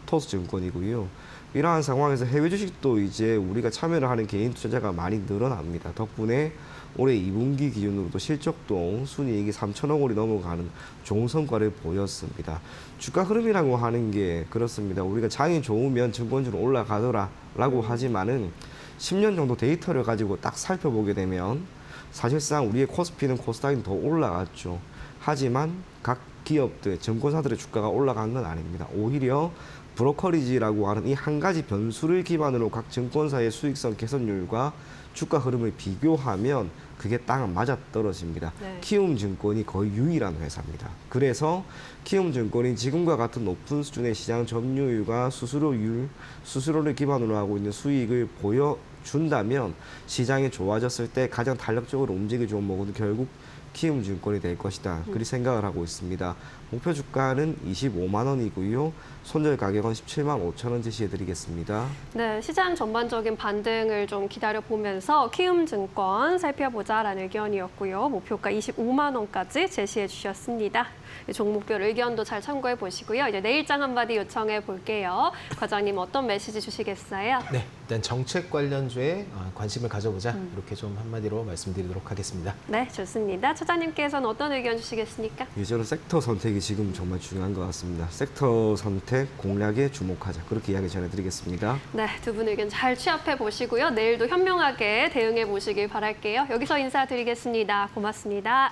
포스토스증권이고요. 이러한 상황에서 해외 주식도 이제 우리가 참여를 하는 개인 투자자가 많이 늘어납니다. 덕분에 올해 2분기 기준으로도 실적도 순이익이 3천억 원이 넘어가는 좋은 성과를 보였습니다. 주가 흐름이라고 하는 게 그렇습니다. 우리가 장이 좋으면 증권주는 올라가더라라고 하지만은 10년 정도 데이터를 가지고 딱 살펴보게 되면 사실상 우리의 코스피는 코스닥이 더 올라갔죠. 하지만 각 기업들, 증권사들의 주가가 올라간 건 아닙니다. 오히려 브로커리지라고 하는 이 한 가지 변수를 기반으로 각 증권사의 수익성 개선율과 주가 흐름을 비교하면 그게 딱 맞아떨어집니다. 네. 키움증권이 거의 유일한 회사입니다. 그래서 키움증권이 지금과 같은 높은 수준의 시장 점유율과 수수료를 기반으로 하고 있는 수익을 보여준다면 시장이 좋아졌을 때 가장 탄력적으로 움직일 종목은 결국 키움증권이 될 것이다. 그리 생각을 하고 있습니다. 목표 주가는 25만 원이고요. 손절 가격은 17만 5천 원 제시해드리겠습니다. 네, 시장 전반적인 반등을 좀 기다려보면서 키움증권 살펴보자라는 의견이었고요. 목표가 25만 원까지 제시해 주셨습니다. 종목별 의견도 잘 참고해 보시고요. 이제 내일장 한마디 요청해 볼게요. 과장님 어떤 메시지 주시겠어요? 네, 일단 정책 관련주에 관심을 가져보자. 이렇게 좀 한마디로 말씀드리도록 하겠습니다. 네, 좋습니다. 차장님께서는 어떤 의견 주시겠습니까? 저는 섹터 선택이 지금 정말 중요한 것 같습니다. 섹터 선택 공략에 주목하자. 그렇게 이야기 전해드리겠습니다. 네, 두 분 의견 잘 취합해 보시고요. 내일도 현명하게 대응해 보시길 바랄게요. 여기서 인사드리겠습니다. 고맙습니다.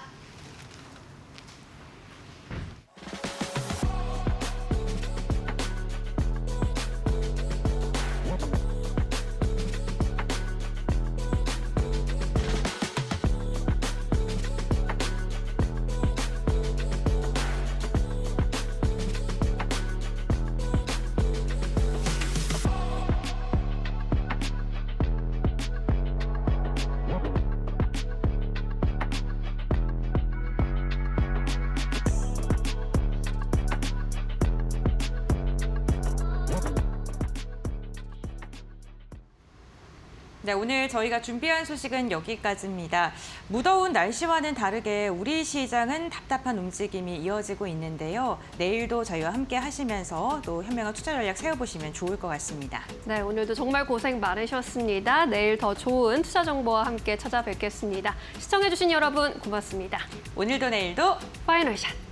네, 오늘 저희가 준비한 소식은 여기까지입니다. 무더운 날씨와는 다르게 우리 시장은 답답한 움직임이 이어지고 있는데요. 내일도 저희와 함께 하시면서 또 현명한 투자 전략 세워보시면 좋을 것 같습니다. 네, 오늘도 정말 고생 많으셨습니다. 내일 더 좋은 투자 정보와 함께 찾아뵙겠습니다. 시청해주신 여러분 고맙습니다. 오늘도 내일도 파이널샷!